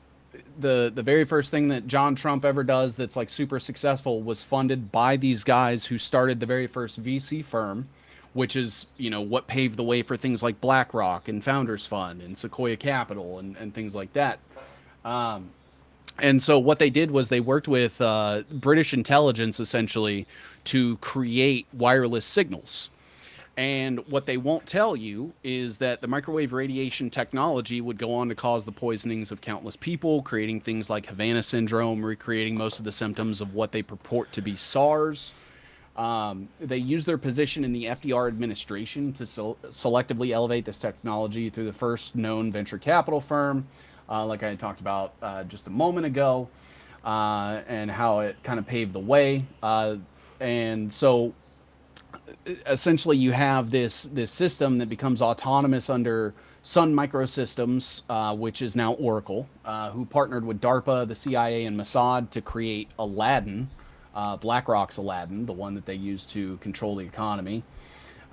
B: the very first thing that John Trump ever does that's like super successful was funded by these guys who started the very first VC firm, which is, you know, what paved the way for things like BlackRock and Founders Fund and Sequoia Capital and things like that. And so what they did was they worked with British intelligence essentially to create wireless signals. And what they won't tell you is that the microwave radiation technology would go on to cause the poisonings of countless people, creating things like Havana syndrome, recreating most of the symptoms of what they purport to be SARS. They use their position in the FDR administration to selectively elevate this technology through the first known venture capital firm, like I talked about just a moment ago, and how it kind of paved the way. And so essentially you have this system that becomes autonomous under Sun Microsystems, which is now Oracle, who partnered with DARPA, the CIA, and Mossad to create Aladdin, BlackRock's Aladdin, the one that they use to control the economy.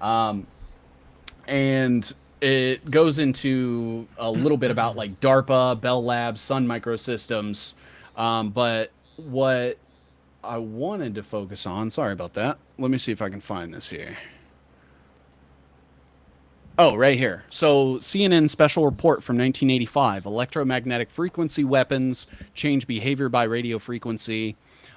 B: And it goes into a little bit about like DARPA, Bell Labs, Sun Microsystems. But what I wanted to focus on, sorry about that. Let me see if I can find this here. Oh, right here. So CNN special report from 1985, electromagnetic frequency weapons change behavior by radio frequency.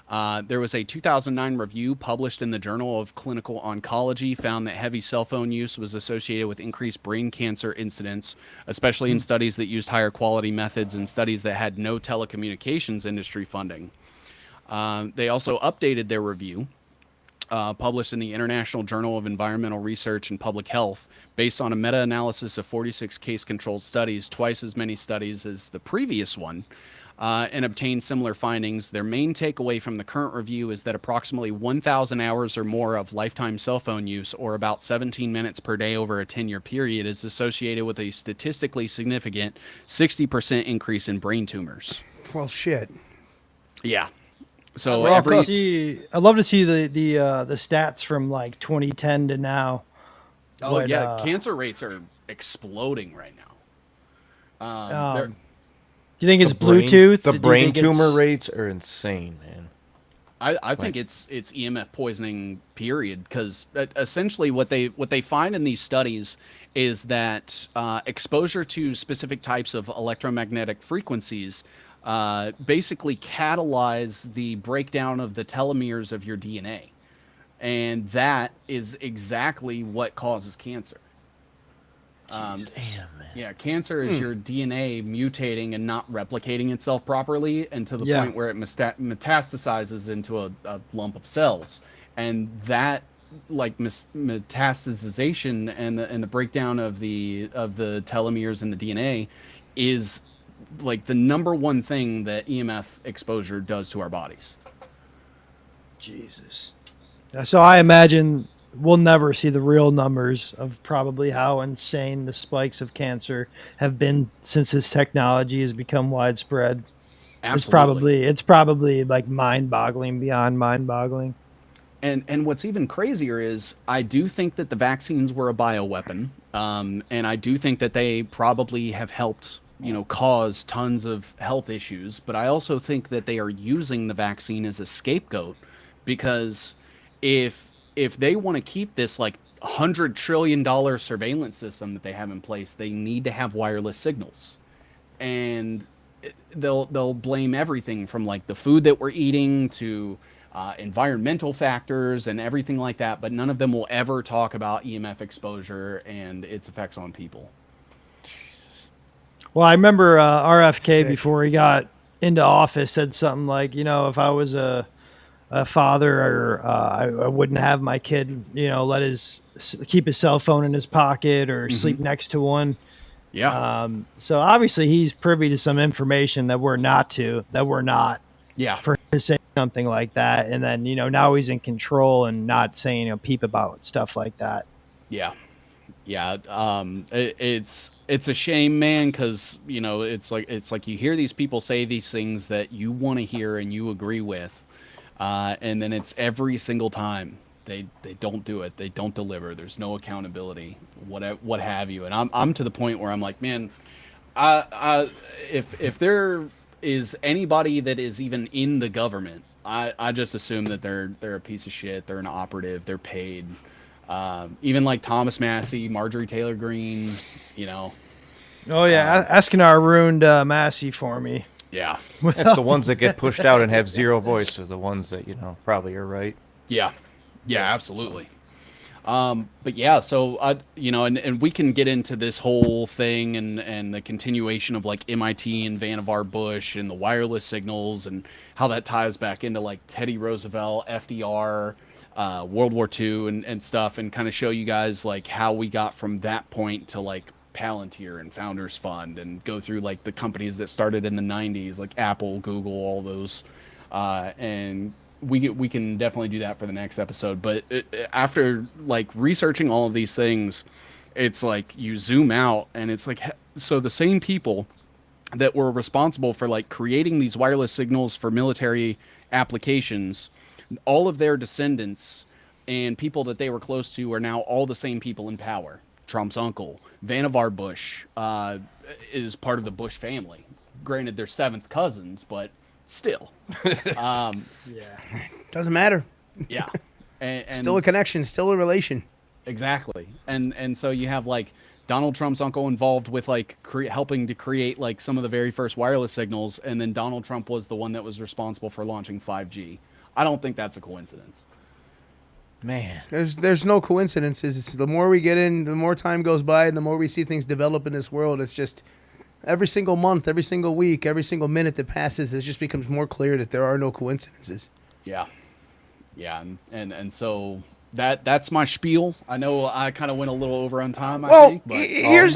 B: There was a 2009 review published in the Journal of Clinical Oncology found that heavy cell phone use was associated with increased brain cancer incidence, especially in studies that used higher quality methods and studies that had no telecommunications industry funding. They also updated their review, published in the International Journal of Environmental Research and Public Health, based on a meta-analysis of 46 case-controlled studies, twice as many studies as the previous one, and obtained similar findings. Their main takeaway from the current review is that approximately 1,000 hours or more of lifetime cell phone use, or about 17 minutes per day over a 10-year period, is associated with a statistically significant 60% increase in brain tumors.
A: Well, shit.
B: Yeah. So
C: I'd love to see the stats from like 2010 to now.
B: Oh yeah, cancer rates are exploding right now.
C: Do you think it's Bluetooth?
D: The
C: Do you
D: brain
C: think it's-
D: tumor rates are insane, man.
B: I think it's EMF poisoning, period, because essentially what they find in these studies is that exposure to specific types of electromagnetic frequencies basically catalyze the breakdown of the telomeres of your DNA. And that is exactly what causes cancer.
D: Damn, man.
B: Yeah, cancer is your DNA mutating and not replicating itself properly, and to the point where it metastasizes into a lump of cells. And that, like, metastasization and the breakdown of the telomeres in the DNA is like the number one thing that EMF exposure does to our bodies.
C: Jesus. So I imagine we'll never see the real numbers of probably how insane the spikes of cancer have been since this technology has become widespread.
B: Absolutely.
C: It's probably like mind-boggling beyond mind-boggling.
B: And what's even crazier is I do think that the vaccines were a bioweapon, and I do think that they probably have helped, cause tons of health issues. But I also think that they are using the vaccine as a scapegoat, because if they want to keep this like $100 trillion surveillance system that they have in place, they need to have wireless signals, and they'll blame everything from like the food that we're eating to environmental factors and everything like that, but none of them will ever talk about EMF exposure and its effects on people.
C: Well, I remember RFK before he got into office said something like, if I was a father, or I wouldn't have my kid, keep his cell phone in his pocket or sleep next to one.
B: Yeah.
C: So obviously he's privy to some information that we're not.
B: Yeah.
C: For him to say something like that, and then now he's in control and not saying peep about stuff like that.
B: Yeah. Yeah, it's a shame, man, because it's like you hear these people say these things that you want to hear and you agree with, and then it's every single time they don't do it, they don't deliver. There's no accountability, what have you. And I'm to the point where I'm like, man, if there is anybody that is even in the government, I just assume that they're a piece of shit. They're an operative. They're paid. Even like Thomas Massey, Marjorie Taylor Greene,
C: Oh yeah, asking our ruined Massey for me.
B: Yeah,
D: That's the ones that get pushed out and have zero voice are the ones that probably are right.
B: yeah, absolutely. But yeah, so and we can get into this whole thing and the continuation of like MIT and Vannevar Bush and the wireless signals and how that ties back into like Teddy Roosevelt, FDR, World War II and stuff, and kind of show you guys like how we got from that point to like Palantir and Founders Fund, and go through like the companies that started in the 90s, like Apple, Google, all those, and we can definitely do that for the next episode. But after like researching all of these things, it's like you zoom out and it's like, so the same people that were responsible for like creating these wireless signals for military applications, all of their descendants and people that they were close to are now all the same people in power. Trump's uncle, Vannevar Bush, is part of the Bush family. Granted, they're seventh cousins, but still.
C: Yeah.
A: Doesn't matter.
B: Yeah. And
A: Still a connection, still a relation.
B: exactly. And so you have like Donald Trump's uncle involved with like helping to create like some of the very first wireless signals, and then Donald Trump was the one that was responsible for launching 5G. I don't think that's a coincidence.
D: Man,
A: There's no coincidences. It's the more we get in, the more time goes by, and the more we see things develop in this world. It's just every single month, every single week, every single minute that passes, it just becomes more clear that there are no coincidences.
B: Yeah. And so that's my spiel. I know I kind of went a little over on time, I
A: Well,
B: think, but
A: here's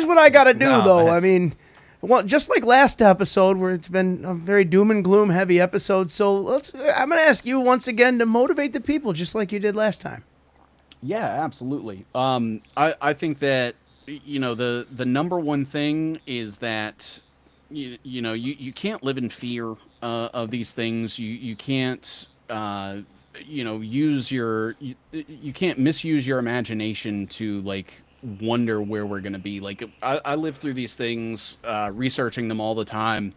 A: what I got to do
D: No,
A: though.
D: man.
A: I mean, well, just like last episode where it's been a very doom and gloom heavy episode. So I'm going to ask you once again to motivate the people just like you did last time.
B: yeah, absolutely. I think that the number one thing is that you can't live in fear of these things. You can't you can't misuse your imagination to like wonder where we're going to be. Like I live through these things, researching them all the time.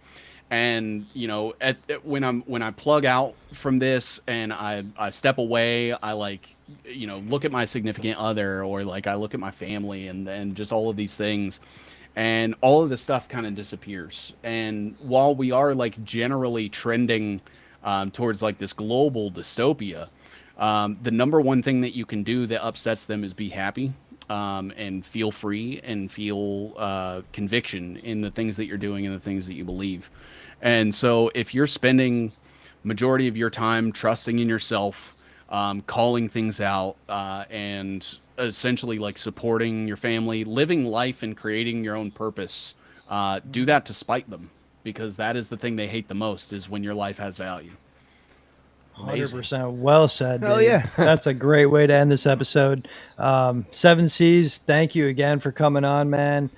B: And when I plug out from this and I step away, I like look at my significant other, or like I look at my family and just all of these things, and all of this stuff kind of disappears. And while we are like generally trending towards like this global dystopia, the number one thing that you can do that upsets them is be happy, and feel free and feel conviction in the things that you're doing and the things that you believe. And so if you're spending majority of your time trusting in yourself, calling things out, and essentially like supporting your family, living life and creating your own purpose, do that to spite them, because that is the thing they hate the most, is when your life has value.
C: 100% well said.
A: Hell
C: Dave.
A: yeah.
C: That's a great way to end this episode. Seven Seas, thank you again for coming on, man.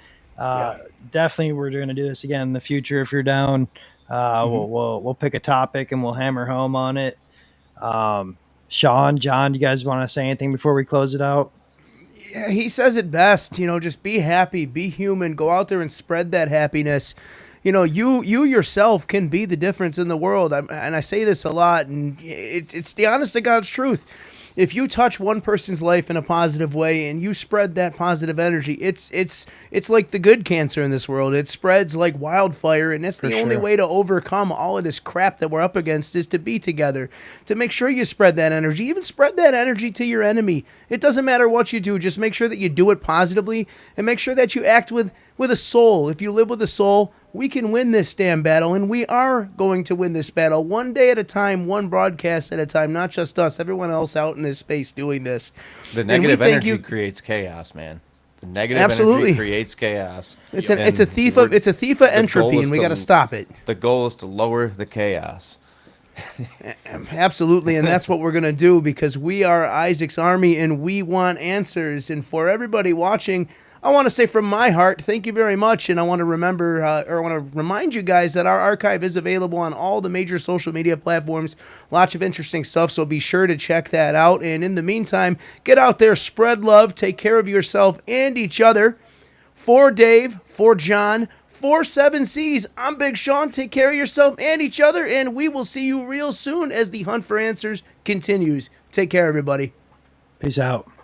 C: Definitely, we're going to do this again in the future if you're down. We'll pick a topic and we'll hammer home on it. Sean, John, do you guys want to say anything before we close it out?
A: Yeah, he says it best, just be happy, be human, go out there and spread that happiness. You yourself can be the difference in the world. And I say this a lot, and it's the honest to God's truth. If you touch one person's life in a positive way and you spread that positive energy, it's like the good cancer in this world. It spreads like wildfire, and that's the only way to overcome all of this crap that we're up against, is to be together, to make sure you spread that energy. Even spread that energy to your enemy. It doesn't matter what you do. Just make sure that you do it positively, and make sure that you act with a soul. If you live with a soul, we can win this damn battle, and we are going to win this battle one day at a time, one broadcast at a time, not just us, everyone else out in this space doing this.
D: the negative energy creates chaos, man. The negative
A: Absolutely.
D: energy creates chaos.
A: It's
D: And
A: a thief of
D: the
A: entropy,
D: goal is
A: and we
D: to-
A: got to stop it.
D: The goal is to lower the chaos.
A: Absolutely, and that's what we're going to do because we are Isaac's Army and we want answers. And for everybody watching, I want to say from my heart, thank you very much. And I want to I want to remind you guys that our archive is available on all the major social media platforms. Lots of interesting stuff, so be sure to check that out. And in the meantime, get out there, spread love, take care of yourself and each other. For Dave, for John, for 7Cs, I'm Big Sean. Take care of yourself and each other, and we will see you real soon as the hunt for answers continues. Take care, everybody.
C: Peace out.